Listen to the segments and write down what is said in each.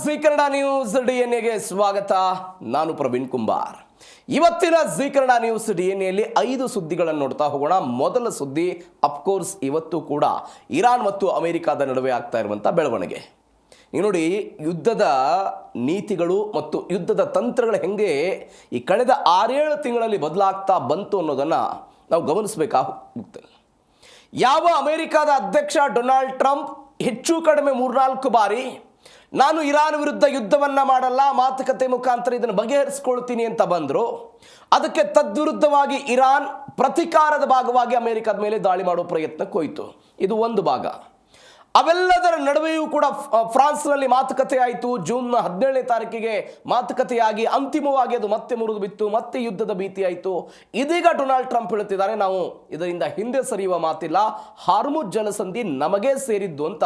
G Kannada news ಡಿಎನ್ಎಗೆ ಸ್ವಾಗತ. ನಾನು ಪ್ರವೀಣ್ ಕುಂಬಾರ್. ಇವತ್ತಿನ ಜಿ ಕನ್ನಡ ನ್ಯೂಸ್ ಡಿಎನ್ಎಯಲ್ಲಿ 5 ಸುದ್ದಿಗಳನ್ನು ನೋಡ್ತಾ ಹೋಗೋಣ. ಮೊದಲ ಸುದ್ದಿ ಅಫ್ಕೋರ್ಸ್ ಇವತ್ತು ಕೂಡ ಇರಾನ್ ಮತ್ತು ಅಮೆರಿಕಾದ ನಡುವೆ ಆಗ್ತಾ ಇರುವಂಥ ಬೆಳವಣಿಗೆ. ನೀವು ನೋಡಿ, ಯುದ್ಧದ ನೀತಿಗಳು ಮತ್ತು ಯುದ್ಧದ ತಂತ್ರಗಳು ಹೆಂಗೆ ಈ ಕಳೆದ 6-7 ತಿಂಗಳಲ್ಲಿ ಬದಲಾಗ್ತಾ ಬಂತು ಅನ್ನೋದನ್ನು ನಾವು ಗಮನಿಸಬೇಕಾಗುತ್ತೆ. ಯಾವ ಅಮೆರಿಕಾದ ಅಧ್ಯಕ್ಷ ಡೊನಾಲ್ಡ್ ಟ್ರಂಪ್ ಹೆಚ್ಚು ಕಡಿಮೆ 3-4 ಬಾರಿ ನಾನು ಇರಾನ್ ವಿರುದ್ಧ ಯುದ್ಧವನ್ನು ಮಾಡಲ್ಲ, ಮಾತುಕತೆ ಮುಖಾಂತರ ಇದನ್ನು ಬಗೆಹರಿಸ್ಕೊಳ್ತೀನಿ ಅಂತ ಬಂದರು, ಅದಕ್ಕೆ ತದ್ವಿರುದ್ಧವಾಗಿ ಇರಾನ್ ಪ್ರತಿಕಾರದ ಭಾಗವಾಗಿ ಅಮೆರಿಕದ ಮೇಲೆ ದಾಳಿ ಮಾಡುವ ಪ್ರಯತ್ನಕ್ಕೆ ಹೋಯಿತು. ಇದು ಒಂದು ಭಾಗ. ಅವೆಲ್ಲದರ ನಡುವೆಯೂ ಕೂಡ ಫ್ರಾನ್ಸ್ನಲ್ಲಿ ಮಾತುಕತೆ ಆಯಿತು. ಜೂನ್ 17ನೇ ತಾರೀಕಿಗೆ ಮಾತುಕತೆಯಾಗಿ ಅಂತಿಮವಾಗಿ ಅದು ಮತ್ತೆ ಮುರಿದು ಬಿತ್ತು, ಮತ್ತೆ ಯುದ್ಧದ ಭೀತಿ ಆಯಿತು. ಇದೀಗ ಡೊನಾಲ್ಡ್ ಟ್ರಂಪ್ ಹೇಳುತ್ತಿದ್ದಾರೆ, ನಾವು ಇದರಿಂದ ಹಿಂದೆ ಸರಿಯುವ ಮಾತಿಲ್ಲ, ಹಾರ್ಮುಜ್ ಜಲಸಂಧಿ ನಮಗೇ ಸೇರಿದ್ದು ಅಂತ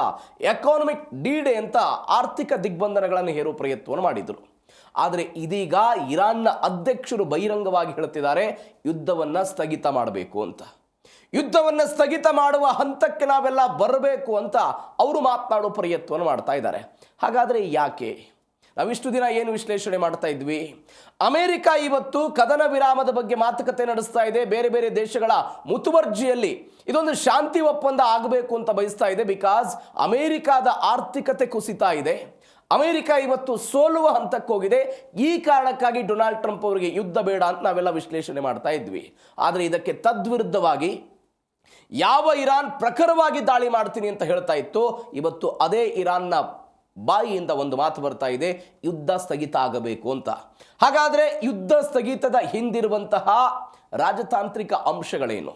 ಎಕಾನಮಿಕ್ ಡಿ-ಡೇ ಅಂತ ಆರ್ಥಿಕ ದಿಗ್ಬಂಧನಗಳನ್ನು ಹೇರುವ ಪ್ರಯತ್ನವನ್ನು ಮಾಡಿದರು. ಆದರೆ ಇದೀಗ ಇರಾನ್ನ ಅಧ್ಯಕ್ಷರು ಬಹಿರಂಗವಾಗಿ ಹೇಳುತ್ತಿದ್ದಾರೆ, ಯುದ್ಧವನ್ನು ಸ್ಥಗಿತ ಮಾಡಬೇಕು ಅಂತ. ಯುದ್ಧವನ್ನು ಸ್ಥಗಿತ ಮಾಡುವ ಹಂತಕ್ಕೆ ನಾವೆಲ್ಲ ಬರಬೇಕು ಅಂತ ಅವರು ಮಾತನಾಡೋ ಪ್ರಯತ್ನವನ್ನು ಮಾಡ್ತಾ ಇದ್ದಾರೆ. ಹಾಗಾದರೆ ಯಾಕೆ? ನಾವಿಷ್ಟು ದಿನ ಏನು ವಿಶ್ಲೇಷಣೆ ಮಾಡ್ತಾ ಇದ್ವಿ? ಅಮೆರಿಕ ಇವತ್ತು ಕದನ ವಿರಾಮದ ಬಗ್ಗೆ ಮಾತುಕತೆ ನಡೆಸ್ತಾ ಇದೆ. ಬೇರೆ ಬೇರೆ ದೇಶಗಳ ಮುತುವರ್ಜಿಯಲ್ಲಿ ಇದೊಂದು ಶಾಂತಿ ಒಪ್ಪಂದ ಆಗಬೇಕು ಅಂತ ಬಯಸ್ತಾ ಇದೆ. ಬಿಕಾಸ್ ಅಮೆರಿಕಾದ ಆರ್ಥಿಕತೆ ಕುಸಿತಾ ಇದೆ. ಅಮೆರಿಕ ಇವತ್ತು ಸೋಲುವ ಹಂತಕ್ಕೆ ಹೋಗಿದೆ. ಈ ಕಾರಣಕ್ಕಾಗಿ ಡೊನಾಲ್ಡ್ ಟ್ರಂಪ್ ಅವರಿಗೆ ಯುದ್ಧ ಬೇಡ ಅಂತ ನಾವೆಲ್ಲ ವಿಶ್ಲೇಷಣೆ ಮಾಡ್ತಾ ಇದ್ವಿ. ಆದರೆ ಇದಕ್ಕೆ ತದ್ವಿರುದ್ಧವಾಗಿ ಯಾವ ಇರಾನ್ ಪ್ರಖರವಾಗಿ ದಾಳಿ ಮಾಡ್ತೀನಿ ಅಂತ ಹೇಳ್ತಾ ಇತ್ತು, ಇವತ್ತು ಅದೇ ಇರಾನ್ನ ಬಾಯಿಯಿಂದ ಒಂದು ಮಾತು ಬರ್ತಾ ಇದೆ, ಯುದ್ಧ ಸ್ಥಗಿತ ಆಗಬೇಕು ಅಂತ. ಹಾಗಾದರೆ ಯುದ್ಧ ಸ್ಥಗಿತದ ಹಿಂದಿರುವಂತಹ ರಾಜತಾಂತ್ರಿಕ ಅಂಶಗಳೇನು?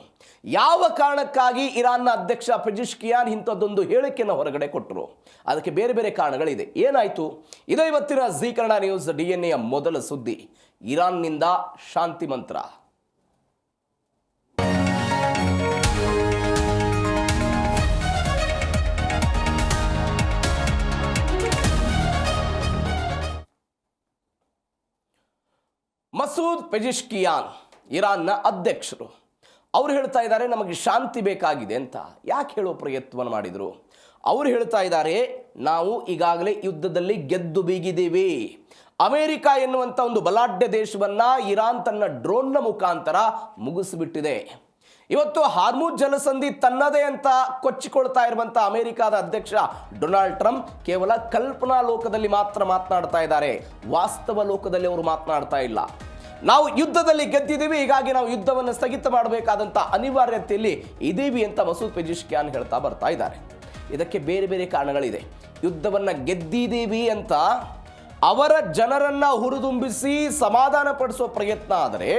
ಯಾವ ಕಾರಣಕ್ಕಾಗಿ ಇರಾನ್ನ ಅಧ್ಯಕ್ಷ ಪೆಜಿಶ್ಕಿಯಾನ್ ಇಂಥದ್ದೊಂದು ಹೇಳಿಕೆಯನ್ನು ಹೊರಗಡೆ ಕೊಟ್ಟರು? ಅದಕ್ಕೆ ಬೇರೆ ಬೇರೆ ಕಾರಣಗಳಿದೆ. ಏನಾಯಿತು? ಇದೇ ಇವತ್ತಿನ ಜಿ ಕನ್ನಡ ನ್ಯೂಸ್ ಡಿಎನ್ಎಯ ಮೊದಲ ಸುದ್ದಿ. ಇರಾನ್ನಿಂದ ಶಾಂತಿ ಮಂತ್ರ. ಮಸೂದ್ ಪೆಜಿಶ್ಕಿಯಾನ್ ಇರಾನ್ನ ಅಧ್ಯಕ್ಷರು, ಅವರು ಹೇಳ್ತಾ ಇದ್ದಾರೆ ನಮಗೆ ಶಾಂತಿ ಬೇಕಾಗಿದೆ ಅಂತ. ಯಾಕೆ ಹೇಳೋ ಪ್ರಯತ್ನವನ್ನು ಮಾಡಿದರು? ಅವರು ಹೇಳ್ತಾ ಇದ್ದಾರೆ, ನಾವು ಈಗಾಗಲೇ ಯುದ್ಧದಲ್ಲಿ ಗೆದ್ದು ಬೀಗಿದ್ದೀವಿ. ಅಮೆರಿಕ ಎನ್ನುವಂಥ ಒಂದು ಬಲಾಢ್ಯ ದೇಶವನ್ನು ಇರಾನ್ ತನ್ನ ಡ್ರೋನ್ನ ಮುಖಾಂತರ ಮುಗಿಸಿಬಿಟ್ಟಿದೆ. ಇವತ್ತು ಹಾರ್ಮುಜ್ ಜಲಸಂಧಿ ತನ್ನದೇ ಅಂತ ಕೊಚ್ಚಿಕೊಳ್ತಾ ಇರುವಂಥ ಅಮೆರಿಕಾದ ಅಧ್ಯಕ್ಷ ಡೊನಾಲ್ಡ್ ಟ್ರಂಪ್ ಕೇವಲ ಕಲ್ಪನಾ ಲೋಕದಲ್ಲಿ ಮಾತ್ರ ಮಾತನಾಡ್ತಾ ಇದ್ದಾರೆ, ವಾಸ್ತವ ಲೋಕದಲ್ಲಿ ಅವರು ಮಾತನಾಡ್ತಾ ಇಲ್ಲ. ನಾವು ಯುದ್ಧದಲ್ಲಿ ಗೆದ್ದಿದ್ದೀವಿ, ಹೀಗಾಗಿ ನಾವು ಯುದ್ಧವನ್ನು ಸ್ಥಗಿತ ಮಾಡಬೇಕಾದಂಥ ಅನಿವಾರ್ಯತೆಯಲ್ಲಿ ಇದ್ದೀವಿ ಅಂತ ಮಸೂದ್ ಪೆಜಿಶ್ಕಿಯಾನ್ ಹೇಳ್ತಾ ಬರ್ತಾ ಇದ್ದಾರೆ. ಇದಕ್ಕೆ ಬೇರೆ ಬೇರೆ ಕಾರಣಗಳಿದೆ. ಯುದ್ಧವನ್ನು ಗೆದ್ದಿದ್ದೀವಿ ಅಂತ ಅವರ ಜನರನ್ನು ಹುರಿದುಂಬಿಸಿ ಸಮಾಧಾನ ಪಡಿಸೋ ಪ್ರಯತ್ನ ಆದರೆ,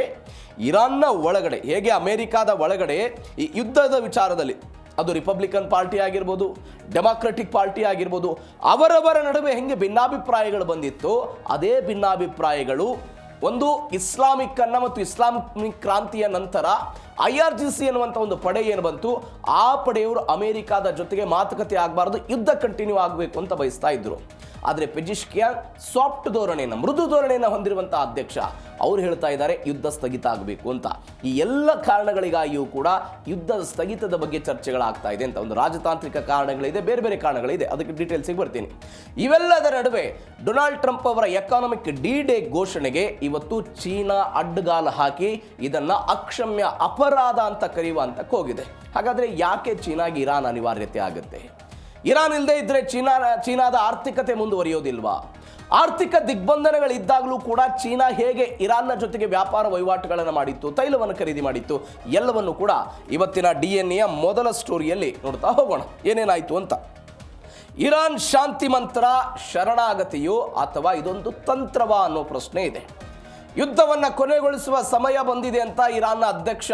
ಇರಾನ್ನ ಒಳಗಡೆ ಹೇಗೆ ಅಮೆರಿಕಾದ ಒಳಗಡೆ ಈ ಯುದ್ಧದ ವಿಚಾರದಲ್ಲಿ ಅದು ರಿಪಬ್ಲಿಕನ್ ಪಾರ್ಟಿ ಆಗಿರ್ಬೋದು, ಡೆಮಾಕ್ರೆಟಿಕ್ ಪಾರ್ಟಿ ಆಗಿರ್ಬೋದು, ಅವರವರ ನಡುವೆ ಹೆಂಗೆ ಭಿನ್ನಾಭಿಪ್ರಾಯಗಳು ಬಂದಿತ್ತು, ಅದೇ ಭಿನ್ನಾಭಿಪ್ರಾಯಗಳು ಒಂದು ಇಸ್ಲಾಮಿಕ್ ಅನ್ನ ಮತ್ತು ಇಸ್ಲಾಮಿಕ್ ಕ್ರಾಂತಿಯ ನಂತರ IRGC ಅನ್ನುವಂಥ ಒಂದು ಪಡೆ ಏನು ಬಂತು, ಆ ಪಡೆಯವರು ಅಮೆರಿಕಾದ ಜೊತೆಗೆ ಮಾತುಕತೆ ಆಗಬಾರ್ದು, ಯುದ್ಧ ಕಂಟಿನ್ಯೂ ಆಗಬೇಕು ಅಂತ ಬಯಸ್ತಾ ಇದ್ರು. ಆದರೆ ಪೆಜಿಶ್ಕಿಯಾನ್ ಸಾಫ್ಟ್ ಧೋರಣೆಯನ್ನು, ಮೃದು ಧೋರಣೆಯನ್ನು ಹೊಂದಿರುವಂಥ ಅಧ್ಯಕ್ಷ, ಅವರು ಹೇಳ್ತಾ ಇದ್ದಾರೆ ಯುದ್ಧ ಸ್ಥಗಿತ ಆಗಬೇಕು ಅಂತ. ಈ ಎಲ್ಲ ಕಾರಣಗಳಿಗಾಗಿಯೂ ಕೂಡ ಯುದ್ಧದ ಸ್ಥಗಿತದ ಬಗ್ಗೆ ಚರ್ಚೆಗಳಾಗ್ತಾ ಇದೆ ಅಂತ. ಒಂದು ರಾಜತಾಂತ್ರಿಕ ಕಾರಣಗಳಿದೆ, ಬೇರೆ ಬೇರೆ ಕಾರಣಗಳಿದೆ, ಅದಕ್ಕೆ ಡೀಟೇಲ್ಸಿಗೆ ಬರ್ತೀನಿ. ಇವೆಲ್ಲದರ ನಡುವೆ ಡೊನಾಲ್ಡ್ ಟ್ರಂಪ್ ಅವರ ಎಕಾನಮಿಕ್ ಡಿ-ಡೇ ಘೋಷಣೆಗೆ ಇವತ್ತು ಚೀನಾ ಅಡ್ಡಗಾಲ ಹಾಕಿ ಇದನ್ನು ಅಕ್ಷಮ್ಯ ಅಪರಾಧ ಅಂತ ಕರೆಯುವಂತಕ್ಕೆ ಹೋಗಿದೆ. ಹಾಗಾದರೆ ಯಾಕೆ ಚೀನಾಗೆ ಇರಾನ್ ಅನಿವಾರ್ಯತೆ ಆಗುತ್ತೆ? ಇರಾನ್ ಇಲ್ಲದೆ ಇದ್ದರೆ ಚೀನಾದ ಆರ್ಥಿಕತೆ ಮುಂದುವರಿಯೋದಿಲ್ವಾ? ಆರ್ಥಿಕ ದಿಗ್ಬಂಧನಗಳಿದ್ದಾಗಲೂ ಕೂಡ ಚೀನಾ ಹೇಗೆ ಇರಾನ್ನ ಜೊತೆಗೆ ವ್ಯಾಪಾರ ವಹಿವಾಟುಗಳನ್ನು ಮಾಡಿತ್ತು, ತೈಲವನ್ನು ಖರೀದಿ ಮಾಡಿತ್ತು, ಎಲ್ಲವನ್ನು ಕೂಡ ಇವತ್ತಿನ DNA ಮೊದಲ ಸ್ಟೋರಿಯಲ್ಲಿ ನೋಡ್ತಾ ಹೋಗೋಣ ಏನೇನಾಯಿತು ಅಂತ. ಇರಾನ್ ಶಾಂತಿ ಮಂತ್ರ ಶರಣಾಗತಿಯೋ ಅಥವಾ ಇದೊಂದು ತಂತ್ರವಾ ಅನ್ನೋ ಪ್ರಶ್ನೆ ಇದೆ. ಯುದ್ಧವನ್ನು ಕೊನೆಗೊಳಿಸುವ ಸಮಯ ಬಂದಿದೆ ಅಂತ ಇರಾನ್ನ ಅಧ್ಯಕ್ಷ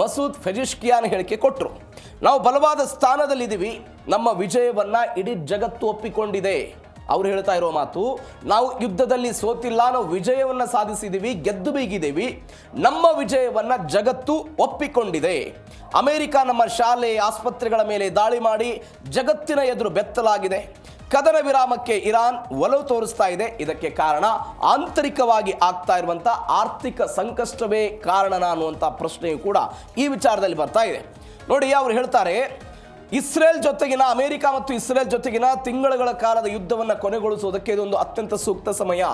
ಮಸೂದ್ ಪೆಜಿಶ್ಕಿಯಾನ್ ಹೇಳಿಕೆ ಕೊಟ್ಟರು. ನಾವು ಬಲವಾದ ಸ್ಥಾನದಲ್ಲಿದ್ದೀವಿ, ನಮ್ಮ ವಿಜಯವನ್ನು ಇಡೀ ಜಗತ್ತು ಒಪ್ಪಿಕೊಂಡಿದೆ. ಅವರು ಹೇಳ್ತಾ ಇರೋ ಮಾತು, ನಾವು ಯುದ್ಧದಲ್ಲಿ ಸೋತಿಲ್ಲ, ನಾವು ವಿಜಯವನ್ನು ಸಾಧಿಸಿದ್ದೀವಿ, ಗೆದ್ದು ಬೀಗಿದ್ದೀವಿ, ನಮ್ಮ ವಿಜಯವನ್ನು ಜಗತ್ತು ಒಪ್ಪಿಕೊಂಡಿದೆ. ಅಮೆರಿಕ ನಮ್ಮ ಶಾಲೆ ಆಸ್ಪತ್ರೆಗಳ ಮೇಲೆ ದಾಳಿ ಮಾಡಿ ಜಗತ್ತಿನ ಎದುರು ಬೆತ್ತಲಾಗಿದೆ. ಕದನ ವಿರಾಮಕ್ಕೆ ಇರಾನ್ ಒಲವು ತೋರಿಸ್ತಾ ಇದೆ. ಇದಕ್ಕೆ ಕಾರಣ ಆಂತರಿಕವಾಗಿ ಆಗ್ತಾ ಇರುವಂಥ ಆರ್ಥಿಕ ಸಂಕಷ್ಟವೇ ಕಾರಣ ಅನ್ನುವಂಥ ಪ್ರಶ್ನೆಯೂ ಕೂಡ ಈ ವಿಚಾರದಲ್ಲಿ ಬರ್ತಾ ಇದೆ. ನೋಡಿ, ಅವರು ಹೇಳ್ತಾರೆ ಇಸ್ರೇಲ್ ಜೊತೆಗಿನ ಅಮೆರಿಕ ಮತ್ತು ಇಸ್ರೇಲ್ ಜೊತೆಗಿನ ತಿಂಗಳುಗಳ ಕಾಲದ ಯುದ್ಧವನ್ನು ಕೊನೆಗೊಳಿಸುವುದಕ್ಕೆ ಇದೊಂದು ಅತ್ಯಂತ ಸೂಕ್ತ ಸಮಯ.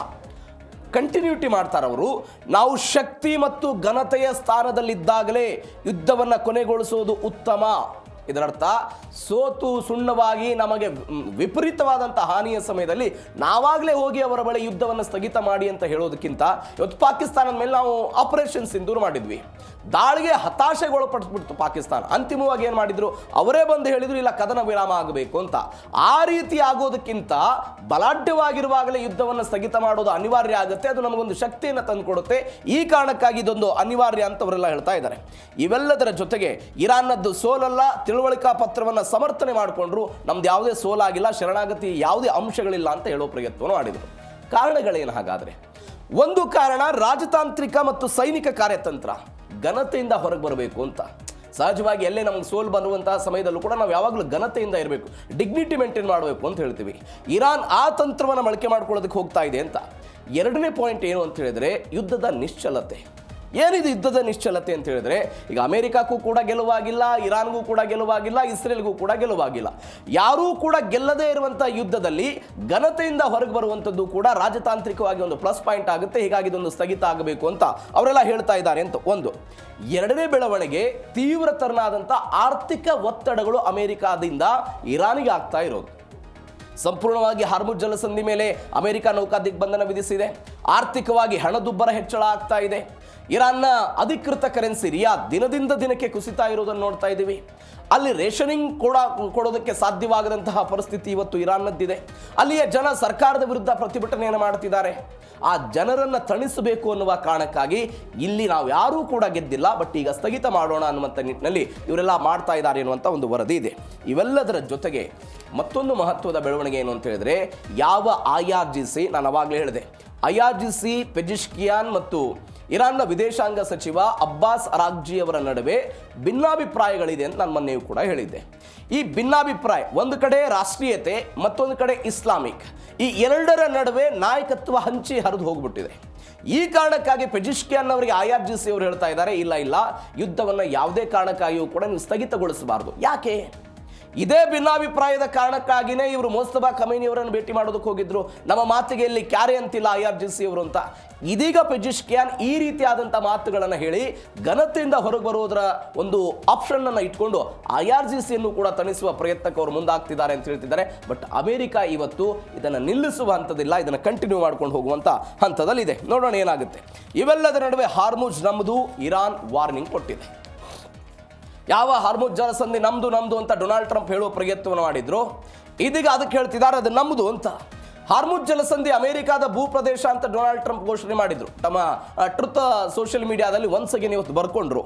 ಕಂಟಿನ್ಯೂಟಿ ಮಾಡ್ತಾರವರು. ನಾವು ಶಕ್ತಿ ಮತ್ತು ಘನತೆಯ ಸ್ಥಾನದಲ್ಲಿದ್ದಾಗಲೇ ಯುದ್ಧವನ್ನು ಕೊನೆಗೊಳಿಸುವುದು ಉತ್ತಮ. ಇದರರ್ಥ ಸೋತು ಸುಣ್ಣವಾಗಿ ನಮಗೆ ವಿಪರೀತವಾದಂಥ ಹಾನಿಯ ಸಮಯದಲ್ಲಿ ನಾವಾಗಲೇ ಹೋಗಿ ಅವರ ಬಳಿ ಯುದ್ಧವನ್ನು ಸ್ಥಗಿತ ಮಾಡಿ ಅಂತ ಹೇಳೋದಕ್ಕಿಂತ, ಇವತ್ತು ಪಾಕಿಸ್ತಾನದ ಮೇಲೆ ನಾವು ಆಪರೇಷನ್ ಸಿಂಧೂರ್ ಮಾಡಿದ್ವಿ, ದಾಳಿಗೆ ಹತಾಶೆಗೊಳಪಡಿಸ್ಬಿಡ್ತು ಪಾಕಿಸ್ತಾನ. ಅಂತಿಮವಾಗಿ ಏನು ಮಾಡಿದ್ರು, ಅವರೇ ಬಂದು ಹೇಳಿದ್ರು ಇಲ್ಲ ಕದನ ವಿರಾಮ ಆಗಬೇಕು ಅಂತ. ಆ ರೀತಿ ಆಗೋದಕ್ಕಿಂತ ಬಲಾಢ್ಯವಾಗಿರುವಾಗಲೇ ಯುದ್ಧವನ್ನು ಸ್ಥಗಿತ ಮಾಡೋದು ಅನಿವಾರ್ಯ ಆಗುತ್ತೆ. ಅದು ನಮಗೊಂದು ಶಕ್ತಿಯನ್ನು ತಂದುಕೊಡುತ್ತೆ. ಈ ಕಾರಣಕ್ಕಾಗಿ ಇದೊಂದು ಅನಿವಾರ್ಯ ಅಂತ ಅವರೆಲ್ಲ ಹೇಳ್ತಾ ಇದ್ದಾರೆ. ಇವೆಲ್ಲದರ ಜೊತೆಗೆ ಇರಾನ್ನದ್ದು ಸೋಲಲ್ಲ, ತಿಳುವಳಿಕಾ ಪತ್ರವನ್ನು ಸಮರ್ಥನೆ ಮಾಡಿಕೊಂಡ್ರು, ನಮ್ದು ಯಾವುದೇ ಸೋಲಾಗಿಲ್ಲ, ಶರಣಾಗತಿ ಯಾವುದೇ ಅಂಶಗಳಿಲ್ಲ ಅಂತ ಹೇಳೋ ಪ್ರಯತ್ನವನ್ನು ಮಾಡಿದರು. ಕಾರಣಗಳೇನು ಹಾಗಾದರೆ? ಒಂದು ಕಾರಣ ರಾಜತಾಂತ್ರಿಕ ಮತ್ತು ಸೈನಿಕ ಕಾರ್ಯತಂತ್ರ. ಘನತೆಯಿಂದ ಹೊರಗೆ ಬರಬೇಕು ಅಂತ. ಸಹಜವಾಗಿ ಎಲ್ಲೇ ನಮಗೆ ಸೋಲು ಬರುವಂತಹ ಸಮಯದಲ್ಲೂ ಕೂಡ ನಾವು ಯಾವಾಗಲೂ ಘನತೆಯಿಂದ ಇರಬೇಕು, ಡಿಗ್ನಿಟಿ ಮೇಂಟೈನ್ ಮಾಡಬೇಕು ಅಂತ ಹೇಳ್ತೀವಿ. ಇರಾನ್ ಆ ತಂತ್ರವನ್ನು ಬಳಕೆ ಮಾಡ್ಕೊಳ್ಳೋದಕ್ಕೆ ಹೋಗ್ತಾ ಇದೆ ಅಂತ. ಎರಡನೇ ಪಾಯಿಂಟ್ ಏನು ಅಂತ ಹೇಳಿದ್ರೆ ಯುದ್ಧದ ನಿಶ್ಚಲತೆ. ಏನಿದು ಯುದ್ಧದ ನಿಶ್ಚಲತೆ ಅಂತ ಹೇಳಿದ್ರೆ, ಈಗ ಅಮೆರಿಕಕ್ಕೂ ಕೂಡ ಗೆಲುವಾಗಿಲ್ಲ, ಇರಾನ್ಗೂ ಕೂಡ ಗೆಲುವಾಗಿಲ್ಲ, ಇಸ್ರೇಲ್ಗೂ ಕೂಡ ಗೆಲುವಾಗಿಲ್ಲ. ಯಾರೂ ಕೂಡ ಗೆಲ್ಲದೇ ಇರುವಂಥ ಯುದ್ಧದಲ್ಲಿ ಘನತೆಯಿಂದ ಹೊರಗೆ ಬರುವಂಥದ್ದು ಕೂಡ ರಾಜತಾಂತ್ರಿಕವಾಗಿ ಒಂದು ಪ್ಲಸ್ ಪಾಯಿಂಟ್ ಆಗುತ್ತೆ. ಹೀಗಾಗಿ ಇದೊಂದು ಸ್ಥಗಿತ ಆಗಬೇಕು ಅಂತ ಅವರೆಲ್ಲ ಹೇಳ್ತಾ ಇದ್ದಾರೆ ಅಂತ ಒಂದು. ಎರಡನೇ ಬೆಳವಣಿಗೆ, ತೀವ್ರತರನಾದಂಥ ಆರ್ಥಿಕ ಒತ್ತಡಗಳು ಅಮೆರಿಕಾದಿಂದ ಇರಾನಿಗೆ ಆಗ್ತಾ ಇರೋದು. ಸಂಪೂರ್ಣವಾಗಿ ಹಾರ್ಮುಜ್ ಜಲಸಂಧಿ ಮೇಲೆ ಅಮೆರಿಕ ನೌಕಾ ದಿಗ್ಬಂಧನ ವಿಧಿಸಿದೆ. ಆರ್ಥಿಕವಾಗಿ ಹಣದುಬ್ಬರ ಹೆಚ್ಚಳ ಆಗ್ತಾ ಇದೆ. ಇರಾನ್ನ ಅಧಿಕೃತ ಕರೆನ್ಸಿ ರಿಯಾದ್ ದಿನದಿಂದ ದಿನಕ್ಕೆ ಕುಸಿತಾ ಇರೋದನ್ನು ನೋಡ್ತಾ ಇದ್ದೀವಿ. ಅಲ್ಲಿ ರೇಷನಿಂಗ್ ಕೊಡೋದಕ್ಕೆ ಸಾಧ್ಯವಾಗದಂತಹ ಪರಿಸ್ಥಿತಿ ಇವತ್ತು ಇರಾನ್ನದ್ದಿದೆ. ಅಲ್ಲಿಯ ಜನ ಸರ್ಕಾರದ ವಿರುದ್ಧ ಪ್ರತಿಭಟನೆಯನ್ನು ಮಾಡ್ತಿದ್ದಾರೆ. ಆ ಜನರನ್ನು ತಣಿಸಬೇಕು ಅನ್ನುವ ಕಾರಣಕ್ಕಾಗಿ ಇಲ್ಲಿ ನಾವು ಯಾರೂ ಕೂಡ ಗೆದ್ದಿಲ್ಲ, ಬಟ್ ಈಗ ಸ್ಥಗಿತ ಮಾಡೋಣ ಅನ್ನುವಂಥ ನಿಟ್ಟಿನಲ್ಲಿ ಇವರೆಲ್ಲ ಮಾಡ್ತಾ ಇದ್ದಾರೆ ಎನ್ನುವಂಥ ಒಂದು ವರದಿ ಇದೆ. ಇವೆಲ್ಲದರ ಜೊತೆಗೆ ಮತ್ತೊಂದು ಮಹತ್ವದ ಬೆಳವಣಿಗೆ ಏನು ಅಂತ ಹೇಳಿದ್ರೆ, ಯಾವ IRGC, ನಾನು ಅವಾಗಲೇ ಹೇಳಿದೆ, IRGC ಪೆಜಿಶ್ಕಿಯಾನ್ ಮತ್ತು ಇರಾನ್ನ ವಿದೇಶಾಂಗ ಸಚಿವ ಅಬ್ಬಾಸ್ ಅರಾಗ್ಜಿ ಅವರ ನಡುವೆ ಭಿನ್ನಾಭಿಪ್ರಾಯಗಳಿದೆ ಅಂತ ನಾನು ಮೊನ್ನೆಯೂ ಕೂಡ ಹೇಳಿದ್ದೆ. ಈ ಭಿನ್ನಾಭಿಪ್ರಾಯ, ಒಂದು ಕಡೆ ರಾಷ್ಟ್ರೀಯತೆ, ಮತ್ತೊಂದು ಕಡೆ ಇಸ್ಲಾಮಿಕ್, ಈ ಎರಡರ ನಡುವೆ ನಾಯಕತ್ವ ಹಂಚಿ ಹರಿದು ಹೋಗ್ಬಿಟ್ಟಿದೆ. ಈ ಕಾರಣಕ್ಕಾಗಿ ಪೆಜಿಶ್ಕಿಯಾನ್ ಅವರಿಗೆ IRGC ಅವರು ಹೇಳ್ತಾ ಇದ್ದಾರೆ, ಇಲ್ಲ ಯುದ್ಧವನ್ನು ಯಾವುದೇ ಕಾರಣಕ್ಕಾಗಿಯೂ ಕೂಡ ನೀವು ಸ್ಥಗಿತಗೊಳಿಸಬಾರ್ದು. ಯಾಕೆ? ಇದೇ ಭಿನ್ನಾಭಿಪ್ರಾಯದ ಕಾರಣಕ್ಕಾಗಿಯೇ ಇವರು ಮೋಸ್ತಬಾ ಖಮೈನಿ ಅವರನ್ನು ಭೇಟಿ ಮಾಡೋದಕ್ಕೆ ಹೋಗಿದ್ರು. ನಮ್ಮ ಮಾತಿಗೆ ಇಲ್ಲಿ ಕ್ಯಾರೆ ಅಂತಿಲ್ಲ IRGC ಅವರು ಅಂತ. ಇದೀಗ ಪೆಜಿಶ್ಕಿಯಾನ್ ಈ ರೀತಿಯಾದಂಥ ಮಾತುಗಳನ್ನು ಹೇಳಿ ಘನತೆಯಿಂದ ಹೊರಗೆ ಬರೋದರ ಒಂದು ಆಪ್ಷನ್ ಅನ್ನು ಇಟ್ಕೊಂಡು IRGCಯನ್ನು ಕೂಡ ತಣಿಸುವ ಪ್ರಯತ್ನಕ್ಕೆ ಅವರು ಮುಂದಾಗ್ತಿದ್ದಾರೆ ಅಂತ ಹೇಳ್ತಿದ್ದಾರೆ. ಬಟ್ ಅಮೆರಿಕ ಇವತ್ತು ಇದನ್ನು ನಿಲ್ಲಿಸುವ ಹಂತದಿಲ್ಲ, ಇದನ್ನು ಕಂಟಿನ್ಯೂ ಮಾಡ್ಕೊಂಡು ಹೋಗುವಂಥ ಹಂತದಲ್ಲಿದೆ. ನೋಡೋಣ ಏನಾಗುತ್ತೆ. ಇವೆಲ್ಲದರ ನಡುವೆ ಹಾರ್ಮುಜ್ ನಮ್ಮದು, ಇರಾನ್ ವಾರ್ನಿಂಗ್ ಕೊಟ್ಟಿದೆ. ಯಾವ ಹಾರ್ಮುಜ್ ಜಲಸಂಧಿ ನಮ್ದು ಅಂತ ಡೊನಾಲ್ಡ್ ಟ್ರಂಪ್ ಹೇಳುವ ಪ್ರಯತ್ನವನ್ನು ಮಾಡಿದ್ರು, ಇದೀಗ ಅದಕ್ಕೆ ಹೇಳ್ತಿದ್ದಾರೆ ಅದು ನಮ್ಮದು ಅಂತ. ಹಾರ್ಮುಜ್ ಜಲಸಂಧಿ ಅಮೆರಿಕಾದ ಭೂಪ್ರದೇಶ ಅಂತ ಡೊನಾಲ್ಡ್ ಟ್ರಂಪ್ ಘೋಷಣೆ ಮಾಡಿದ್ರು. ತಮ್ಮ ಟ್ರುತ್ ಸೋಷಿಯಲ್ ಮೀಡಿಯಾದಲ್ಲಿ ಒನ್ಸಗೆ ಇವತ್ತು ಬರ್ಕೊಂಡ್ರು.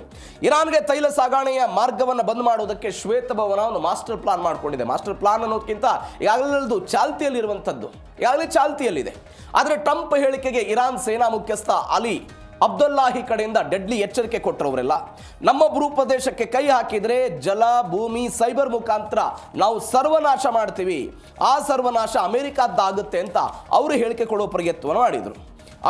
ಇರಾನ್ಗೆ ತೈಲ ಸಾಗಣೆಯ ಮಾರ್ಗವನ್ನು ಬಂದ್ ಮಾಡೋದಕ್ಕೆ ಶ್ವೇತಭವನ ಒಂದು ಮಾಸ್ಟರ್ ಪ್ಲಾನ್ ಮಾಡ್ಕೊಂಡಿದೆ. ಮಾಸ್ಟರ್ ಪ್ಲಾನ್ ಅನ್ನೋದಕ್ಕಿಂತ ಈಗಾಗಲೇ ಚಾಲ್ತಿಯಲ್ಲಿರುವಂಥದ್ದು, ಈಗಾಗಲೇ ಚಾಲ್ತಿಯಲ್ಲಿದೆ. ಆದರೆ ಟ್ರಂಪ್ ಹೇಳಿಕೆಗೆ ಇರಾನ್ ಸೇನಾ ಮುಖ್ಯಸ್ಥ ಅಲಿ ಅಬ್ದುಲ್ಲಾಹಿ ಕಡೆಯಿಂದ ಡೆಡ್ಲಿ ಎಚ್ಚರಿಕೆ ಕೊಟ್ಟರವರೆಲ್ಲ. ನಮ್ಮ ಭೂಪ್ರದೇಶಕ್ಕೆ ಕೈ ಹಾಕಿದರೆ ಜಲ, ಭೂಮಿ, ಸೈಬರ್ ಮುಖಾಂತರ ನಾವು ಸರ್ವನಾಶ ಮಾಡ್ತೀವಿ, ಆ ಸರ್ವನಾಶ ಅಮೆರಿಕಾದ್ದಾಗುತ್ತೆ ಅಂತ ಅವರು ಹೇಳಿಕೆ ಕೊಡೋ ಪ್ರಯತ್ನವನ್ನು ಮಾಡಿದರು.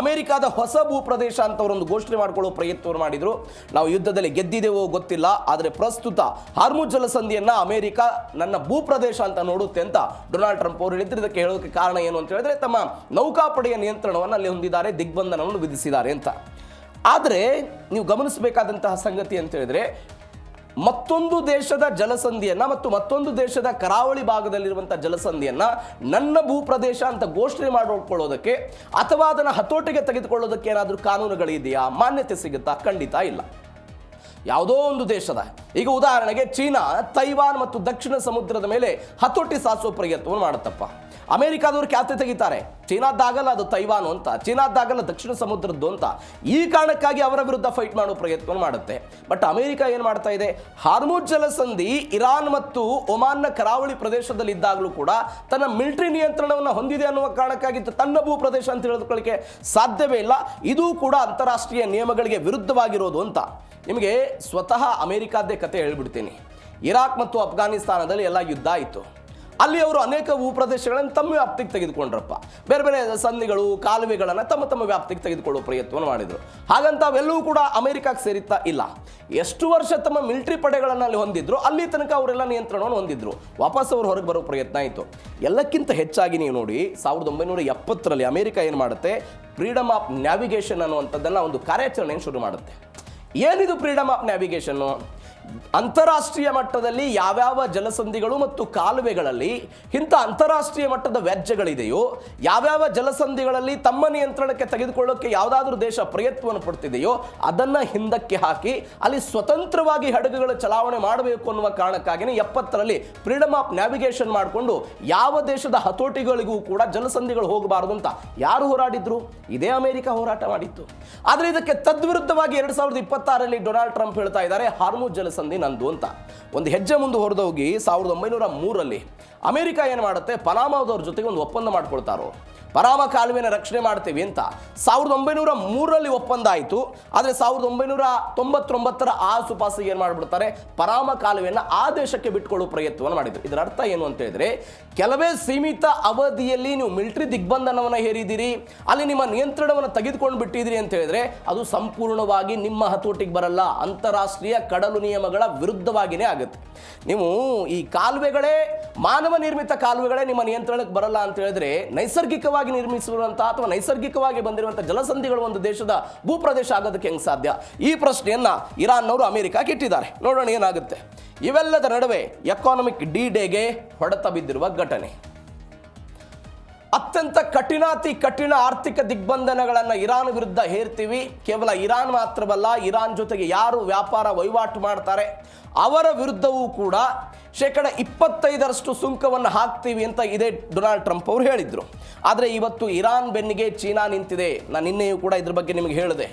ಅಮೆರಿಕಾದ ಹೊಸ ಭೂಪ್ರದೇಶ ಅಂತ ಅವರೊಂದು ಘೋಷಣೆ ಮಾಡಿಕೊಳ್ಳೋ ಪ್ರಯತ್ನವನ್ನು ಮಾಡಿದರು. ನಾವು ಯುದ್ಧದಲ್ಲಿ ಗೆದ್ದಿದ್ದೇವೋ ಗೊತ್ತಿಲ್ಲ, ಆದರೆ ಪ್ರಸ್ತುತ ಹಾರ್ಮುಜ್ ಜಲಸಂಧಿಯನ್ನು ಅಮೆರಿಕ ನನ್ನ ಭೂಪ್ರದೇಶ ಅಂತ ನೋಡುತ್ತೆ ಅಂತ ಡೊನಾಲ್ಡ್ ಟ್ರಂಪ್ ಅವರು ಹೇಳಿದ್ರು. ಇದಕ್ಕೆ ಹೇಳೋದಕ್ಕೆ ಕಾರಣ ಏನು ಅಂತ ಹೇಳಿದ್ರೆ, ತಮ್ಮ ನೌಕಾಪಡೆಯ ನಿಯಂತ್ರಣವನ್ನು ಅಲ್ಲಿ ಹೊಂದಿದ್ದಾರೆ, ದಿಗ್ಬಂಧನವನ್ನು ವಿಧಿಸಿದ್ದಾರೆ ಅಂತ. ಆದರೆ ನೀವು ಗಮನಿಸಬೇಕಾದಂತಹ ಸಂಗತಿ ಅಂತ ಹೇಳಿದ್ರೆ, ಮತ್ತೊಂದು ದೇಶದ ಜಲಸಂಧಿಯನ್ನ ಮತ್ತು ಮತ್ತೊಂದು ದೇಶದ ಕರಾವಳಿ ಭಾಗದಲ್ಲಿರುವಂತಹ ಜಲಸಂಧಿಯನ್ನ ನನ್ನ ಭೂಪ್ರದೇಶ ಅಂತ ಘೋಷಣೆ ಮಾಡಿಕೊಳ್ಳೋದಕ್ಕೆ ಅಥವಾ ಅದನ್ನು ಹತೋಟಿಗೆ ತೆಗೆದುಕೊಳ್ಳೋದಕ್ಕೆ ಏನಾದರೂ ಕಾನೂನುಗಳಿದೆಯಾ? ಮಾನ್ಯತೆ ಸಿಗುತ್ತಾ? ಖಂಡಿತ ಇಲ್ಲ. ಯಾವುದೋ ಒಂದು ದೇಶದ, ಈಗ ಉದಾಹರಣೆಗೆ ಚೀನಾ ತೈವಾನ್ ಮತ್ತು ದಕ್ಷಿಣ ಸಮುದ್ರದ ಮೇಲೆ ಹತೋಟಿ ಸಾಧಿಸುವ ಪ್ರಯತ್ನವನ್ನು ಮಾಡುತ್ತಪ್ಪ. ಅಮೆರಿಕಾದವರು ಖ್ಯಾತಿ ತೆಗಿತಾರೆ, ಚೀನಾದ್ದಾಗಲ್ಲ ಅದು ತೈವಾನು ಅಂತ, ಚೀನಾದ್ದಾಗಲ್ಲ ದಕ್ಷಿಣ ಸಮುದ್ರದ್ದು ಅಂತ. ಈ ಕಾರಣಕ್ಕಾಗಿ ಅವರ ವಿರುದ್ಧ ಫೈಟ್ ಮಾಡೋ ಪ್ರಯತ್ನವನ್ನು ಮಾಡುತ್ತೆ. ಬಟ್ ಅಮೆರಿಕ ಏನು ಮಾಡ್ತಾ ಇದೆ, ಹಾರ್ಮುಜ್ ಜಲಸಂಧಿ ಇರಾನ್ ಮತ್ತು ಒಮಾನ್ನ ಕರಾವಳಿ ಪ್ರದೇಶದಲ್ಲಿ ಇದ್ದಾಗಲೂ ಕೂಡ ತನ್ನ ಮಿಲಿಟರಿ ನಿಯಂತ್ರಣವನ್ನು ಹೊಂದಿದೆ ಅನ್ನುವ ಕಾರಣಕ್ಕಾಗಿ ತನ್ನ ಭೂ ಪ್ರದೇಶ ಅಂತ ಹೇಳಿಕೊಳ್ಳಿಕ್ಕೆ ಸಾಧ್ಯವೇ ಇಲ್ಲ. ಇದು ಕೂಡ ಅಂತಾರಾಷ್ಟ್ರೀಯ ನಿಯಮಗಳಿಗೆ ವಿರುದ್ಧವಾಗಿರೋದು ಅಂತ. ನಿಮಗೆ ಸ್ವತಃ ಅಮೆರಿಕಾದ್ದೇ ಕತೆ ಹೇಳ್ಬಿಡ್ತೀನಿ. ಇರಾಕ್ ಮತ್ತು ಅಫ್ಘಾನಿಸ್ತಾನದಲ್ಲಿ ಎಲ್ಲ ಯುದ್ಧ ಆಯಿತು. ಅಲ್ಲಿ ಅವರು ಅನೇಕ ಭೂಪ್ರದೇಶಗಳನ್ನು ತಮ್ಮ ವ್ಯಾಪ್ತಿಗೆ ತೆಗೆದುಕೊಂಡ್ರಪ್ಪ. ಬೇರೆ ಬೇರೆ ಸಂಧಿಗಳು ಕಾಲುವೆಗಳನ್ನು ತಮ್ಮ ತಮ್ಮ ವ್ಯಾಪ್ತಿಗೆ ತೆಗೆದುಕೊಳ್ಳುವ ಪ್ರಯತ್ನವನ್ನು ಮಾಡಿದರು. ಹಾಗಂತ ಅವೆಲ್ಲವೂ ಕೂಡ ಅಮೆರಿಕಕ್ಕೆ ಸೇರಿತ್ತಾ ಇಲ್ಲ. ಎಷ್ಟು ವರ್ಷ ತಮ್ಮ ಮಿಲಿಟರಿ ಪಡೆಗಳನ್ನು ಅಲ್ಲಿ ಹೊಂದಿದ್ರು, ಅಲ್ಲಿ ತನಕ ಅವರೆಲ್ಲ ನಿಯಂತ್ರಣವನ್ನು ಹೊಂದಿದ್ರು. ವಾಪಸ್ ಅವರು ಹೊರಗೆ ಬರೋ ಪ್ರಯತ್ನ ಆಯಿತು. ಎಲ್ಲಕ್ಕಿಂತ ಹೆಚ್ಚಾಗಿ ನೀವು ನೋಡಿ 1970ರಲ್ಲಿ ಅಮೆರಿಕ ಏನು ಮಾಡುತ್ತೆ, ಫ್ರೀಡಮ್ ಆಫ್ ನ್ಯಾವಿಗೇಷನ್ ಅನ್ನುವಂಥದ್ದೆಲ್ಲ ಒಂದು ಕಾರ್ಯಾಚರಣೆಯನ್ನು ಶುರು ಮಾಡುತ್ತೆ. ಏನಿದು ಫ್ರೀಡಮ್ ಆಫ್ ನ್ಯಾವಿಗೇಷನ್ನು? ಅಂತಾರಾಷ್ಟ್ರೀಯ ಮಟ್ಟದಲ್ಲಿ ಯಾವ್ಯಾವ ಜಲಸಂಧಿಗಳು ಮತ್ತು ಕಾಲುವೆಗಳಲ್ಲಿ ಇಂಥ ಅಂತಾರಾಷ್ಟ್ರೀಯ ಮಟ್ಟದ ವ್ಯಾಜ್ಯಗಳಿದೆಯೋ, ಯಾವ್ಯಾವ ಜಲಸಂಧಿಗಳಲ್ಲಿ ತಮ್ಮ ನಿಯಂತ್ರಣಕ್ಕೆ ತೆಗೆದುಕೊಳ್ಳೋಕ್ಕೆ ಯಾವುದಾದ್ರೂ ದೇಶ ಪ್ರಯತ್ನವನ್ನು ಪಡ್ತಿದೆಯೋ ಅದನ್ನು ಹಿಂದಕ್ಕೆ ಹಾಕಿ ಅಲ್ಲಿ ಸ್ವತಂತ್ರವಾಗಿ ಹಡಗುಗಳ ಚಲಾವಣೆ ಮಾಡಬೇಕು ಅನ್ನುವ ಕಾರಣಕ್ಕಾಗಿಯೇ 70ರಲ್ಲಿ ಫ್ರೀಡಮ್ ಆಫ್ ನ್ಯಾವಿಗೇಷನ್ ಮಾಡಿಕೊಂಡು ಯಾವ ದೇಶದ ಹತೋಟಿಗಳಿಗೂ ಕೂಡ ಜಲಸಂಧಿಗಳು ಹೋಗಬಾರದು ಅಂತ ಯಾರು ಹೋರಾಡಿದ್ರು? ಇದೇ ಅಮೆರಿಕ ಹೋರಾಟ ಮಾಡಿತ್ತು. ಆದರೆ ಇದಕ್ಕೆ ತದ್ವಿರುದ್ಧವಾಗಿ 2026ರಲ್ಲಿ ಡೊನಾಲ್ಡ್ ಟ್ರಂಪ್ ಹೇಳ್ತಾ ಇದ್ದಾರೆ, ಹಾರ್ಮುಜ್ ಜಲಸಂಧಿ ನಂದು ಅಂತ. ಒಂದು ಹೆಜ್ಜೆ ಮುಂದೆ ಹೊರದೋಗಿ 1903ರಲ್ಲಿ ಅಮೆರಿಕ ಏನು ಮಾಡುತ್ತೆ, ಪನಾಮಾದವ್ರ ಜೊತೆಗೆ ಒಂದು ಒಪ್ಪಂದ ಮಾಡ್ಕೊಳ್ತಾರೋ, ಪನಾಮ ಕಾಲುವೆನ ರಕ್ಷಣೆ ಮಾಡ್ತೀವಿ ಅಂತ. 1903ರಲ್ಲಿ ಒಪ್ಪಂದ ಆಯಿತು. ಆದರೆ 1999ರ ಆಸುಪಾಸಿಗೆ ಏನು ಮಾಡಿಬಿಡ್ತಾರೆ, ಪನಾಮ ಕಾಲುವೆಯನ್ನು ಆ ದೇಶಕ್ಕೆ ಬಿಟ್ಕೊಳ್ಳೋ ಪ್ರಯತ್ನವನ್ನು ಮಾಡಿದ್ರು. ಇದರ ಅರ್ಥ ಏನು ಅಂತ ಹೇಳಿದ್ರೆ, ಕೆಲವೇ ಸೀಮಿತ ಅವಧಿಯಲ್ಲಿ ನೀವು ಮಿಲಿಟರಿ ದಿಗ್ಬಂಧನವನ್ನು ಹೇರಿದ್ದೀರಿ, ಅಲ್ಲಿ ನಿಮ್ಮ ನಿಯಂತ್ರಣವನ್ನು ತೆಗೆದುಕೊಂಡು ಬಿಟ್ಟಿದ್ದೀರಿ ಅಂತ ಹೇಳಿದ್ರೆ ಅದು ಸಂಪೂರ್ಣವಾಗಿ ನಿಮ್ಮ ಹತೋಟಿಗೆ ಬರಲ್ಲ. ಅಂತಾರಾಷ್ಟ್ರೀಯ ಕಡಲು ನಿಯಮಗಳ ವಿರುದ್ಧವಾಗಿಯೇ ಆಗುತ್ತೆ. ನೀವು ಈ ಕಾಲುವೆಗಳೇ, ಮಾನವ ನಿರ್ಮಿತ ಕಾಲುವೆಗಳೇ ನಿಮ್ಮ ನಿಯಂತ್ರಣಕ್ಕೆ ಬರಲ್ಲ ಅಂತ ಹೇಳಿದ್ರೆ, ನೈಸರ್ಗಿಕವಾಗಿ ನಿರ್ಮಿಸಿರುವಂತಹ ಅಥವಾ ನೈಸರ್ಗಿಕವಾಗಿ ಬಂದಿರುವಂತಹ ಜಲಸಂಧಿಗಳು ಒಂದು ದೇಶದ ಭೂಪ್ರದೇಶ ಆಗೋದಕ್ಕೆ ಹೆಂಗೆ ಸಾಧ್ಯ? ಈ ಪ್ರಶ್ನೆಯನ್ನ ಇರಾನ್ನವರು ಅಮೆರಿಕಕ್ಕೆ ಇಟ್ಟಿದ್ದಾರೆ. ನೋಡೋಣ ಏನಾಗುತ್ತೆ. ಇವೆಲ್ಲದ ನಡುವೆ ಎಕಾನಮಿಕ್ ಡಿ-ಡೇಗೆ ಹೊಡೆತ ಬಿದ್ದಿರುವ ಘಟನೆ. ಅತ್ಯಂತ ಕಠಿಣ ಆರ್ಥಿಕ ದಿಗ್ಬಂಧನಗಳನ್ನು ಇರಾನ್ ವಿರುದ್ಧ ಹೇರ್ತೀವಿ. ಕೇವಲ ಇರಾನ್ ಮಾತ್ರವಲ್ಲ, ಇರಾನ್ ಜೊತೆಗೆ ಯಾರು ವ್ಯಾಪಾರ ವಹಿವಾಟು ಮಾಡ್ತಾರೆ ಅವರ ವಿರುದ್ಧವೂ ಕೂಡ 25% ಸುಂಕವನ್ನು ಹಾಕ್ತೀವಿ ಅಂತ ಇದೇ ಡೊನಾಲ್ಡ್ ಟ್ರಂಪ್ ಅವರು ಹೇಳಿದ್ರು. ಆದರೆ ಇವತ್ತು ಇರಾನ್ ಬೆನ್ನಿಗೆ ಚೀನಾ ನಿಂತಿದೆ. ನಾನು ನಿನ್ನೆಯೂ ಕೂಡ ಇದ್ರ ಬಗ್ಗೆ ನಿಮಗೆ ಹೇಳಿದೆ.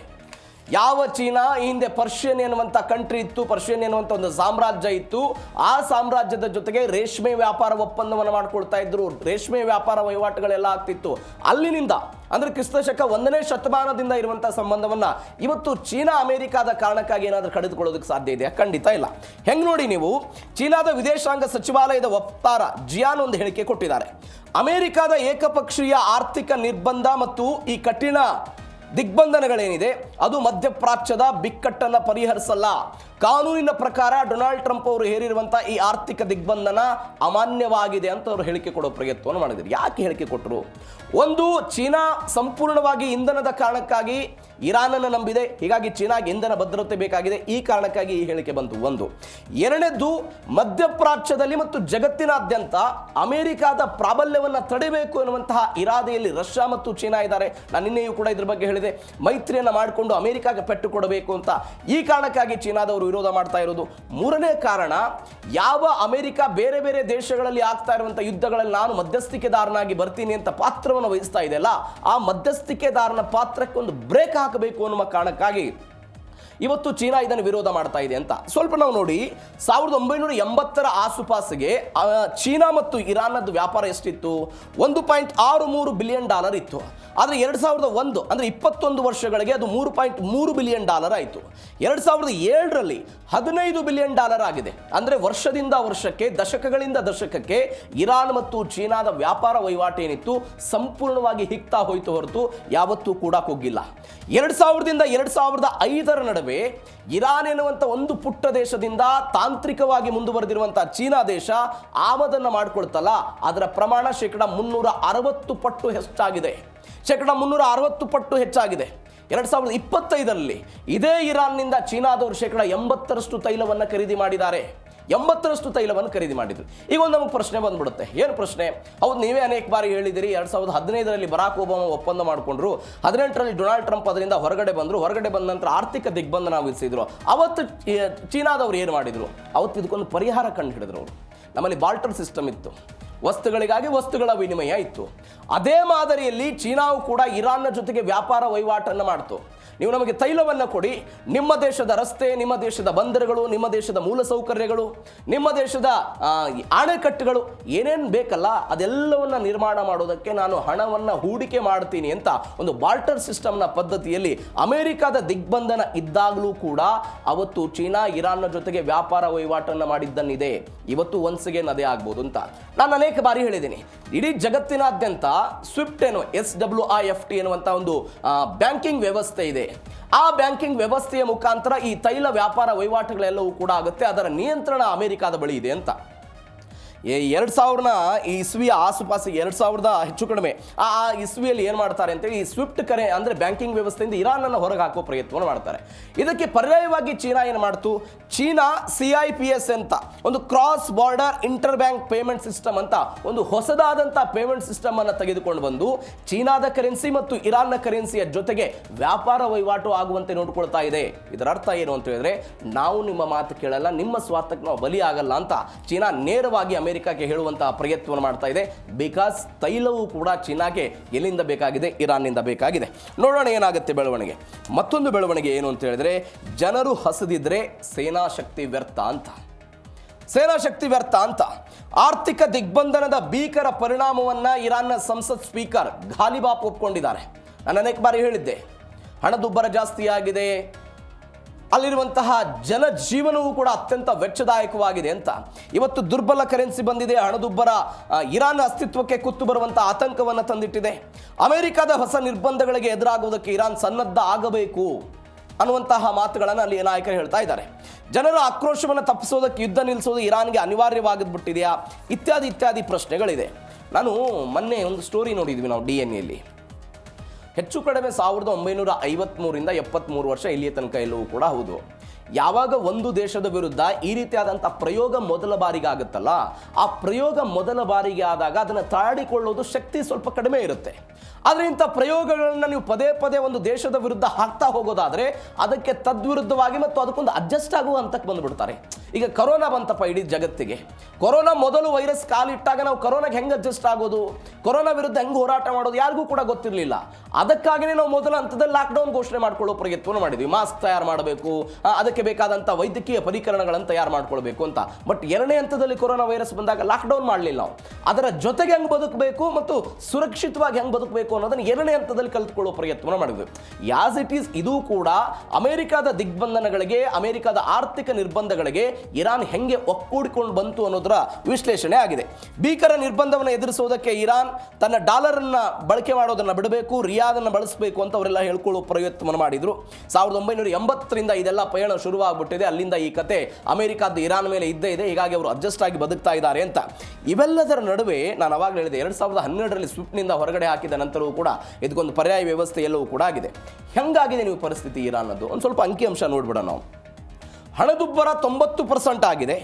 ಯಾವ ಚೀನಾ ಈ ಹಿಂದೆ ಪರ್ಷಿಯನ್ ಎನ್ನುವಂಥ ಕಂಟ್ರಿ ಇತ್ತು, ಪರ್ಷಿಯನ್ ಎನ್ನುವಂಥ ಒಂದು ಸಾಮ್ರಾಜ್ಯ ಇತ್ತು. ಆ ಸಾಮ್ರಾಜ್ಯದ ಜೊತೆಗೆ ರೇಷ್ಮೆ ವ್ಯಾಪಾರ ಒಪ್ಪಂದವನ್ನು ಮಾಡ್ಕೊಳ್ತಾ ಇದ್ರು, ರೇಷ್ಮೆ ವ್ಯಾಪಾರ ವಹಿವಾಟುಗಳೆಲ್ಲ ಆಗ್ತಿತ್ತು. ಅಲ್ಲಿನಿಂದ ಅಂದರೆ ಕ್ರಿಸ್ತಶಕ 1ನೇ ಶತಮಾನದಿಂದ ಇರುವಂಥ ಸಂಬಂಧವನ್ನು ಇವತ್ತು ಚೀನಾ ಅಮೆರಿಕಾದ ಕಾರಣಕ್ಕಾಗಿ ಏನಾದರೂ ಕಡಿದುಕೊಳ್ಳೋದಕ್ಕೆ ಸಾಧ್ಯ ಇದೆಯಾ? ಖಂಡಿತ ಇಲ್ಲ. ಹೆಂಗೆ ನೋಡಿ ನೀವು, ಚೀನಾದ ವಿದೇಶಾಂಗ ಸಚಿವಾಲಯದ ವಕ್ತಾರ ಜಿಯಾನ್ ಒಂದು ಹೇಳಿಕೆ ಕೊಟ್ಟಿದ್ದಾರೆ. ಅಮೆರಿಕಾದ ಏಕಪಕ್ಷೀಯ ಆರ್ಥಿಕ ನಿರ್ಬಂಧ ಮತ್ತು ಈ ಕಠಿಣ ದಿಗ್ಬಂಧನಗಳೇನಿದೆ ಅದು ಮಧ್ಯಪ್ರಾಚ್ಯದ ಬಿಕ್ಕಟ್ಟನ್ನು ಪರಿಹರಿಸಲ್ಲ. ಕಾನೂನಿನ ಪ್ರಕಾರ ಡೊನಾಲ್ಡ್ ಟ್ರಂಪ್ ಅವರು ಹೇರಿರುವಂಥ ಈ ಆರ್ಥಿಕ ದಿಗ್ಬಂಧನ ಅಮಾನ್ಯವಾಗಿದೆ ಅಂತ ಅವರು ಹೇಳಿಕೆ ಕೊಡೋ ಪ್ರಯತ್ನವನ್ನು ಮಾಡಿದರು. ಯಾಕೆ ಹೇಳಿಕೆ ಕೊಟ್ಟರು? ಒಂದು, ಚೀನಾ ಸಂಪೂರ್ಣವಾಗಿ ಇಂಧನದ ಕಾರಣಕ್ಕಾಗಿ ಇರಾನನ್ನು ನಂಬಿದೆ, ಹೀಗಾಗಿ ಚೀನಾಗೆ ಇಂಧನ ಭದ್ರತೆ ಬೇಕಾಗಿದೆ, ಈ ಕಾರಣಕ್ಕಾಗಿ ಈ ಹೇಳಿಕೆ ಬಂತು. ಒಂದು. ಎರಡನೇದ್ದು, ಮಧ್ಯಪ್ರಾಚ್ಯದಲ್ಲಿ ಮತ್ತು ಜಗತ್ತಿನಾದ್ಯಂತ ಅಮೆರಿಕಾದ ಪ್ರಾಬಲ್ಯವನ್ನು ತಡೆಯಬೇಕು ಎನ್ನುವಂತಹ ಇರಾದೆಯಲ್ಲಿ ರಷ್ಯಾ ಮತ್ತು ಚೀನಾ ಇದ್ದಾರೆ. ನಾನು ನಿನ್ನೆಯೂ ಕೂಡ ಇದ್ರ ಬಗ್ಗೆ ಹೇಳಿದೆ. ಮೈತ್ರಿಯನ್ನು ಮಾಡಿಕೊಂಡು ಅಮೆರಿಕಾಗೆ ಪೆಟ್ಟು ಕೊಡಬೇಕು ಅಂತ, ಈ ಕಾರಣಕ್ಕಾಗಿ ಚೀನಾದವರು ವಿರೋಧ ಮಾಡ್ತಾ ಇರೋದು. ಮೂರನೇ ಕಾರಣ, ಯಾವ ಅಮೆರಿಕ ಬೇರೆ ಬೇರೆ ದೇಶಗಳಲ್ಲಿ ಆಗ್ತಾ ಇರುವಂತಹ ಯುದ್ಧಗಳಲ್ಲಿ ನಾನು ಮಧ್ಯಸ್ಥಿಕೆದಾರನಾಗಿ ಬರ್ತೀನಿ ಅಂತ ಪಾತ್ರವನ್ನು ವಹಿಸ್ತಾ ಇದೆಯಲ್ಲ, ಆ ಮಧ್ಯಸ್ಥಿಕೆದಾರನ ಪಾತ್ರಕ್ಕೆ ಒಂದು ಬ್ರೇಕ್ ಹಾಕಬೇಕು ಅನ್ನುವ ಕಾರಣಕ್ಕಾಗಿ ಇವತ್ತು ಚೀನಾ ಇದನ್ನು ವಿರೋಧ ಮಾಡ್ತಾ ಇದೆ ಅಂತ. ಸ್ವಲ್ಪ ನಾವು ನೋಡಿ, 1980ರ ಆಸುಪಾಸಿಗೆ ಚೀನಾ ಮತ್ತು ಇರಾನ್ನದ್ದು ವ್ಯಾಪಾರ ಎಷ್ಟಿತ್ತು? $1.63 ಬಿಲಿಯನ್ ಇತ್ತು. ಆದರೆ 2001 ಅಂದರೆ 21 ವರ್ಷಗಳಿಗೆ ಅದು $3.3 ಬಿಲಿಯನ್ ಆಯಿತು. 2007ರಲ್ಲಿ $15 ಬಿಲಿಯನ್ ಆಗಿದೆ. ಅಂದರೆ ವರ್ಷದಿಂದ ವರ್ಷಕ್ಕೆ, ದಶಕಗಳಿಂದ ದಶಕಕ್ಕೆ ಇರಾನ್ ಮತ್ತು ಚೀನಾದ ವ್ಯಾಪಾರ ವಹಿವಾಟು ಏನಿತ್ತು ಸಂಪೂರ್ಣವಾಗಿ ಹಿಗ್ತಾ ಹೋಯಿತು ಹೊರತು ಯಾವತ್ತೂ ಕೂಡ ಕುಗ್ಗಿಲ್ಲ. 2000ರಿಂದ 2005ರ ನಡುವೆ ಇರಾನ್ ಎನ್ನುವಂಥ ಒಂದು ಪುಟ್ಟ ದೇಶದಿಂದ ತಾಂತ್ರಿಕವಾಗಿ ಮುಂದುವರೆದಿರುವಂಥ ಚೀನಾ ದೇಶ ಆಮದನ್ನು ಮಾಡಿಕೊಳ್ತಲ್ಲ, ಅದರ ಪ್ರಮಾಣ 360 ಪಟ್ಟು ಹೆಚ್ಚಾಗಿದೆ. 360 ಪಟ್ಟು ಹೆಚ್ಚಾಗಿದೆ. 2025ರಲ್ಲಿ ಇದೇ ಇರಾನ್ನಿಂದ ಚೀನಾದವರು 80% ತೈಲವನ್ನು ಖರೀದಿ ಮಾಡಿದ್ದಾರೆ. 80% ತೈಲವನ್ನು ಖರೀದಿ ಮಾಡಿದ್ರು. ಈಗ ಒಂದು ನಮಗೆ ಪ್ರಶ್ನೆ ಬಂದ್ಬಿಡುತ್ತೆ. ಏನು ಪ್ರಶ್ನೆ? ಹೌದು, ನೀವೇ ಅನೇಕ ಬಾರಿ ಹೇಳಿದಿರಿ. 2015ರಲ್ಲಿ ಬರಾಕ್ ಒಬಾಮ ಒಪ್ಪಂದ ಮಾಡಿಕೊಂಡ್ರು, 18ರಲ್ಲಿ ಡೊನಾಲ್ಡ್ ಟ್ರಂಪ್ ಅದರಿಂದ ಹೊರಗಡೆ ಬಂದರು. ಹೊರಗಡೆ ಬಂದ ನಂತರ ಆರ್ಥಿಕ ದಿಗ್ಬಂಧನ ವಿಧಿಸಿದ್ರು. ಅವತ್ತು ಚೀನಾದವರು ಏನು ಮಾಡಿದರು? ಅವತ್ತು ಇದಕ್ಕೊಂದು ಪರಿಹಾರ ಕಂಡು ಹಿಡಿದ್ರು ಅವರು. ನಮ್ಮಲ್ಲಿ ಬಾರ್ಟರ್ ಸಿಸ್ಟಮ್ ಇತ್ತು, ವಸ್ತುಗಳಿಗಾಗಿ ವಸ್ತುಗಳ ವಿನಿಮಯ ಇತ್ತು. ಅದೇ ಮಾದರಿಯಲ್ಲಿ ಚೀನಾವು ಕೂಡ ಇರಾನ್ನ ಜೊತೆಗೆ ವ್ಯಾಪಾರ ವಹಿವಾಟನ್ನು ಮಾಡ್ತು. ನೀವು ನಮಗೆ ತೈಲವನ್ನು ಕೊಡಿ, ನಿಮ್ಮ ದೇಶದ ರಸ್ತೆ, ನಿಮ್ಮ ದೇಶದ ಬಂದರುಗಳು, ನಿಮ್ಮ ದೇಶದ ಮೂಲಸೌಕರ್ಯಗಳು, ನಿಮ್ಮ ದೇಶದ ಅಣೆಕಟ್ಟುಗಳು ಏನೇನು ಬೇಕಲ್ಲ ಅದೆಲ್ಲವನ್ನು ನಿರ್ಮಾಣ ಮಾಡೋದಕ್ಕೆ ನಾನು ಹಣವನ್ನು ಹೂಡಿಕೆ ಮಾಡ್ತೀನಿ ಅಂತ ಒಂದು ಬಾರ್ಟರ್ ಸಿಸ್ಟಮ್ನ ಪದ್ಧತಿಯಲ್ಲಿ ಅಮೆರಿಕದ ದಿಗ್ಬಂಧನ ಇದ್ದಾಗಲೂ ಕೂಡ ಅವತ್ತು ಚೀನಾ ಇರಾನ್ನ ಜೊತೆಗೆ ವ್ಯಾಪಾರ ವಹಿವಾಟನ್ನು ಮಾಡಿದ್ದನ್ನಿದೆ. ಇವತ್ತು ಒನ್ಸ್ ಅಗೇನ್ ಅದೇ ಆಗ್ಬೋದು ಅಂತ ನಾನು ಅನೇಕ ಬಾರಿ ಹೇಳಿದ್ದೀನಿ, ಇಡೀ ಜಗತ್ತಿನಾದ್ಯಂತ ಸ್ವಿಫ್ಟ್ SWIFT ಎನ್ನುವಂಥ ಒಂದು ಬ್ಯಾಂಕಿಂಗ್ ವ್ಯವಸ್ಥೆ ಇದೆ. ಆ ಬ್ಯಾಂಕಿಂಗ್ ವ್ಯವಸ್ಥೆಯ ಮುಖಾಂತರ ಈ ತೈಲ ವ್ಯಾಪಾರ ವಹಿವಾಟುಗಳೆಲ್ಲವೂ ಕೂಡ ಆಗುತ್ತೆ. ಅದರ ನಿಯಂತ್ರಣ ಅಮೆರಿಕಾದ ಬಳಿ ಇದೆ ಅಂತ. 2000 ಇಸ್ವಿಯ ಆಸುಪಾಸು 2000 ಹೆಚ್ಚು ಕಡಿಮೆ ಆ ಇಸ್ವಿಯಲ್ಲಿ ಏನು ಮಾಡ್ತಾರೆ ಅಂತೇಳಿ ಈ ಸ್ವಿಫ್ಟ್ ಅಂದರೆ ಬ್ಯಾಂಕಿಂಗ್ ವ್ಯವಸ್ಥೆಯಿಂದ ಇರಾನನ್ನು ಹೊರಗೆ ಹಾಕೋ ಪ್ರಯತ್ನವನ್ನು ಮಾಡ್ತಾರೆ. ಇದಕ್ಕೆ ಪರ್ಯಾಯವಾಗಿ ಚೀನಾ ಏನು ಮಾಡ್ತು, ಚೀನಾ CIPS ಅಂತ ಒಂದು cross border inter bank payment system ಅಂತ ಒಂದು ಹೊಸದಾದಂಥ ಪೇಮೆಂಟ್ ಸಿಸ್ಟಮ್ ಅನ್ನು ತೆಗೆದುಕೊಂಡು ಬಂದು ಚೀನಾದ ಕರೆನ್ಸಿ ಮತ್ತು ಇರಾನ್ನ ಕರೆನ್ಸಿಯ ಜೊತೆಗೆ ವ್ಯಾಪಾರ ವಹಿವಾಟು ಆಗುವಂತೆ ನೋಡ್ಕೊಳ್ತಾ ಇದೆ. ಇದರ ಅರ್ಥ ಏನು ಅಂತ ಹೇಳಿದ್ರೆ, ನಾವು ನಿಮ್ಮ ಮಾತು ಕೇಳಲ್ಲ, ನಿಮ್ಮ ಸ್ವಾರ್ಥಕ್ಕೆ ನಾವು ಬಲಿಯಾಗಲ್ಲ ಅಂತ ಚೀನಾ ನೇರವಾಗಿ ಅಮೆರಿಕಕ್ಕೆ ಹೇಳುವಂತಹ ಪ್ರಯತ್ನವನ್ನು ಮಾಡ್ತಾ ಇದೆ. ಬಿಕಾಸ್ ತೈಲವೂ ಕೂಡ ಚೀನಾಗೆ ಎಲ್ಲಿಂದ ಬೇಕಾಗಿದೆ, ಇರಾನ್ನಿಂದ ಬೇಕಾಗಿದೆ. ನೋಡೋಣ ಏನಾಗುತ್ತೆ ಬೆಳವಣಿಗೆ. ಮತ್ತೊಂದು ಬೆಳವಣಿಗೆ ಏನು ಅಂತ ಹೇಳಿದ್ರೆ, ಜನರು ಹಸಿದಿದ್ರೆ ಸೇನಾ ಶಕ್ತಿ ವ್ಯರ್ಥ ಅಂತ. ಸೇನಾ ಶಕ್ತಿ ವ್ಯರ್ಥ ಅಂತ ಆರ್ಥಿಕ ದಿಗ್ಬಂಧನದ ಭೀಕರ ಪರಿಣಾಮವನ್ನು ಇರಾನ್ನ ಸಂಸತ್ ಸ್ಪೀಕರ್ ಘಾಲಿಬಾಫ್ ಒಪ್ಕೊಂಡಿದ್ದಾರೆ. ನಾನು ಅನೇಕ ಬಾರಿ ಹೇಳಿದ್ದೆ, ಹಣದುಬ್ಬರ ಜಾಸ್ತಿ ಆಗಿದೆ, ಅಲ್ಲಿರುವಂತಹ ಜನಜೀವನವೂ ಕೂಡ ಅತ್ಯಂತ ವೆಚ್ಚದಾಯಕವಾಗಿದೆ ಅಂತ. ಇವತ್ತು ದುರ್ಬಲ ಕರೆನ್ಸಿ ಬಂದಿದೆ, ಹಣದುಬ್ಬರ ಇರಾನ್ ಅಸ್ತಿತ್ವಕ್ಕೆ ಕುತ್ತು ಬರುವಂತಹ ಆತಂಕವನ್ನು ತಂದಿಟ್ಟಿದೆ. ಅಮೆರಿಕದ ಹೊಸ ನಿರ್ಬಂಧಗಳಿಗೆ ಎದುರಾಗುವುದಕ್ಕೆ ಇರಾನ್ ಸನ್ನದ್ಧ ಆಗಬೇಕು ಅನ್ನುವಂತಹ ಮಾತುಗಳನ್ನು ಅಲ್ಲಿ ನಾಯಕರು ಹೇಳ್ತಾ ಇದ್ದಾರೆ. ಜನರ ಆಕ್ರೋಶವನ್ನು ತಪ್ಪಿಸೋದಕ್ಕೆ ಯುದ್ಧ ನಿಲ್ಲಿಸೋದು ಇರಾನ್ಗೆ ಅನಿವಾರ್ಯವಾಗಿದ್ಬಿಟ್ಟಿದೆಯಾ, ಇತ್ಯಾದಿ ಪ್ರಶ್ನೆಗಳಿದೆ. ನಾನು ಮೊನ್ನೆ ಒಂದು ಸ್ಟೋರಿ ನೋಡಿದ್ವಿ ನಾವು DNA ಹೆಚ್ಚು ಕಡಿಮೆ 1953ರಿಂದ 73 ವರ್ಷ ಇಲ್ಲಿಯ ತನಕ ಎಲ್ಲವೂ ಕೂಡ ಹೌದು. ಯಾವಾಗ ಒಂದು ದೇಶದ ವಿರುದ್ಧ ಈ ರೀತಿಯಾದಂಥ ಪ್ರಯೋಗ ಮೊದಲ ಬಾರಿಗೆ ಆಗುತ್ತಲ್ಲ, ಆ ಪ್ರಯೋಗ ಮೊದಲ ಬಾರಿಗೆ ಆದಾಗ ಅದನ್ನು ತಾಡಿಕೊಳ್ಳೋದು ಶಕ್ತಿ ಸ್ವಲ್ಪ ಕಡಿಮೆ ಇರುತ್ತೆ. ಆದರೆ ಇಂಥ ಪ್ರಯೋಗಗಳನ್ನು ನೀವು ಪದೇ ಪದೇ ಒಂದು ದೇಶದ ವಿರುದ್ಧ ಹಾಕ್ತಾ ಹೋಗೋದಾದರೆ ಅದಕ್ಕೆ ತದ್ವಿರುದ್ಧವಾಗಿ ಮತ್ತು ಅದಕ್ಕೊಂದು ಅಡ್ಜಸ್ಟ್ ಆಗುವ ಹಂತಕ್ಕೆ ಬಂದುಬಿಡ್ತಾರೆ. ಈಗ ಕೊರೋನಾ ಬಂತಪ್ಪ ಇಡೀ ಜಗತ್ತಿಗೆ. ಕೊರೋನಾ ಮೊದಲು ವೈರಸ್ ಕಾಲಿಟ್ಟಾಗ ನಾವು ಕೊರೋನಾಗೆ ಹೆಂಗೆ ಅಡ್ಜಸ್ಟ್ ಆಗೋದು, ಕೊರೋನಾ ವಿರುದ್ಧ ಹೆಂಗೆ ಹೋರಾಟ ಮಾಡೋದು ಯಾರಿಗೂ ಕೂಡ ಗೊತ್ತಿರಲಿಲ್ಲ. ಅದಕ್ಕಾಗಿಯೇ ನಾವು ಮೊದಲ ಹಂತದಲ್ಲಿ ಲಾಕ್ಡೌನ್ ಘೋಷಣೆ ಮಾಡಿಕೊಳ್ಳೋ ಪ್ರಯತ್ನವನ್ನು ಮಾಡಿದ್ವಿ. ಮಾಸ್ಕ್ ತಯಾರು ಮಾಡಬೇಕು, ಅದಕ್ಕೆ ಬೇಕಾದಂಥ ವೈದ್ಯಕೀಯ ಪರಿಕರಣಗಳನ್ನು ತಯಾರು ಮಾಡ್ಕೊಳ್ಬೇಕು ಅಂತ. ಬಟ್ ಎರಡನೇ ಹಂತದಲ್ಲಿ ಕೊರೋನಾ ವೈರಸ್ ಬಂದಾಗ ಲಾಕ್ಡೌನ್ ಮಾಡಲಿಲ್ಲ ನಾವು. ಅದರ ಜೊತೆಗೆ ಹೆಂಗೆ ಬದುಕಬೇಕು ಮತ್ತು ಸುರಕ್ಷಿತವಾಗಿ ಹೆಂಗೆ ಬದುಕಬೇಕು ಅನ್ನೋದನ್ನು ಎರಡನೇ ಹಂತದಲ್ಲಿ ಕಲಿತುಕೊಳ್ಳೋ ಪ್ರಯತ್ನವನ್ನು ಮಾಡಿದ್ವಿ. ಯಾಸ್ ಇಟ್ ಈಸ್ ಇದು ಕೂಡ ಅಮೆರಿಕದ ದಿಗ್ಬಂಧನಗಳಿಗೆ, ಅಮೆರಿಕದ ಆರ್ಥಿಕ ನಿರ್ಬಂಧಗಳಿಗೆ ಇರಾನ್ ಹೆಂಗೆ ಒಕ್ಕೂಡಿಕೊಂಡು ಬಂತು ಅನ್ನೋದರ ವಿಶ್ಲೇಷಣೆ ಆಗಿದೆ. ಭೀಕರ ನಿರ್ಬಂಧವನ್ನು ಎದುರಿಸುವುದಕ್ಕೆ ಇರಾನ್ ತನ್ನ ಡಾಲರ್ ಅನ್ನ ಬಳಕೆ ಮಾಡೋದನ್ನು ಬಿಡಬೇಕು, ರಿಯಾದನ್ನು ಬಳಸಬೇಕು ಅಂತ ಅವರೆಲ್ಲ ಹೇಳ್ಕೊಳ್ಳೋ ಪ್ರಯತ್ನವನ್ನು ಮಾಡಿದ್ರು. 1980ರಿಂದ ಇದೆಲ್ಲ ಪಯಣ ಶುರುವಾಗ್ಬಿಟ್ಟಿದೆ. ಅಲ್ಲಿಂದ ಈ ಕತೆ ಅಮೆರಿಕದ ಇರಾನ್ ಮೇಲೆ ಇದ್ದೇ ಇದೆ. ಹೀಗಾಗಿ ಅವರು ಅಡ್ಜಸ್ಟ್ ಆಗಿ ಬದುಕ್ತಾ ಇದ್ದಾರೆ ಅಂತ. ಇವೆಲ್ಲದರ ನಡುವೆ ನಾನು ಅವಾಗ ಹೇಳಿದೆ, 2012ರಲ್ಲಿ ಸ್ವಿಫ್ಟ್ನಿಂದ ಹೊರಗಡೆ ಹಾಕಿದ ನಂತರವೂ ಕೂಡ ಇದಕ್ಕೊಂದು ಪರ್ಯಾಯ ವ್ಯವಸ್ಥೆ ಎಲ್ಲವೂ ಕೂಡ ಆಗಿದೆ. ಹೆಂಗಾಗಿದೆ ನೀವು ಪರಿಸ್ಥಿತಿ ಇರಾನ್ನದು ಒಂದು ಸ್ವಲ್ಪ ಅಂಕಿಅಂಶ ನೋಡ್ಬಿಡೋಣ ನಾವು. ಹಣದುಬ್ಬರ 90% ಆಗಿದೆ.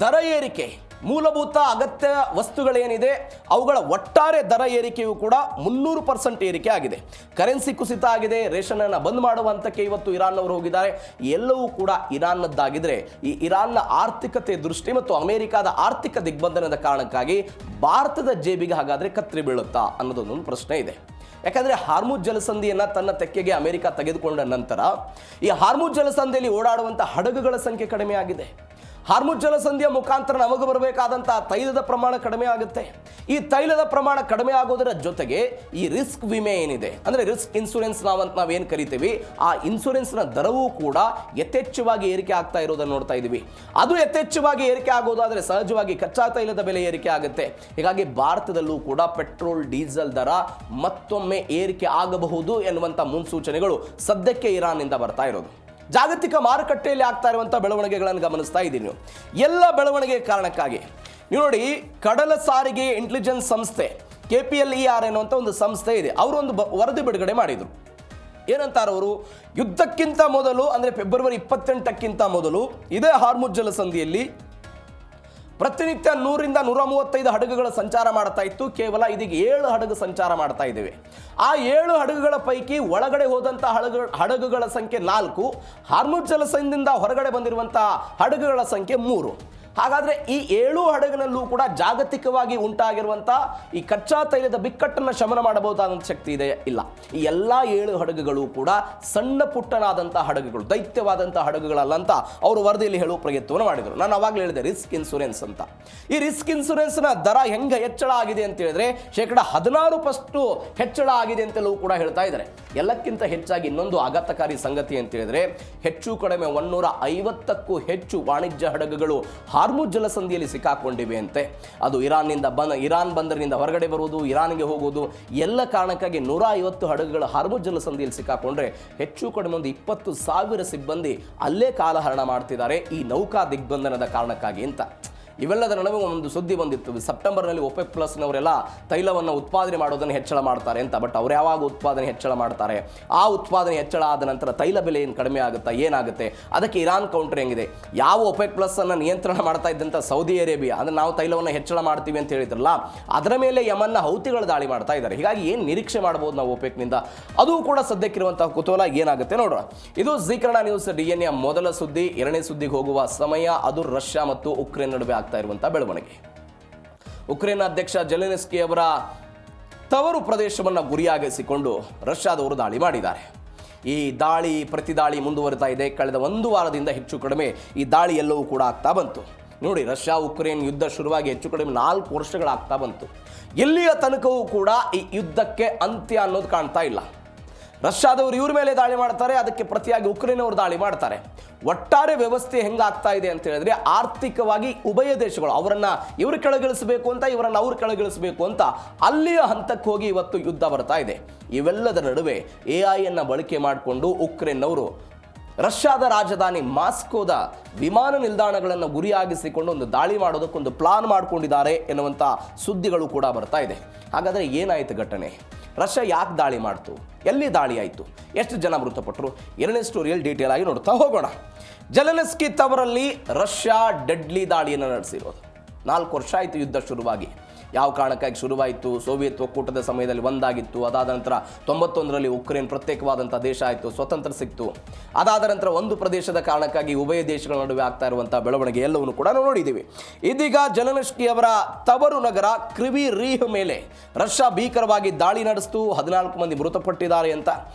ದರ ಏರಿಕೆ, ಮೂಲಭೂತ ಅಗತ್ಯ ವಸ್ತುಗಳೇನಿದೆ ಅವುಗಳ ಒಟ್ಟಾರೆ ದರ ಏರಿಕೆಯೂ ಕೂಡ 300% ಏರಿಕೆ ಆಗಿದೆ. ಕರೆನ್ಸಿ ಕುಸಿತ ಆಗಿದೆ. ರೇಷನನ್ನು ಬಂದ್ ಮಾಡುವಂತಕ್ಕೆ ಇವತ್ತು ಇರಾನ್ನವರು ಹೋಗಿದ್ದಾರೆ. ಎಲ್ಲವೂ ಕೂಡ ಇರಾನ್ನದ್ದಾಗಿದ್ರೆ ಈ ಇರಾನ್ನ ಆರ್ಥಿಕತೆ ದೃಷ್ಟಿ ಮತ್ತು ಅಮೆರಿಕದ ಆರ್ಥಿಕ ದಿಗ್ಬಂಧನದ ಕಾರಣಕ್ಕಾಗಿ ಭಾರತದ ಜೇಬಿಗೆ ಹಾಗಾದರೆ ಕತ್ತರಿ ಬೀಳುತ್ತಾ ಅನ್ನೋದೊಂದು ಪ್ರಶ್ನೆ ಇದೆ. ಯಾಕಂದರೆ ಹಾರ್ಮುಜ್ ಜಲಸಂಧಿಯನ್ನು ತನ್ನ ತೆಕ್ಕೆಗೆ ಅಮೆರಿಕ ತೆಗೆದುಕೊಂಡ ನಂತರ ಈ ಹಾರ್ಮುಜ್ ಜಲಸಂಧಿಯಲ್ಲಿ ಓಡಾಡುವಂಥ ಹಡಗುಗಳ ಸಂಖ್ಯೆ ಕಡಿಮೆ ಆಗಿದೆ. ಹಾರ್ಮುಜ್ ಜಲಸಂಧಿಯ ಮುಖಾಂತರ ನಮಗೆ ಬರಬೇಕಾದಂಥ ತೈಲದ ಪ್ರಮಾಣ ಕಡಿಮೆ ಆಗುತ್ತೆ. ಈ ತೈಲದ ಪ್ರಮಾಣ ಕಡಿಮೆ ಆಗೋದರ ಜೊತೆಗೆ ಈ ರಿಸ್ಕ್ ವಿಮೆ ಏನಿದೆ, ಅಂದರೆ ರಿಸ್ಕ್ ಇನ್ಶೂರೆನ್ಸ್ ನಾವೇನು ಕರಿತೀವಿ, ಆ ಇನ್ಶೂರೆನ್ಸ್ನ ದರವೂ ಕೂಡ ಯಥೇಚ್ಛವಾಗಿ ಏರಿಕೆ ಆಗ್ತಾ ಇರೋದನ್ನು ನೋಡ್ತಾ ಇದ್ದೀವಿ. ಅದು ಯಥೇಚ್ಛವಾಗಿ ಏರಿಕೆ ಆಗೋದಾದರೆ ಸಹಜವಾಗಿ ಕಚ್ಚಾ ತೈಲದ ಬೆಲೆ ಏರಿಕೆ ಆಗುತ್ತೆ. ಹೀಗಾಗಿ ಭಾರತದಲ್ಲೂ ಕೂಡ ಪೆಟ್ರೋಲ್ ಡೀಸೆಲ್ ದರ ಮತ್ತೊಮ್ಮೆ ಏರಿಕೆ ಆಗಬಹುದು ಎನ್ನುವಂಥ ಮುನ್ಸೂಚನೆಗಳು ಸದ್ಯಕ್ಕೆ ಇರಾನ್ನಿಂದ ಬರ್ತಾ ಇರೋದು. ಜಾಗತಿಕ ಮಾರುಕಟ್ಟೆಯಲ್ಲಿ ಆಗ್ತಾ ಇರುವಂಥ ಬೆಳವಣಿಗೆಗಳನ್ನು ಗಮನಿಸ್ತಾ ಇದ್ದೀನಿ. ಎಲ್ಲ ಬೆಳವಣಿಗೆ ಕಾರಣಕ್ಕಾಗಿ ನೀವು ನೋಡಿ, ಕಡಲ ಸಾರಿಗೆ ಇಂಟೆಲಿಜೆನ್ಸ್ ಸಂಸ್ಥೆ KPLER ಅನ್ನುವಂಥ ಒಂದು ಸಂಸ್ಥೆ ಇದೆ. ಅವರು ಒಂದು ವರದಿ ಬಿಡುಗಡೆ ಮಾಡಿದರು. ಏನಂತಾರೆ ಅವರು, ಯುದ್ಧಕ್ಕಿಂತ ಮೊದಲು ಅಂದರೆ ಫೆಬ್ರವರಿ 28ಕ್ಕಿಂತ ಮೊದಲು ಇದೇ ಹಾರ್ಮುಜ್ ಜಲಸಂಧಿಯಲ್ಲಿ ಪ್ರತಿನಿತ್ಯ 100ರಿಂದ 135 ಹಡಗುಗಳ ಸಂಚಾರ ಮಾಡ್ತಾ ಇತ್ತು. ಕೇವಲ ಇದೀಗ 7 ಹಡಗು ಸಂಚಾರ ಮಾಡ್ತಾ ಇದ್ದೇವೆ. ಆ 7 ಹಡಗುಗಳ ಪೈಕಿ ಒಳಗಡೆ ಹೋದಂಥ ಹಡಗುಗಳ ಸಂಖ್ಯೆ 4, ಹಾರ್ಮುಜ್ ಜಲಸಂಧಿಯಿಂದ ಹೊರಗಡೆ ಬಂದಿರುವಂಥ ಹಡಗುಗಳ ಸಂಖ್ಯೆ 3. ಹಾಗಾದರೆ ಈ 7 ಹಡಗಿನಲ್ಲೂ ಕೂಡ ಜಾಗತಿಕವಾಗಿ ಉಂಟಾಗಿರುವಂಥ ಈ ಕಚ್ಚಾ ತೈಲದ ಬಿಕ್ಕಟ್ಟನ್ನು ಶಮನ ಮಾಡಬಹುದಾದಂಥ ಶಕ್ತಿ ಇದೆ? ಇಲ್ಲ. ಈ ಎಲ್ಲ 7 ಹಡಗುಗಳು ಕೂಡ ಸಣ್ಣ ಪುಟ್ಟನಾದಂಥ ಹಡಗುಗಳು, ದೈತ್ಯವಾದಂಥ ಹಡಗುಗಳಲ್ಲ ಅಂತ ಅವರು ವರದಿಯಲ್ಲಿ ಹೇಳುವ ಪ್ರಯತ್ನವನ್ನು ಮಾಡಿದರು. ನಾನು ಅವಾಗಲೇ ಹೇಳಿದೆ ರಿಸ್ಕ್ ಇನ್ಶೂರೆನ್ಸ್ ಅಂತ. ಈ ರಿಸ್ಕ್ ಇನ್ಶೂರೆನ್ಸ್ನ ದರ ಹೆಂಗೆ ಹೆಚ್ಚಳ ಆಗಿದೆ ಅಂತ ಹೇಳಿದ್ರೆ 16% ಹೆಚ್ಚಳ ಆಗಿದೆ ಅಂತೆಲ್ಲೂ ಕೂಡ ಹೇಳ್ತಾ ಇದ್ದಾರೆ. ಎಲ್ಲಕ್ಕಿಂತ ಹೆಚ್ಚಾಗಿ ಇನ್ನೊಂದು ಆಘಾತಕಾರಿ ಸಂಗತಿ ಅಂತ ಹೇಳಿದ್ರೆ ಹೆಚ್ಚು ಕಡಿಮೆ 150ಕ್ಕೂ ಹೆಚ್ಚು ವಾಣಿಜ್ಯ ಹಡಗುಗಳು ಹಾರ್ಮುಜ್ ಜಲಸಂಧಿಯಲ್ಲಿ ಸಿಕ್ಕಾಕೊಂಡಿವೆ ಅಂತೆ. ಅದು ಇರಾನ್ ಬಂದರಿನಿಂದ ಹೊರಗಡೆ ಬರುವುದು, ಇರಾನ್ಗೆ ಹೋಗುವುದು, ಎಲ್ಲ ಕಾರಣಕ್ಕಾಗಿ 150 ಹಡಗುಗಳ ಹಾರ್ಮುಜ್ ಜಲಸಂಧಿಯಲ್ಲಿ ಸಿಕ್ಕಾಕೊಂಡ್ರೆ ಹೆಚ್ಚು ಕಡಿಮೆ ಒಂದು 20,000 ಸಿಬ್ಬಂದಿ ಅಲ್ಲೇ ಕಾಲಹರಣ ಮಾಡ್ತಿದ್ದಾರೆ ಈ ನೌಕಾ ದಿಗ್ಬಂಧನದ ಕಾರಣಕ್ಕಾಗಿ ಅಂತ. ಇವೆಲ್ಲದರ ನಡುವೆ ಒಂದು ಸುದ್ದಿ ಬಂದಿತ್ತು, ಸೆಪ್ಟೆಂಬರ್ನಲ್ಲಿ ಒಪೆಕ್ ಪ್ಲಸ್ನವರೆಲ್ಲ ತೈಲವನ್ನು ಉತ್ಪಾದನೆ ಮಾಡೋದನ್ನು ಹೆಚ್ಚಳ ಮಾಡ್ತಾರೆ ಅಂತ. ಬಟ್ ಅವ್ರು ಯಾವಾಗ ಉತ್ಪಾದನೆ ಹೆಚ್ಚಳ ಮಾಡ್ತಾರೆ, ಆ ಉತ್ಪಾದನೆ ಹೆಚ್ಚಳ ಆದ ನಂತರ ತೈಲ ಬೆಲೆ ಏನು ಕಡಿಮೆ ಆಗುತ್ತಾ, ಏನಾಗುತ್ತೆ? ಅದಕ್ಕೆ ಇರಾನ್ ಕೌಂಟರ್ ಹೆಂಗಿದೆ, ಯಾವ ಒಪೆಕ್ ಪ್ಲಸ್ ಅನ್ನು ನಿಯಂತ್ರಣ ಮಾಡ್ತಾ ಇದ್ದಂಥ ಸೌದಿ ಅರೇಬಿಯಾ, ಅಂದರೆ ನಾವು ತೈಲವನ್ನು ಹೆಚ್ಚಳ ಮಾಡ್ತೀವಿ ಅಂತ ಹೇಳಿದ್ರಲ್ಲ, ಅದರ ಮೇಲೆ ಯಮನ್ನ ಹೌತಿಗಳು ದಾಳಿ ಮಾಡ್ತಾ ಇದ್ದಾರೆ. ಹೀಗಾಗಿ ಏನು ನಿರೀಕ್ಷೆ ಮಾಡ್ಬೋದು ನಾವು ಒಪೆಕ್ನಿಂದ, ಅದು ಕೂಡ ಸದ್ಯಕ್ಕಿರುವಂತಹ ಕುತೂಹಲ ಏನಾಗುತ್ತೆ ನೋಡೋಣ. ಇದು ಜೀ ಕನ್ನಡ ನ್ಯೂಸ್ DNA ಮೊದಲ ಸುದ್ದಿ. ಎರಡನೇ ಸುದ್ದಿಗೆ ಹೋಗುವ ಸಮಯ, ಅದು ರಷ್ಯಾ ಮತ್ತು ಉಕ್ರೇನ್ ನಡುವೆ ಆಗ್ತಾ ಇರುವಂತಹ ಬೆಳವಣಿಗೆ. ಉಕ್ರೇನ್ ಅಧ್ಯಕ್ಷ ಜೆಲೆನ್ಸ್ಕಿ ಅವರ ತವರು ಪ್ರದೇಶವನ್ನು ಗುರಿಯಾಗಿಸಿಕೊಂಡು ರಷ್ಯಾದವರು ದಾಳಿ ಮಾಡಿದ್ದಾರೆ. ಈ ಪ್ರತಿ ದಾಳಿ ಮುಂದುವರಿತಾ ಇದೆ. ಕಳೆದ ಒಂದು ವಾರದಿಂದ ಹೆಚ್ಚು ಕಡಿಮೆ ಈ ದಾಳಿ ಎಲ್ಲವೂ ಕೂಡ ಆಗ್ತಾ ಬಂತು. ನೋಡಿ, ರಷ್ಯಾ ಉಕ್ರೇನ್ ಯುದ್ಧ ಶುರುವಾಗಿ ಹೆಚ್ಚು ಕಡಿಮೆ 4 ವರ್ಷಗಳಾಗ್ತಾ ಬಂತು. ಎಲ್ಲಿಯ ತನಕವೂ ಕೂಡ ಈ ಯುದ್ಧಕ್ಕೆ ಅಂತ್ಯ ಅನ್ನೋದು ಕಾಣ್ತಾ ಇಲ್ಲ. ರಷ್ಯಾದವರು ಇವ್ರ ಮೇಲೆ ದಾಳಿ ಮಾಡ್ತಾರೆ, ಅದಕ್ಕೆ ಪ್ರತಿಯಾಗಿ ಉಕ್ರೇನ್ ಅವರು ದಾಳಿ ಮಾಡ್ತಾರೆ. ಒಟ್ಟಾರೆ ವ್ಯವಸ್ಥೆ ಹೆಂಗಾಗ್ತಾ ಇದೆ ಅಂತ ಹೇಳಿದ್ರೆ, ಆರ್ಥಿಕವಾಗಿ ಉಭಯ ದೇಶಗಳು ಅವರನ್ನು ಇವರು ಕೆಳಗಿಳಿಸಬೇಕು ಅಂತ, ಇವರನ್ನು ಅವ್ರು ಕೆಳಗಿಳಿಸಬೇಕು ಅಂತ ಅಲ್ಲಿಯ ಹಂತಕ್ಕೆ ಹೋಗಿ ಇವತ್ತು ಯುದ್ಧ ಬರ್ತಾ ಇದೆ. ಇವೆಲ್ಲದರ ನಡುವೆ AI ಬಳಕೆ ಮಾಡಿಕೊಂಡು ಉಕ್ರೇನ್ ಅವರು ರಷ್ಯಾದ ರಾಜಧಾನಿ ಮಾಸ್ಕೋದ ವಿಮಾನ ನಿಲ್ದಾಣಗಳನ್ನು ಗುರಿಯಾಗಿಸಿಕೊಂಡು ಒಂದು ದಾಳಿ ಮಾಡೋದಕ್ಕೊಂದು ಪ್ಲಾನ್ ಮಾಡಿಕೊಂಡಿದ್ದಾರೆ ಎನ್ನುವಂಥ ಸುದ್ದಿಗಳು ಕೂಡ ಬರ್ತಾ ಇದೆ. ಹಾಗಾದರೆ ಏನಾಯಿತು ಘಟನೆ? ರಷ್ಯಾ ಯಾಕೆ ದಾಳಿ ಮಾಡ್ತು? ಎಲ್ಲಿ ದಾಳಿ ಆಯಿತು? ಎಷ್ಟು ಜನ ಮೃತಪಟ್ಟರು? ಎರಡನೇ ಸ್ಟೋರಿಯಲ್ಲಿ ಡೀಟೇಲ್ ಆಗಿ ನೋಡ್ತಾ ಹೋಗೋಣ. ಜೆಲೆನ್ಸ್ಕಿ ತವರಲ್ಲಿ ರಷ್ಯಾ ಡೆಡ್ಲಿ ದಾಳಿಯನ್ನು ನಡೆಸಿರೋದು. 4 ವರ್ಷ ಆಯಿತು ಯುದ್ಧ ಶುರುವಾಗಿ. ಯಾವ ಕಾರಣಕ್ಕಾಗಿ ಶುರುವಾಯಿತು? ಸೋವಿಯತ್ ಒಕ್ಕೂಟದ ಸಮಯದಲ್ಲಿ ಒಂದಾಗಿತ್ತು. ಅದಾದ ನಂತರ 91ರಲ್ಲಿ ಉಕ್ರೇನ್ ಪ್ರತ್ಯೇಕವಾದಂಥ ದೇಶ ಆಯಿತು, ಸ್ವತಂತ್ರ ಸಿಕ್ತು. ಅದಾದ ನಂತರ ಒಂದು ಪ್ರದೇಶದ ಕಾರಣಕ್ಕಾಗಿ ಉಭಯ ದೇಶಗಳ ನಡುವೆ ಆಗ್ತಾ ಇರುವಂಥ ಬೆಳವಣಿಗೆ ಎಲ್ಲವನ್ನು ಕೂಡ ನಾವು ನೋಡಿದ್ದೀವಿ. ಇದೀಗ ಜೆಲೆನ್ಸ್ಕಿ ಅವರ ತವರು ನಗರ ಕ್ರಿವಿ ರೀಹ್ ಮೇಲೆ ರಷ್ಯಾ ಭೀಕರವಾಗಿ ದಾಳಿ ನಡೆಸಿತು. 14 ಮಂದಿ ಮೃತಪಟ್ಟಿದ್ದಾರೆ ಅಂತ,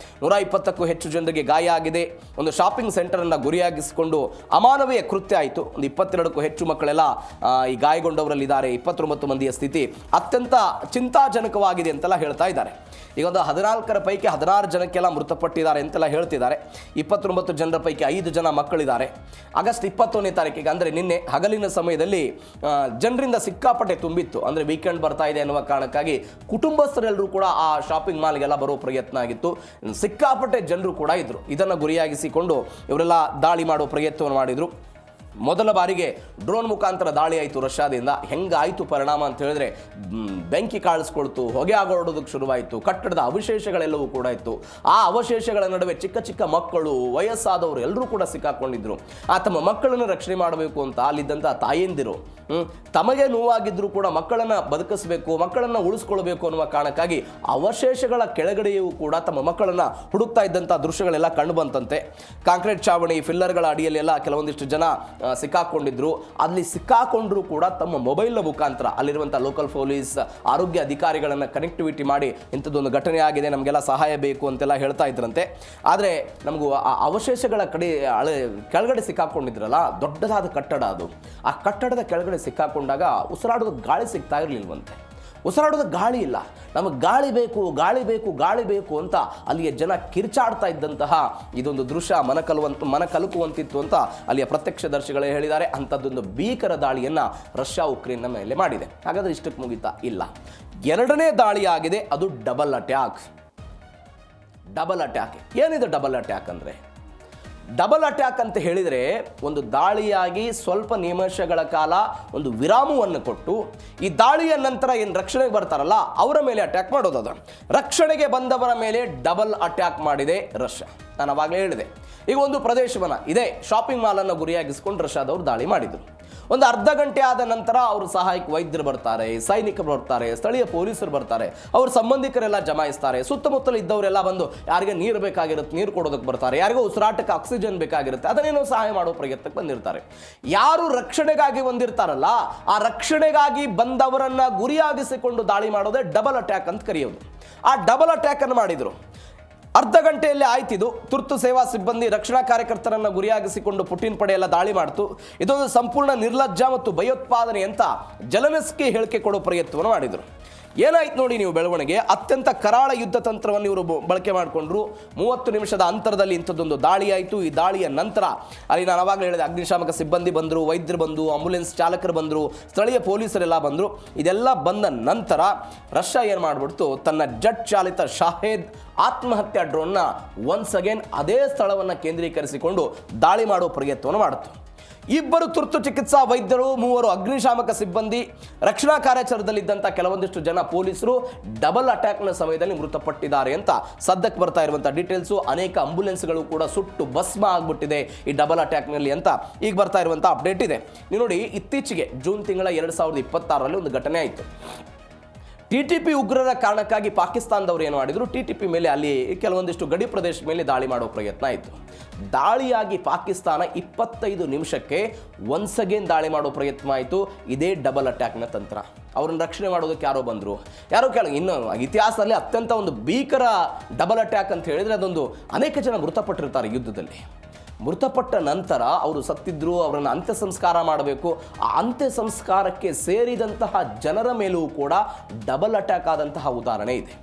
120ಕ್ಕೂ ಹೆಚ್ಚು ಜನರಿಗೆ ಗಾಯ ಆಗಿದೆ. ಒಂದು ಶಾಪಿಂಗ್ ಸೆಂಟರನ್ನು ಗುರಿಯಾಗಿಸಿಕೊಂಡು ಅಮಾನವೀಯ ಕೃತ್ಯ ಆಯಿತು. ಒಂದು 22ಕ್ಕೂ ಹೆಚ್ಚು ಮಕ್ಕಳೆಲ್ಲ ಈ ಗಾಯಗೊಂಡವರಲ್ಲಿದ್ದಾರೆ. 29 ಮಂದಿಯ ಸ್ಥಿತಿ ಅತ್ಯಂತ ಚಿಂತಾಜನಕವಾಗಿದೆ ಅಂತೆಲ್ಲ ಹೇಳ್ತಾ ಇದ್ದಾರೆ. ಈಗ ಒಂದು 14 ಪೈಕಿ 16 ಜನಕ್ಕೆಲ್ಲ ಮೃತಪಟ್ಟಿದ್ದಾರೆ ಅಂತೆಲ್ಲ ಹೇಳ್ತಿದ್ದಾರೆ. 29 ಜನರ ಪೈಕಿ 5 ಜನ ಮಕ್ಕಳಿದ್ದಾರೆ. ಆಗಸ್ಟ್ 21ನೇ ತಾರೀಕಿಗೆ, ಅಂದರೆ ನಿನ್ನೆ ಹಗಲಿನ ಸಮಯದಲ್ಲಿ ಜನರಿಂದ ಸಿಕ್ಕಾಪಟ್ಟೆ ತುಂಬಿತ್ತು. ಅಂದರೆ ವೀಕೆಂಡ್ ಬರ್ತಾ ಇದೆ ಅನ್ನುವ ಕಾರಣಕ್ಕಾಗಿ ಕುಟುಂಬಸ್ಥರೆಲ್ಲರೂ ಕೂಡ ಆ ಶಾಪಿಂಗ್ ಮಾಲ್ಗೆಲ್ಲ ಬರೋ ಪ್ರಯತ್ನ ಆಗಿತ್ತು. ಸಿಕ್ಕಾಪಟ್ಟೆ ಜನರು ಕೂಡ ಇದ್ರು. ಇದನ್ನು ಗುರಿಯಾಗಿಸಿಕೊಂಡು ಇವರೆಲ್ಲ ದಾಳಿ ಮಾಡೋ ಪ್ರಯತ್ನವನ್ನು ಮಾಡಿದರು. ಮೊದಲ ಬಾರಿಗೆ ಡ್ರೋನ್ ಮುಖಾಂತರ ದಾಳಿ ಆಯಿತು ರಷ್ಯಾದಿಂದ. ಹೆಂಗಾಯಿತು ಪರಿಣಾಮ ಅಂತ ಹೇಳಿದ್ರೆ, ಬೆಂಕಿ ಕಾಳಿಸ್ಕೊಳ್ತು, ಹೊಗೆ ಆಗೋಡೋದಕ್ಕೆ ಶುರುವಾಯಿತು. ಕಟ್ಟಡದ ಅವಶೇಷಗಳೆಲ್ಲವೂ ಕೂಡ ಇತ್ತು. ಆ ಅವಶೇಷಗಳ ನಡುವೆ ಚಿಕ್ಕ ಚಿಕ್ಕ ಮಕ್ಕಳು, ವಯಸ್ಸಾದವರು ಎಲ್ಲರೂ ಕೂಡ ಸಿಕ್ಕಾಕೊಂಡಿದ್ರು. ತಮ್ಮ ಮಕ್ಕಳನ್ನು ರಕ್ಷಣೆ ಮಾಡಬೇಕು ಅಂತ ಅಲ್ಲಿದ್ದಂಥ ತಾಯಂದಿರು ತಮಗೆ ನೋವಾಗಿದ್ದರೂ ಕೂಡ ಮಕ್ಕಳನ್ನು ಬದುಕಿಸಬೇಕು, ಮಕ್ಕಳನ್ನು ಉಳಿಸ್ಕೊಳ್ಬೇಕು ಅನ್ನುವ ಕಾರಣಕ್ಕಾಗಿ ಅವಶೇಷಗಳ ಕೆಳಗಡೆಯೂ ಕೂಡ ತಮ್ಮ ಮಕ್ಕಳನ್ನು ಹುಡುಕ್ತಾ ಇದ್ದಂಥ ದೃಶ್ಯಗಳೆಲ್ಲ ಕಂಡು ಬಂತಂತೆ. ಕಾಂಕ್ರೀಟ್ ಚಾವಣಿ, ಫಿಲ್ಲರ್ಗಳ ಅಡಿಯಲ್ಲೆಲ್ಲ ಕೆಲವೊಂದಿಷ್ಟು ಜನ ಸಿಕ್ಕಾಕೊಂಡಿದ್ರು. ಅಲ್ಲಿ ಸಿಕ್ಕಾಕೊಂಡ್ರು ಕೂಡ ತಮ್ಮ ಮೊಬೈಲ್ನ ಮುಖಾಂತರ ಅಲ್ಲಿರುವಂಥ ಲೋಕಲ್ ಪೊಲೀಸ್, ಆರೋಗ್ಯ ಅಧಿಕಾರಿಗಳನ್ನು ಕನೆಕ್ಟಿವಿಟಿ ಮಾಡಿ ಇಂಥದ್ದೊಂದು ಘಟನೆ ಆಗಿದೆ, ನಮಗೆಲ್ಲ ಸಹಾಯ ಬೇಕು ಅಂತೆಲ್ಲ ಹೇಳ್ತಾ ಇದ್ರಂತೆ. ಆದರೆ ನಮಗೂ ಆ ಅವಶೇಷಗಳ ಕೆಳಗಡೆ ಸಿಕ್ಕಾಕೊಂಡಿದ್ರಲ್ಲ, ದೊಡ್ಡದಾದ ಕಟ್ಟಡ ಅದು. ಆ ಕಟ್ಟಡದ ಕೆಳಗಡೆ ಸಿಕ್ಕಾಕೊಂಡಾಗ ಉಸಿರಾಡೋದಕ್ಕೆ ಗಾಳಿ ಸಿಗ್ತಾ ಇರಲಿಲ್ವಂತೆ. ಉಸಿರಾಡೋದಕ್ಕೆ ಗಾಳಿ ಇಲ್ಲ. ನಮಗೆ ಗಾಳಿ ಬೇಕು, ಗಾಳಿ ಬೇಕು, ಗಾಳಿ ಬೇಕು ಅಂತ ಅಲ್ಲಿಯ ಜನ ಕಿರ್ಚಾಡ್ತಾ ಇದ್ದಂತಹ ಇದೊಂದು ದೃಶ್ಯ ಮನಕಲುಕುವಂತಿತ್ತು ಅಂತ ಅಲ್ಲಿಯ ಪ್ರತ್ಯಕ್ಷದರ್ಶಿಗಳೇ ಹೇಳಿದ್ದಾರೆ. ಅಂಥದ್ದೊಂದು ಭೀಕರ ದಾಳಿಯನ್ನು ರಷ್ಯಾ ಉಕ್ರೇನ್ನ ಮೇಲೆ ಮಾಡಿದೆ. ಹಾಗಾದರೆ ಇಷ್ಟಕ್ಕೆ ಮುಗಿತಾ? ಇಲ್ಲ. ಎರಡನೇ ದಾಳಿ ಆಗಿದೆ, ಅದು ಡಬಲ್ ಅಟ್ಯಾಕ್. ಏನಿದೆ ಡಬಲ್ ಅಟ್ಯಾಕ್ ಅಂದರೆ? ಡಬಲ್ ಅಟ್ಯಾಕ್ ಅಂತ ಹೇಳಿದರೆ, ಒಂದು ದಾಳಿಯಾಗಿ ಸ್ವಲ್ಪ ನಿಮಿಷಗಳ ಕಾಲ ಒಂದು ವಿರಾಮವನ್ನು ಕೊಟ್ಟು ಈ ದಾಳಿಯ ನಂತರ ಏನು ರಕ್ಷಣೆಗೆ ಬರ್ತಾರಲ್ಲ ಅವರ ಮೇಲೆ ಅಟ್ಯಾಕ್ ಮಾಡೋದು. ರಕ್ಷಣೆಗೆ ಬಂದವರ ಮೇಲೆ ಡಬಲ್ ಅಟ್ಯಾಕ್ ಮಾಡಿದೆ ರಷ್ಯಾ. ನಾನು ಅವಾಗಲೇ ಹೇಳಿದೆ, ಈಗ ಒಂದು ಪ್ರದೇಶವನ್ನು ಇದೇ ಶಾಪಿಂಗ್ ಮಾಲನ್ನು ಗುರಿಯಾಗಿಸ್ಕೊಂಡು ರಷ್ಯಾದವರು ದಾಳಿ ಮಾಡಿದರು. ಒಂದು ಅರ್ಧ ಗಂಟೆ ಆದ ನಂತರ ಅವರು ಸಹಾಯಕ ವೈದ್ಯರು ಬರ್ತಾರೆ, ಸೈನಿಕರು ಬರ್ತಾರೆ, ಸ್ಥಳೀಯ ಪೊಲೀಸರು ಬರ್ತಾರೆ, ಅವ್ರ ಸಂಬಂಧಿಕರೆಲ್ಲ ಜಮಾಯಿಸ್ತಾರೆ. ಸುತ್ತಮುತ್ತಲು ಇದ್ದವರೆಲ್ಲ ಬಂದು ಯಾರಿಗೆ ನೀರು ಬೇಕಾಗಿರುತ್ತೆ ನೀರು ಕೊಡೋದಕ್ಕೆ ಬರ್ತಾರೆ, ಯಾರಿಗೋ ಉಸಿರಾಟಕ್ಕೆ ಆಕ್ಸಿಜನ್ ಬೇಕಾಗಿರುತ್ತೆ ಅದನ್ನೇನೋ ಸಹಾಯ ಮಾಡೋ ಪ್ರಯತ್ನಕ್ಕೆ ಬಂದಿರ್ತಾರೆ. ಯಾರು ರಕ್ಷಣೆಗಾಗಿ ಬಂದಿರ್ತಾರಲ್ಲ, ಆ ರಕ್ಷಣೆಗಾಗಿ ಬಂದವರನ್ನ ಗುರಿಯಾಗಿಸಿಕೊಂಡು ದಾಳಿ ಮಾಡೋದೇ ಡಬಲ್ ಅಟ್ಯಾಕ್ ಅಂತ ಕರೆಯೋದು. ಆ ಡಬಲ್ ಅಟ್ಯಾಕ್ ಅನ್ನು ಮಾಡಿದರು. ಅರ್ಧ ಗಂಟೆಯಲ್ಲಿ ಆಯ್ತಿದು. ತುರ್ತು ಸೇವಾ ಸಿಬ್ಬಂದಿ ರಕ್ಷಣಾ ಕಾರ್ಯಕರ್ತರನ್ನು ಗುರಿಯಾಗಿಸಿಕೊಂಡು ಪುಟಿನ್ ಪಡೆ ಎಲ್ಲ ದಾಳಿ ಮಾಡ್ತು. ಇದೊಂದು ಸಂಪೂರ್ಣ ನಿರ್ಲಜ್ಜ ಮತ್ತು ಭಯೋತ್ಪಾದನೆ ಅಂತ ಜೆಲೆನ್ಸ್ಕಿ ಹೇಳಿಕೆ ಕೊಡೋ ಪ್ರಯತ್ನವನ್ನು ಮಾಡಿದರು. ಏನಾಯ್ತು ನೋಡಿ ನೀವು ಬೆಳವಣಿಗೆ. ಅತ್ಯಂತ ಕರಾಳ ಯುದ್ಧ ತಂತ್ರವನ್ನು ಇವರು ಬಳಕೆ ಮಾಡಿಕೊಂಡ್ರು. 30 ನಿಮಿಷದ ಅಂತರದಲ್ಲಿ ಇಂಥದ್ದೊಂದು ದಾಳಿ ಆಯಿತು. ಈ ದಾಳಿಯ ನಂತರ ಅಲ್ಲಿ ನಾನು ಅವಾಗಲೇ ಹೇಳಿದೆ, ಅಗ್ನಿಶಾಮಕ ಸಿಬ್ಬಂದಿ ಬಂದರು, ವೈದ್ಯರು ಬಂದರು, ಆಂಬುಲೆನ್ಸ್ ಚಾಲಕರು ಬಂದರು, ಸ್ಥಳೀಯ ಪೊಲೀಸರೆಲ್ಲ ಬಂದರು. ಇದೆಲ್ಲ ಬಂದ ನಂತರ ರಷ್ಯಾ ಏನು ಮಾಡಿಬಿಡ್ತು, ತನ್ನ ಜೆಟ್ ಚಾಲಿತ ಶಾಹೇದ್ ಆತ್ಮಹತ್ಯಾ ಡ್ರೋನ್ನ ಒನ್ಸ್ ಅಗೇನ್ ಅದೇ ಸ್ಥಳವನ್ನು ಕೇಂದ್ರೀಕರಿಸಿಕೊಂಡು ದಾಳಿ ಮಾಡುವ ಪ್ರಯತ್ನವನ್ನು ಮಾಡಿತು. ಇಬ್ಬರು ತುರ್ತು ಚಿಕಿತ್ಸಾ ವೈದ್ಯರು, 3 ಅಗ್ನಿಶಾಮಕ ಸಿಬ್ಬಂದಿ, ರಕ್ಷಣಾ ಕಾರ್ಯಾಚರಣೆಯಲ್ಲಿದ್ದಂಥ ಕೆಲವೊಂದಿಷ್ಟು ಜನ ಪೊಲೀಸರು ಡಬಲ್ ಅಟ್ಯಾಕ್ನ ಸಮಯದಲ್ಲಿ ಮೃತಪಟ್ಟಿದ್ದಾರೆ ಅಂತ ಸದ್ಯಕ್ಕೆ ಬರ್ತಾ ಇರುವಂಥ ಡೀಟೇಲ್ಸು. ಅನೇಕ ಆಂಬುಲೆನ್ಸ್ಗಳು ಕೂಡ ಸುಟ್ಟು ಭಸ್ಮ ಆಗಿಬಿಟ್ಟಿದೆ ಈ ಡಬಲ್ ಅಟ್ಯಾಕ್ನಲ್ಲಿ ಅಂತ ಈಗ ಬರ್ತಾ ಇರುವಂಥ ಅಪ್ಡೇಟ್ ಇದೆ. ನೀವು ನೋಡಿ, ಇತ್ತೀಚೆಗೆ ಜೂನ್ ತಿಂಗಳ 2026ರಲ್ಲಿ ಒಂದು ಘಟನೆ ಆಯಿತು. TTP ಉಗ್ರರ ಕಾರಣಕ್ಕಾಗಿ ಪಾಕಿಸ್ತಾನದವರು ಏನು ಮಾಡಿದರು, TTP ಮೇಲೆ ಅಲ್ಲಿ ಕೆಲವೊಂದಿಷ್ಟು ಗಡಿ ಪ್ರದೇಶದ ಮೇಲೆ ದಾಳಿ ಮಾಡೋ ಪ್ರಯತ್ನ ಆಯಿತು. ದಾಳಿಯಾಗಿ ಪಾಕಿಸ್ತಾನ 25 ನಿಮಿಷಕ್ಕೆ ಒನ್ಸ್ ಅಗೇನ್ ದಾಳಿ ಮಾಡೋ ಪ್ರಯತ್ನ ಆಯಿತು. ಇದೇ ಡಬಲ್ ಅಟ್ಯಾಕ್ನ ತಂತ್ರ. ಅವ್ರನ್ನ ರಕ್ಷಣೆ ಮಾಡೋದಕ್ಕೆ ಯಾರೋ ಬಂದರು, ಇನ್ನು ಇತಿಹಾಸದಲ್ಲಿ ಅತ್ಯಂತ ಒಂದು ಭೀಕರ ಡಬಲ್ ಅಟ್ಯಾಕ್ ಅಂತ ಹೇಳಿದರೆ ಅದೊಂದು ಅನೇಕ ಜನ ಮೃತಪಟ್ಟಿರ್ತಾರೆ ಯುದ್ಧದಲ್ಲಿ. ಮೃತಪಟ್ಟ ನಂತರ ಅವರು ಸತ್ತಿದ್ರು, ಅವರನ್ನು ಅಂತ್ಯ ಸಂಸ್ಕಾರ ಮಾಡಬೇಕು. ಆ ಅಂತ್ಯ ಸಂಸ್ಕಾರಕ್ಕೆ ಸೇರಿದಂತಹ ಜನರ ಮೇಲೂ ಕೂಡ ಡಬಲ್ ಅಟ್ಯಾಕ್ ಆದಂತಹ ಉದಾಹರಣೆ ಇದೆ.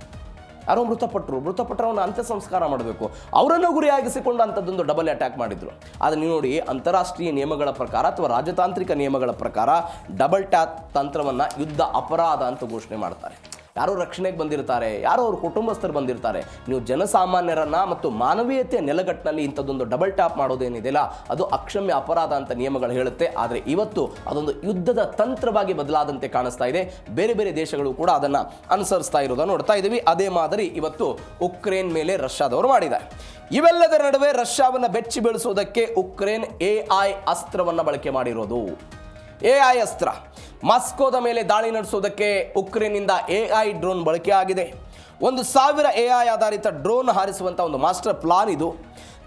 ಯಾರೋ ಮೃತಪಟ್ಟರವನ್ನು ಅಂತ್ಯ ಸಂಸ್ಕಾರ ಮಾಡಬೇಕು, ಅವರನ್ನು ಗುರಿಯಾಗಿಸಿಕೊಂಡು ಅಂಥದ್ದೊಂದು ಡಬಲ್ ಅಟ್ಯಾಕ್ ಮಾಡಿದ್ರು. ಆದರೆ ನೀವು ನೋಡಿ, ಅಂತಾರಾಷ್ಟ್ರೀಯ ನಿಯಮಗಳ ಪ್ರಕಾರ ಅಥವಾ ರಾಜತಾಂತ್ರಿಕ ನಿಯಮಗಳ ಪ್ರಕಾರ ಡಬಲ್ ಟ್ಯಾಕ್ ತಂತ್ರವನ್ನು ಯುದ್ಧ ಅಪರಾಧ ಅಂತ ಘೋಷಣೆ ಮಾಡ್ತಾರೆ. ಯಾರೋ ರಕ್ಷಣೆಗೆ ಬಂದಿರ್ತಾರೆ, ಯಾರೋ ಅವ್ರ ಕುಟುಂಬಸ್ಥರು ಬಂದಿರ್ತಾರೆ. ನೀವು ಜನಸಾಮಾನ್ಯರನ್ನು ಮತ್ತು ಮಾನವೀಯತೆಯ ನೆಲೆಗಟ್ಟಿನಲ್ಲಿ ಇಂಥದ್ದೊಂದು ಡಬಲ್ ಟ್ಯಾಪ್ ಮಾಡೋದೇನಿದೆಯಲ್ಲ, ಅದು ಅಕ್ಷಮ್ಯ ಅಪರಾಧ ಅಂತ ನಿಯಮಗಳು ಹೇಳುತ್ತೆ. ಆದರೆ ಇವತ್ತು ಅದೊಂದು ಯುದ್ಧದ ತಂತ್ರವಾಗಿ ಬದಲಾದಂತೆ ಕಾಣಿಸ್ತಾ ಇದೆ. ಬೇರೆ ಬೇರೆ ದೇಶಗಳು ಕೂಡ ಅದನ್ನು ಅನುಸರಿಸ್ತಾ ಇರೋದನ್ನು ನೋಡ್ತಾ ಇದ್ದೀವಿ. ಅದೇ ಮಾದರಿ ಇವತ್ತು ಉಕ್ರೇನ್ ಮೇಲೆ ರಷ್ಯಾದವರು ಮಾಡಿದ್ದಾರೆ. ಇವೆಲ್ಲದರ ನಡುವೆ ರಷ್ಯಾವನ್ನು ಬೆಚ್ಚಿ ಬೀಳಿಸೋದಕ್ಕೆ ಉಕ್ರೇನ್ AI ಅಸ್ತ್ರವನ್ನು ಬಳಕೆ ಮಾಡಿರೋದು. AI ಅಸ್ತ್ರ ಮಾಸ್ಕೋದ ಮೇಲೆ ದಾಳಿ ನಡೆಸೋದಕ್ಕೆ ಉಕ್ರೇನ್ನಿಂದ AI ಡ್ರೋನ್ ಬಳಕೆ ಆಗಿದೆ. 1000 AI ಆಧಾರಿತ ಡ್ರೋನ್ ಹಾರಿಸುವಂಥ ಒಂದು ಮಾಸ್ಟರ್ ಪ್ಲಾನ್ ಇದು.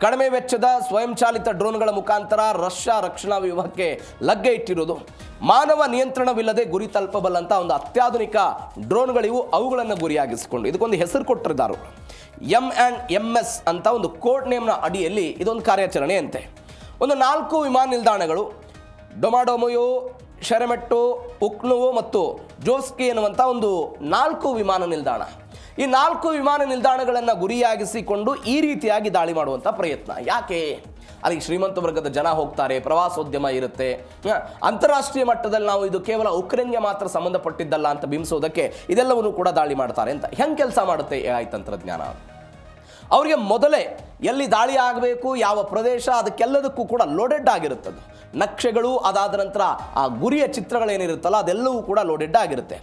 ಕಡಿಮೆ ವೆಚ್ಚದ ಸ್ವಯಂಚಾಲಿತ ಡ್ರೋನ್ಗಳ ಮುಖಾಂತರ ರಷ್ಯಾ ರಕ್ಷಣಾ ವ್ಯೂಹಕ್ಕೆ ಲಗ್ಗೆ ಇಟ್ಟಿರೋದು. ಮಾನವ ನಿಯಂತ್ರಣವಿಲ್ಲದೆ ಗುರಿ ತಲುಪಬಲ್ಲಂಥ ಒಂದು ಅತ್ಯಾಧುನಿಕ ಡ್ರೋನ್ಗಳಿವು. ಅವುಗಳನ್ನು ಗುರಿಯಾಗಿಸಿಕೊಂಡು ಇದಕ್ಕೊಂದು ಹೆಸರು ಕೊಟ್ಟಿದ್ದಾರೆ. M&MS ಅಂತ ಒಂದು ಕೋಡ್ ನೇಮ್ನ ಅಡಿಯಲ್ಲಿ ಇದೊಂದು ಕಾರ್ಯಾಚರಣೆ ಅಂತೆ. ಒಂದು 4 ವಿಮಾನ ನಿಲ್ದಾಣಗಳು, ಡೊಮಾಡೊಮೊಯೋ, ಶೆರೆಮೆಟ್ಟೊ, ಉಕ್ನೋವೋ ಮತ್ತು ಜೋಸ್ಕಿ ಎನ್ನುವಂಥ ಒಂದು 4 ವಿಮಾನ ನಿಲ್ದಾಣ. ಈ 4 ವಿಮಾನ ನಿಲ್ದಾಣಗಳನ್ನು ಗುರಿಯಾಗಿಸಿಕೊಂಡು ಈ ರೀತಿಯಾಗಿ ದಾಳಿ ಮಾಡುವಂಥ ಪ್ರಯತ್ನ. ಯಾಕೆ? ಅಲ್ಲಿ ಶ್ರೀಮಂತ ವರ್ಗದ ಜನ ಹೋಗ್ತಾರೆ, ಪ್ರವಾಸೋದ್ಯಮ ಇರುತ್ತೆ. ಅಂತಾರಾಷ್ಟ್ರೀಯ ಮಟ್ಟದಲ್ಲಿ ನಾವು ಇದು ಕೇವಲ ಉಕ್ರೇನ್ಗೆ ಮಾತ್ರ ಸಂಬಂಧಪಟ್ಟಿದ್ದಲ್ಲ ಅಂತ ಬಿಂಬಿಸೋದಕ್ಕೆ ಇದೆಲ್ಲವನ್ನು ಕೂಡ ದಾಳಿ ಮಾಡ್ತಾರೆ ಅಂತ. ಹೆಂಗೆ ಕೆಲಸ ಮಾಡುತ್ತೆ AI ತಂತ್ರಜ್ಞಾನ? ಅವರಿಗೆ ಮೊದಲೇ ಎಲ್ಲಿ ದಾಳಿ ಆಗಬೇಕು, ಯಾವ ಪ್ರದೇಶ, ಅದಕ್ಕೆಲ್ಲದಕ್ಕೂ ಕೂಡ ಲೋಡೆಡ್ ಆಗಿರುತ್ತದೆ. ನಕ್ಷೆಗಳು, ಅದಾದ ನಂತರ ಆ ಗುರಿಯ ಚಿತ್ರಗಳೇನಿರುತ್ತಲ್ಲ ಅದೆಲ್ಲವೂ ಕೂಡ ಲೋಡೆಡ್ ಆಗಿರುತ್ತೆ.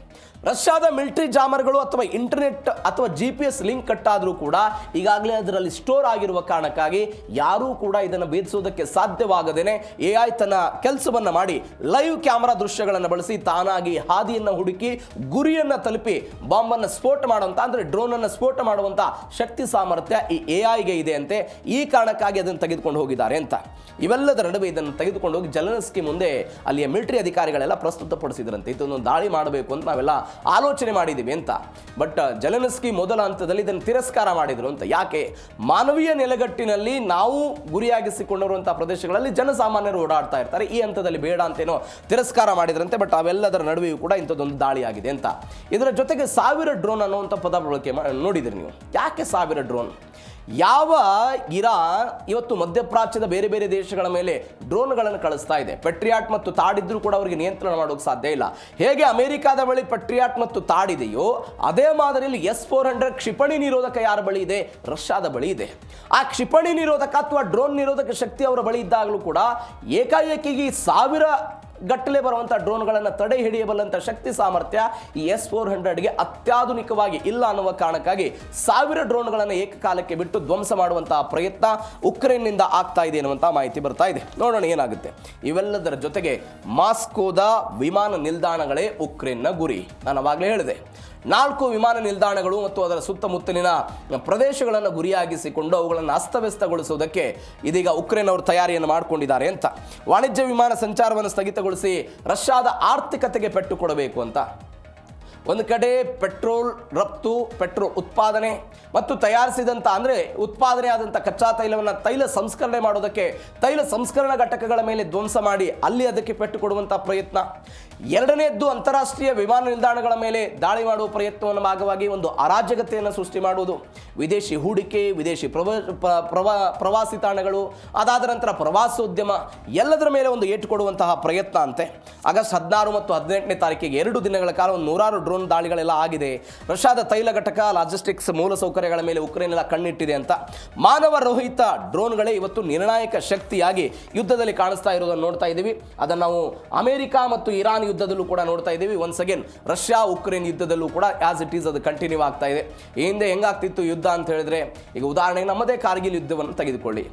ರಷ್ಯಾದ ಮಿಲಿಟರಿ ಜಾಮರ್ಗಳು ಅಥವಾ ಇಂಟರ್ನೆಟ್ ಅಥವಾ GPS ಲಿಂಕ್ ಕಟ್ಟಾದರೂ ಕೂಡ ಈಗಾಗಲೇ ಅದರಲ್ಲಿ ಸ್ಟೋರ್ ಆಗಿರುವ ಕಾರಣಕ್ಕಾಗಿ ಯಾರೂ ಕೂಡ ಇದನ್ನು ಭೇದಿಸೋದಕ್ಕೆ ಸಾಧ್ಯವಾಗದೇನೆ AI ತನ್ನ ಕೆಲಸವನ್ನು ಮಾಡಿ ಲೈವ್ ಕ್ಯಾಮರಾ ದೃಶ್ಯಗಳನ್ನು ಬಳಸಿ ತಾನಾಗಿ ಹಾದಿಯನ್ನು ಹುಡುಕಿ ಗುರಿಯನ್ನು ತಲುಪಿ ಬಾಂಬನ್ನು ಸ್ಫೋಟ ಮಾಡುವಂಥ, ಅಂದರೆ ಡ್ರೋನನ್ನು ಸ್ಫೋಟ ಮಾಡುವಂಥ ಶಕ್ತಿ ಸಾಮರ್ಥ್ಯ ಈ AIಗೆ ಇದೆ ಅಂತೆ. ಈ ಕಾರಣಕ್ಕಾಗಿ ಅದನ್ನು ತೆಗೆದುಕೊಂಡು ಹೋಗಿದ್ದಾರೆ ಅಂತ. ಇವೆಲ್ಲದರ ನಡುವೆ ಇದನ್ನು ತೆಗೆದುಕೊಂಡು ಹೋಗಿ ಜೆಲೆನ್ಸ್ಕಿ ಮುಂದೆ ಅಲ್ಲಿಯ ಮಿಲಿಟರಿ ಅಧಿಕಾರಿಗಳೆಲ್ಲ ಪ್ರಸ್ತುತಪಡಿಸಿದ್ರಂತೆ. ಇದನ್ನು ದಾಳಿ ಮಾಡಬೇಕು ಅಂತ ನಾವೆಲ್ಲ ಆಲೋಚನೆ ಮಾಡಿದ್ದೀವಿ ಅಂತ. ಬಟ್ ಜೆಲೆನ್ಸ್ಕಿ ಮೊದಲ ಹಂತದಲ್ಲಿ ಇದನ್ನು ತಿರಸ್ಕಾರ ಮಾಡಿದರು ಅಂತ. ಯಾಕೆ? ಮಾನವೀಯ ನೆಲೆಗಟ್ಟಿನಲ್ಲಿ ನಾವು ಗುರಿಯಾಗಿಸಿಕೊಂಡಿರುವಂಥ ಪ್ರದೇಶಗಳಲ್ಲಿ ಜನಸಾಮಾನ್ಯರು ಓಡಾಡ್ತಾ ಇರ್ತಾರೆ, ಈ ಹಂತದಲ್ಲಿ ಬೇಡ ಅಂತೇನೋ ತಿರಸ್ಕಾರ ಮಾಡಿದ್ರಂತೆ. ಬಟ್ ಅವೆಲ್ಲದರ ನಡುವೆಯೂ ಕೂಡ ಇಂಥದ್ದೊಂದು ದಾಳಿ ಆಗಿದೆ ಅಂತ. ಇದರ ಜೊತೆಗೆ 1000 ಡ್ರೋನ್ ಅನ್ನುವಂಥ ಪದ ಬಳಕೆ ನೋಡಿದ್ರಿ ನೀವು. ಯಾಕೆ 1000 ಡ್ರೋನ್? ಯಾವ ಇರಾನ್ ಇವತ್ತು ಮಧ್ಯಪ್ರಾಚ್ಯದ ಬೇರೆ ಬೇರೆ ದೇಶಗಳ ಮೇಲೆ ಡ್ರೋನ್ಗಳನ್ನು ಕಳಿಸ್ತಾ ಇದೆ. ಪೆಟ್ರಿಯಾಟ್ ಮತ್ತು ತಾಡಿದ್ರೂ ಕೂಡ ಅವರಿಗೆ ನಿಯಂತ್ರಣ ಮಾಡೋಕ್ಕೆ ಸಾಧ್ಯ ಇಲ್ಲ. ಹೇಗೆ ಅಮೆರಿಕಾದ ಬಳಿ ಪೆಟ್ರಿಯಾಟ್ ಮತ್ತು ತಾಡಿದೆಯೋ ಅದೇ ಮಾದರಿಯಲ್ಲಿ S-400 ಕ್ಷಿಪಣಿ ನಿರೋಧಕ ಯಾರ ಬಳಿ ಇದೆ? ರಷ್ಯಾದ ಬಳಿ ಇದೆ. ಆ ಕ್ಷಿಪಣಿ ನಿರೋಧಕ ಅಥವಾ ಡ್ರೋನ್ ನಿರೋಧಕ ಶಕ್ತಿ ಅವರ ಬಳಿ ಇದ್ದಾಗಲೂ ಕೂಡ ಏಕಾಏಕಿ 1000 ಗಟ್ಟಲೆ ಬರುವಂಥ ಡ್ರೋನ್ಗಳನ್ನು ತಡೆ ಹಿಡಿಯಬಲ್ಲಂಥ ಶಕ್ತಿ ಸಾಮರ್ಥ್ಯ ಈ S-400ಗೆ ಅತ್ಯಾಧುನಿಕವಾಗಿ ಇಲ್ಲ ಅನ್ನುವ ಕಾರಣಕ್ಕಾಗಿ 1000 ಡ್ರೋನ್ಗಳನ್ನು ಏಕಕಾಲಕ್ಕೆ ಬಿಟ್ಟು ಧ್ವಂಸ ಮಾಡುವಂತಹ ಪ್ರಯತ್ನ ಉಕ್ರೇನ್ನಿಂದ ಆಗ್ತಾ ಇದೆ ಎನ್ನುವಂಥ ಮಾಹಿತಿ ಬರ್ತಾ ಇದೆ. ನೋಡೋಣ ಏನಾಗುತ್ತೆ. ಇವೆಲ್ಲದರ ಜೊತೆಗೆ ಮಾಸ್ಕೋದ ವಿಮಾನ ನಿಲ್ದಾಣಗಳೇ ಉಕ್ರೇನ್ನ ಗುರಿ. ನಾನು ಅವಾಗಲೇ ಹೇಳಿದೆ, 4 ವಿಮಾನ ನಿಲ್ದಾಣಗಳು ಮತ್ತು ಅದರ ಸುತ್ತಮುತ್ತಲಿನ ಪ್ರದೇಶಗಳನ್ನು ಗುರಿಯಾಗಿಸಿಕೊಂಡು ಅವುಗಳನ್ನು ಅಸ್ತವ್ಯಸ್ತಗೊಳಿಸುವುದಕ್ಕೆ ಇದೀಗ ಉಕ್ರೇನ್ ಅವರು ತಯಾರಿಯನ್ನು ಮಾಡಿಕೊಂಡಿದ್ದಾರೆ ಅಂತ. ವಾಣಿಜ್ಯ ವಿಮಾನ ಸಂಚಾರವನ್ನು ಸ್ಥಗಿತಗೊಳಿಸಿ ರಷ್ಯಾದ ಆರ್ಥಿಕತೆಗೆ ಪೆಟ್ಟು ಕೊಡಬೇಕು ಅಂತ. ಒಂದು ಕಡೆ ಪೆಟ್ರೋಲ್ ರಫ್ತು, ಪೆಟ್ರೋಲ್ ಉತ್ಪಾದನೆ ಮತ್ತು ತಯಾರಿಸಿದಂಥ ಅಂದರೆ ಉತ್ಪಾದನೆ ಆದಂಥ ಕಚ್ಚಾ ತೈಲವನ್ನು ತೈಲ ಸಂಸ್ಕರಣೆ ಮಾಡೋದಕ್ಕೆ ತೈಲ ಸಂಸ್ಕರಣಾ ಘಟಕಗಳ ಮೇಲೆ ಧ್ವಂಸ ಮಾಡಿ ಅಲ್ಲಿ ಅದಕ್ಕೆ ಪೆಟ್ಟು ಕೊಡುವಂಥ ಪ್ರಯತ್ನ. ಎರಡನೇದ್ದು ಅಂತಾರಾಷ್ಟ್ರೀಯ ವಿಮಾನ ನಿಲ್ದಾಣಗಳ ಮೇಲೆ ದಾಳಿ ಮಾಡುವ ಪ್ರಯತ್ನವನ್ನು ಭಾಗವಾಗಿ ಒಂದು ಅರಾಜಕತೆಯನ್ನು ಸೃಷ್ಟಿ ಮಾಡುವುದು. ವಿದೇಶಿ ಹೂಡಿಕೆ, ವಿದೇಶಿ ಪ್ರವಾಸಿ ತಾಣಗಳು, ಅದಾದ ನಂತರ ಪ್ರವಾಸೋದ್ಯಮ ಎಲ್ಲದರ ಮೇಲೆ ಒಂದು ಏಟು ಕೊಡುವಂತಹ ಪ್ರಯತ್ನ ಅಂತೆ. ಆಗಸ್ಟ್ 16 ಮತ್ತು 18ನೇ ತಾರೀಕಿಗೆ 2 ದಿನಗಳ ಕಾಲ ಒಂದು 100 ಡ್ರೋನ್ ದಾಳಿಗಳೆಲ್ಲ ಆಗಿದೆ. ರಷ್ಯಾದ ತೈಲ ಘಟಕ, ಲಾಜಿಸ್ಟಿಕ್ಸ್ ಮೂಲಸೌಕರ್ಯಗಳ ಮೇಲೆ ಉಕ್ರೇನ್ ಎಲ್ಲ ಕಣ್ಣಿಟ್ಟಿದೆ ಅಂತ. ಮಾನವ ರಹಿತ ಡ್ರೋನ್ಗಳೇ ಇವತ್ತು ನಿರ್ಣಾಯಕ ಶಕ್ತಿಯಾಗಿ ಯುದ್ಧದಲ್ಲಿ ಕಾಣಿಸ್ತಾ ಇರೋದನ್ನು ನೋಡ್ತಾ ಇದ್ದೀವಿ. ಅದನ್ನು ನಾವು ಅಮೆರಿಕ ಮತ್ತು ಇರಾನ್ ಯುದ್ಧದಲ್ಲೂ ಕೂಡ ನೋಡ್ತಾ ಇದ್ದೀವಿ. ಒನ್ಸ್ ಅಗೇನ್ ರಷ್ಯಾ ಉಕ್ರೇನ್ ಯುದ್ಧದಲ್ಲೂ ಕೂಡ ಆಸ್ ಇಟ್ ಈಸ್ ಅದು ಕಂಟಿನ್ಯೂ ಆಗ್ತಾ ಇದೆ. ಈ ಹಿಂದೆ ಹೆಂಗಾಗ್ತಿತ್ತು ಯುದ್ಧ ಅಂತ ಹೇಳಿದ್ರೆ, ಈಗ ಉದಾಹರಣೆಗೆ ನಮ್ಮದೇ ಕಾರ್ಗಿಲ್ ಯುದ್ಧವನ್ನು ತೆಗೆದುಕೊಳ್ಳಿ.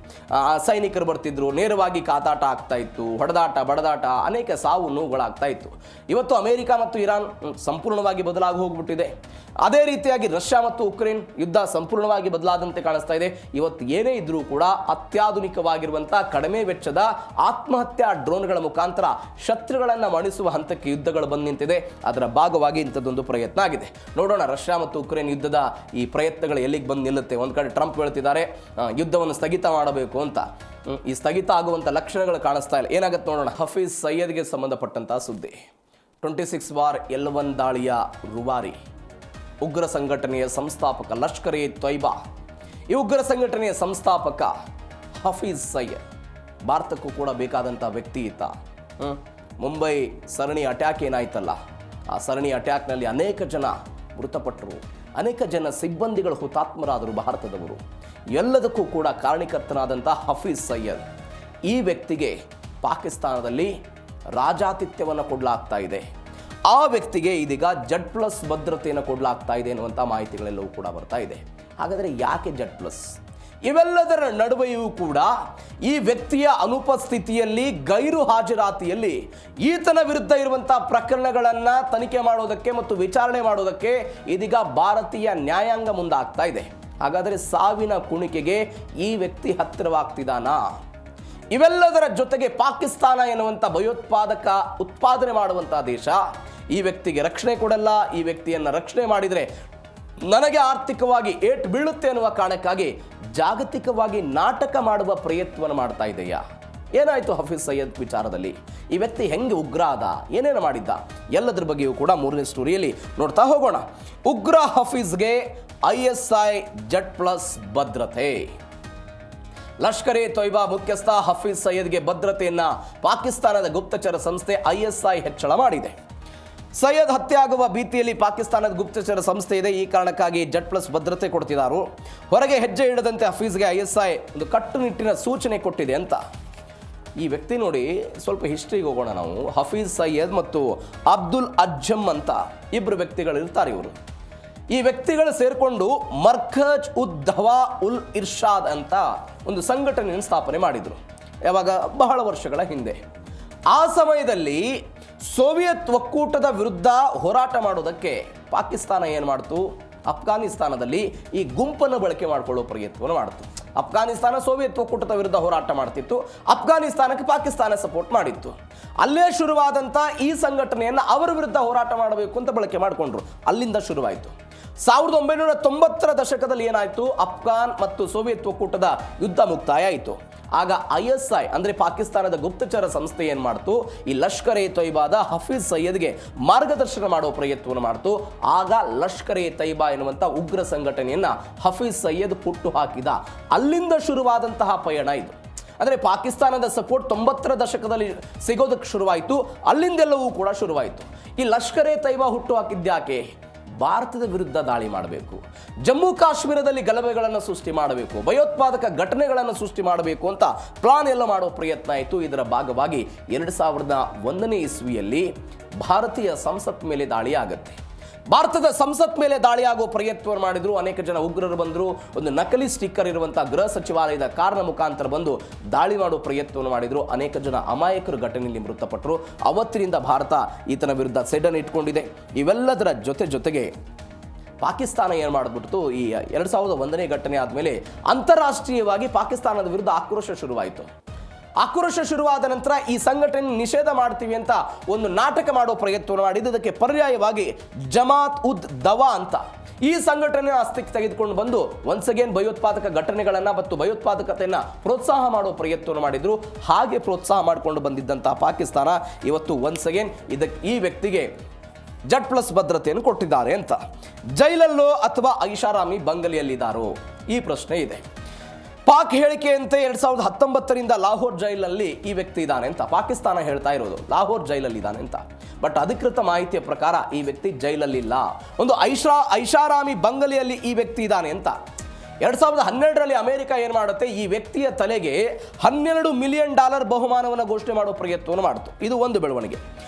ಸೈನಿಕರು ಬರ್ತಿದ್ರು, ನೇರವಾಗಿ ಕಾತಾಟ ಆಗ್ತಾ ಇತ್ತು, ಹೊಡೆದಾಟ ಬಡದಾಟ, ಅನೇಕ ಸಾವು ನೋವುಗಳಾಗ್ತಾ ಇತ್ತು. ಇವತ್ತು ಅಮೆರಿಕ ಮತ್ತು ಇರಾನ್ ಸಂಪೂರ್ಣವಾಗಿ ಬದಲಾಗಿ ಹೋಗ್ಬಿಟ್ಟಿದೆ. ಅದೇ ರೀತಿಯಾಗಿ ರಷ್ಯಾ ಮತ್ತು ಉಕ್ರೇನ್ ಯುದ್ಧ ಸಂಪೂರ್ಣವಾಗಿ ಬದಲಾದಂತೆ ಕಾಣಿಸ್ತಾ ಇದೆ. ಇವತ್ತು ಏನೇ ಇದ್ರೂ ಕೂಡ ಅತ್ಯಾಧುನಿಕವಾಗಿರುವಂಥ ಕಡಿಮೆ ವೆಚ್ಚದ ಆತ್ಮಹತ್ಯಾ ಡ್ರೋನ್ಗಳ ಮುಖಾಂತರ ಶತ್ರುಗಳನ್ನು ಮಣಿಸುವ ಹಂತಕ್ಕೆ ಯುದ್ಧಗಳು ಬಂದು ನಿಂತಿದೆ. ಅದರ ಭಾಗವಾಗಿ ಇಂಥದ್ದೊಂದು ಪ್ರಯತ್ನ ಆಗಿದೆ. ನೋಡೋಣ ರಷ್ಯಾ ಮತ್ತು ಉಕ್ರೇನ್ ಯುದ್ಧದ ಈ ಪ್ರಯತ್ನಗಳು ಎಲ್ಲಿಗೆ ಬಂದು ನಿಲ್ಲುತ್ತೆ. ಒಂದು ಕಡೆ ಟ್ರಂಪ್ ಹೇಳ್ತಿದ್ದಾರೆ ಯುದ್ಧವನ್ನು ಸ್ಥಗಿತ ಮಾಡಬೇಕು ಅಂತ. ಈ ಸ್ಥಗಿತ ಆಗುವಂಥ ಲಕ್ಷಣಗಳು ಕಾಣಿಸ್ತಾ ಇಲ್ಲ. ಏನಾಗುತ್ತೆ ನೋಡೋಣ. ಹಫೀಜ್ ಸಯ್ಯದ್ಗೆ ಸಂಬಂಧಪಟ್ಟಂತಹ ಸುದ್ದಿ. 26/11 ದಾಳಿಯ ರೂವಾರಿ, ಉಗ್ರ ಸಂಘಟನೆಯ ಸಂಸ್ಥಾಪಕ ಲಷ್ಕರ್ ಎ ತೊಯ್ಬಾ. ಈ ಉಗ್ರ ಸಂಘಟನೆಯ ಸಂಸ್ಥಾಪಕ ಹಫೀಜ್ ಸಯ್ಯದ್ ಭಾರತಕ್ಕೂ ಕೂಡ ಬೇಕಾದಂಥ ವ್ಯಕ್ತಿ ಈತ. ಮುಂಬೈ ಸರಣಿ ಅಟ್ಯಾಕ್ ಏನಾಯ್ತಲ್ಲ, ಆ ಸರಣಿ ಅಟ್ಯಾಕ್ನಲ್ಲಿ ಅನೇಕ ಜನ ಮೃತಪಟ್ಟರು, ಅನೇಕ ಜನ ಸಿಬ್ಬಂದಿಗಳು ಹುತಾತ್ಮರಾದರು ಭಾರತದವರು. ಎಲ್ಲದಕ್ಕೂ ಕೂಡ ಕಾರಣಕರ್ತನಾದಂಥ ಹಫೀಜ್ ಸಯ್ಯದ್ ಈ ವ್ಯಕ್ತಿಗೆ ಪಾಕಿಸ್ತಾನದಲ್ಲಿ ರಾಜಾತಿಥ್ಯವನ್ನು ಕೊಡಲಾಗ್ತಾ ಇದೆ. ಆ ವ್ಯಕ್ತಿಗೆ ಇದೀಗ Z+ ಭದ್ರತೆಯನ್ನು ಕೊಡಲಾಗ್ತಾ ಇದೆ ಎನ್ನುವಂಥ ಮಾಹಿತಿಗಳೆಲ್ಲವೂ ಕೂಡ ಬರ್ತಾ ಇದೆ. ಹಾಗಾದರೆ ಯಾಕೆ Z+? ಇವೆಲ್ಲದರ ನಡುವೆಯೂ ಕೂಡ ಈ ವ್ಯಕ್ತಿಯ ಅನುಪಸ್ಥಿತಿಯಲ್ಲಿ, ಗೈರು ಹಾಜರಾತಿಯಲ್ಲಿ ಈತನ ವಿರುದ್ಧ ಇರುವಂಥ ಪ್ರಕರಣಗಳನ್ನು ತನಿಖೆ ಮಾಡೋದಕ್ಕೆ ಮತ್ತು ವಿಚಾರಣೆ ಮಾಡೋದಕ್ಕೆ ಇದೀಗ ಭಾರತೀಯ ನ್ಯಾಯಾಂಗ ಮುಂದಾಗ್ತಾ ಇದೆ. ಹಾಗಾದರೆ ಸಾವಿನ ಕುಣಿಕೆಗೆ ಈ ವ್ಯಕ್ತಿ ಹತ್ತಿರವಾಗ್ತಿದ್ದಾನಾ? ಇವೆಲ್ಲದರ ಜೊತೆಗೆ ಪಾಕಿಸ್ತಾನ ಎನ್ನುವಂಥ ಭಯೋತ್ಪಾದಕ ಉತ್ಪಾದನೆ ಮಾಡುವಂಥ ದೇಶ ಈ ವ್ಯಕ್ತಿಗೆ ರಕ್ಷಣೆ ಕೊಡಲ್ಲ. ಈ ವ್ಯಕ್ತಿಯನ್ನು ರಕ್ಷಣೆ ಮಾಡಿದರೆ ನನಗೆ ಆರ್ಥಿಕವಾಗಿ ಏಟು ಬೀಳುತ್ತೆ ಅನ್ನುವ ಕಾರಣಕ್ಕಾಗಿ ಜಾಗತಿಕವಾಗಿ ನಾಟಕ ಮಾಡುವ ಪ್ರಯತ್ನವನ್ನು ಮಾಡ್ತಾ ಇದೆಯಾ? ಏನಾಯಿತು ಹಫೀಜ್ ಸಯ್ಯದ್ ವಿಚಾರದಲ್ಲಿ? ಈ ವ್ಯಕ್ತಿ ಹೆಂಗೆ ಉಗ್ರ ಆದ, ಏನೇನು ಮಾಡಿದ್ದ, ಎಲ್ಲದರ ಬಗ್ಗೆಯೂ ಕೂಡ ಮೂರನೇ ಸ್ಟೋರಿಯಲ್ಲಿ ನೋಡ್ತಾ ಹೋಗೋಣ. ಉಗ್ರ ಹಫೀಜ್ಗೆ ISI Z+ ಭದ್ರತೆ. ಲಷ್ಕರ್ ಎ ತೊಯ್ಬಾ ಮುಖ್ಯಸ್ಥ ಹಫೀಜ್ ಸಯ್ಯದ್ಗೆ ಭದ್ರತೆಯನ್ನು ಪಾಕಿಸ್ತಾನದ ಗುಪ್ತಚರ ಸಂಸ್ಥೆ ISI ಹೆಚ್ಚಳ ಮಾಡಿದೆ. ಸಯ್ಯದ್ ಹತ್ಯೆ ಆಗುವ ಭೀತಿಯಲ್ಲಿ ಪಾಕಿಸ್ತಾನದ ಗುಪ್ತಚರ ಸಂಸ್ಥೆ ಇದೆ. ಈ ಕಾರಣಕ್ಕಾಗಿ Z+ ಭದ್ರತೆ ಕೊಡ್ತಿದ್ದಾರೆ. ಹೊರಗೆ ಹೆಜ್ಜೆ ಇಡದಂತೆ ಹಫೀಜ್ಗೆ ISI ಒಂದು ಕಟ್ಟುನಿಟ್ಟಿನ ಸೂಚನೆ ಕೊಟ್ಟಿದೆ ಅಂತ. ಈ ವ್ಯಕ್ತಿ ನೋಡಿ, ಸ್ವಲ್ಪ ಹಿಸ್ಟ್ರಿಗೆ ಹೋಗೋಣ ನಾವು. ಹಫೀಜ್ ಸಯ್ಯದ್ ಮತ್ತು ಅಬ್ದುಲ್ ಅಜ್ಜಮ್ ಅಂತ ಇಬ್ಬರು ವ್ಯಕ್ತಿಗಳು ಇರ್ತಾರೆ. ಇವರು ಈ ವ್ಯಕ್ತಿಗಳು ಸೇರಿಕೊಂಡು ಮರ್ಕಜ್ ಉದ್ ದವಾ ಉಲ್ ಇರ್ಷಾದ್ ಅಂತ ಒಂದು ಸಂಘಟನೆಯನ್ನು ಸ್ಥಾಪನೆ ಮಾಡಿದರು. ಯಾವಾಗ? ಬಹಳ ವರ್ಷಗಳ ಹಿಂದೆ. ಆ ಸಮಯದಲ್ಲಿ ಸೋವಿಯತ್ ಒಕ್ಕೂಟದ ವಿರುದ್ಧ ಹೋರಾಟ ಮಾಡೋದಕ್ಕೆ ಪಾಕಿಸ್ತಾನ ಏನು ಮಾಡ್ತು? ಅಫ್ಘಾನಿಸ್ತಾನದಲ್ಲಿ ಈ ಗುಂಪನ್ನು ಬಳಕೆ ಮಾಡಿಕೊಳ್ಳೋ ಪ್ರಯತ್ನವನ್ನು ಮಾಡ್ತು. ಅಫ್ಘಾನಿಸ್ತಾನ ಸೋವಿಯತ್ ಒಕ್ಕೂಟದ ವಿರುದ್ಧ ಹೋರಾಟ ಮಾಡ್ತಿತ್ತು, ಅಫ್ಘಾನಿಸ್ತಾನಕ್ಕೆ ಪಾಕಿಸ್ತಾನ ಸಪೋರ್ಟ್ ಮಾಡಿತ್ತು. ಅಲ್ಲೇ ಶುರುವಾದಂಥ ಈ ಸಂಘಟನೆಯನ್ನು ಅವರ ವಿರುದ್ಧ ಹೋರಾಟ ಮಾಡಬೇಕು ಅಂತ ಬಳಕೆ ಮಾಡಿಕೊಂಡ್ರು. ಅಲ್ಲಿಂದ ಶುರುವಾಯಿತು. 1990ರ ದಶಕದಲ್ಲಿ ಏನಾಯಿತು? ಅಫ್ಘಾನ್ ಮತ್ತು ಸೋವಿಯತ್ ಒಕ್ಕೂಟದ ಯುದ್ಧ ಮುಕ್ತಾಯ ಆಯಿತು. ಆಗ ISI ಅಂದರೆ ಪಾಕಿಸ್ತಾನದ ಗುಪ್ತಚರ ಸಂಸ್ಥೆ ಏನು ಮಾಡ್ತು? ಈ ಲಷ್ಕರ್ ಎ ತೊಯ್ಬಾದ ಹಫೀಜ್ ಸಯ್ಯದ್ಗೆ ಮಾರ್ಗದರ್ಶನ ಮಾಡೋ ಪ್ರಯತ್ನವನ್ನು ಮಾಡ್ತು. ಆಗ ಲಷ್ಕರ್ ಎ ತೊಯ್ಬಾ ಎನ್ನುವಂಥ ಉಗ್ರ ಸಂಘಟನೆಯನ್ನು ಹಫೀಜ್ ಸಯ್ಯದ್ ಹುಟ್ಟು ಹಾಕಿದ. ಅಲ್ಲಿಂದ ಶುರುವಾದಂತಹ ಪಯಣ ಇದು. ಅಂದರೆ ಪಾಕಿಸ್ತಾನದ ಸಪೋರ್ಟ್ 90ರ ದಶಕದಲ್ಲಿ ಸಿಗೋದಕ್ಕೆ ಶುರುವಾಯಿತು. ಅಲ್ಲಿಂದೆಲ್ಲವೂ ಕೂಡ ಶುರುವಾಯಿತು. ಈ ಲಷ್ಕರ್ ಎ ತೊಯ್ಬಾ ಹುಟ್ಟು ಹಾಕಿದ್ಯಾಕೆ? ಭಾರತದ ವಿರುದ್ಧ ದಾಳಿ ಮಾಡಬೇಕು, ಜಮ್ಮು ಕಾಶ್ಮೀರದಲ್ಲಿ ಗಲಭೆಗಳನ್ನು ಸೃಷ್ಟಿ ಮಾಡಬೇಕು, ಭಯೋತ್ಪಾದಕ ಘಟನೆಗಳನ್ನು ಸೃಷ್ಟಿ ಮಾಡಬೇಕು ಅಂತ ಪ್ಲಾನ್ ಎಲ್ಲ ಮಾಡೋ ಪ್ರಯತ್ನ ಆಯಿತು. ಇದರ ಭಾಗವಾಗಿ 2001ನೇ ಇಸ್ವಿಯಲ್ಲಿ ಭಾರತೀಯ ಸಂಸತ್ ಮೇಲೆ ದಾಳಿ ಆಗುತ್ತೆ. ಭಾರತದ ಸಂಸತ್ ಮೇಲೆ ದಾಳಿ ಆಗೋ ಪ್ರಯತ್ನವನ್ನು ಮಾಡಿದ್ರು. ಅನೇಕ ಜನ ಉಗ್ರರು ಬಂದರು. ಒಂದು ನಕಲಿ ಸ್ಟಿಕ್ಕರ್ ಇರುವಂಥ ಗೃಹ ಸಚಿವಾಲಯದ ಕಾರಣ ಮುಖಾಂತರ ಬಂದು ದಾಳಿ ಮಾಡೋ ಪ್ರಯತ್ನವನ್ನು ಮಾಡಿದ್ರು. ಅನೇಕ ಜನ ಅಮಾಯಕರು ಘಟನೆಯಲ್ಲಿ ಮೃತಪಟ್ಟರು. ಅವತ್ತಿನಿಂದ ಭಾರತ ಈತನ ವಿರುದ್ಧ ಸೆಡ್ಡನ್ನು ಇಟ್ಕೊಂಡಿದೆ. ಇವೆಲ್ಲದರ ಜೊತೆಗೆ ಪಾಕಿಸ್ತಾನ ಏನು ಮಾಡಿಬಿಡ್ತು? ಈ 2001ನೇ ಘಟನೆ ಆದಮೇಲೆ ಅಂತಾರಾಷ್ಟ್ರೀಯವಾಗಿ ಪಾಕಿಸ್ತಾನದ ವಿರುದ್ಧ ಆಕ್ರೋಶ ಶುರುವಾಯಿತು. ಆಕ್ರೋಶ ಶುರುವಾದ ನಂತರ ಈ ಸಂಘಟನೆ ನಿಷೇಧ ಮಾಡ್ತೀವಿ ಅಂತ ಒಂದು ನಾಟಕ ಮಾಡೋ ಪ್ರಯತ್ನ ಮಾಡಿದ್ದು. ಇದಕ್ಕೆ ಪರ್ಯಾಯವಾಗಿ ಜಮಾತ್ ಉದ್ ದವಾ ಅಂತ ಈ ಸಂಘಟನೆ ಅಸ್ತಿತ್ವಕ್ಕೆ ತೆಗೆದುಕೊಂಡು ಬಂದು ಒನ್ಸ್ ಅಗೇನ್ ಭಯೋತ್ಪಾದಕ ಘಟನೆಗಳನ್ನು ಮತ್ತು ಭಯೋತ್ಪಾದಕತೆಯನ್ನು ಪ್ರೋತ್ಸಾಹ ಮಾಡೋ ಪ್ರಯತ್ನ ಮಾಡಿದ್ರು. ಹಾಗೆ ಪ್ರೋತ್ಸಾಹ ಮಾಡಿಕೊಂಡು ಬಂದಿದ್ದಂತಹ ಪಾಕಿಸ್ತಾನ ಇವತ್ತು ಒನ್ಸ್ ಅಗೇನ್ ಈ ವ್ಯಕ್ತಿಗೆ Z+ ಭದ್ರತೆಯನ್ನು ಕೊಟ್ಟಿದ್ದಾರೆ ಅಂತ. ಜೈಲಲ್ಲೋ ಅಥವಾ ಐಷಾರಾಮಿ ಬಂಗಲೆಯಲ್ಲಿದ್ದಾರೋ ಈ ಪ್ರಶ್ನೆ ಇದೆ. ಪಾಕ್ ಹೇಳಿಕೆಯಂತೆ 2019ರಿಂದ ಲಾಹೋರ್ ಜೈಲಲ್ಲಿ ಈ ವ್ಯಕ್ತಿ ಇದ್ದಾನೆ ಅಂತ ಪಾಕಿಸ್ತಾನ ಹೇಳ್ತಾ ಇರೋದು. ಲಾಹೋರ್ ಜೈಲಲ್ಲಿ ಇದ್ದಾನೆ ಅಂತ. ಬಟ್ ಅಧಿಕೃತ ಮಾಹಿತಿಯ ಪ್ರಕಾರ ಈ ವ್ಯಕ್ತಿ ಜೈಲಲ್ಲಿಲ್ಲ. ಒಂದು ಐಷಾರಾಮಿ ಬಂಗಲೆಯಲ್ಲಿ ಈ ವ್ಯಕ್ತಿ ಇದ್ದಾನೆ ಅಂತ. 2012ರಲ್ಲಿ ಅಮೆರಿಕ ಏನು ಮಾಡುತ್ತೆ, ಈ ವ್ಯಕ್ತಿಯ ತಲೆಗೆ $12 ಮಿಲಿಯನ್ ಬಹುಮಾನವನ್ನು ಘೋಷಣೆ ಮಾಡೋ ಪ್ರಯತ್ನವನ್ನು ಮಾಡಿತು. ಇದು ಒಂದು ಬೆಳವಣಿಗೆ.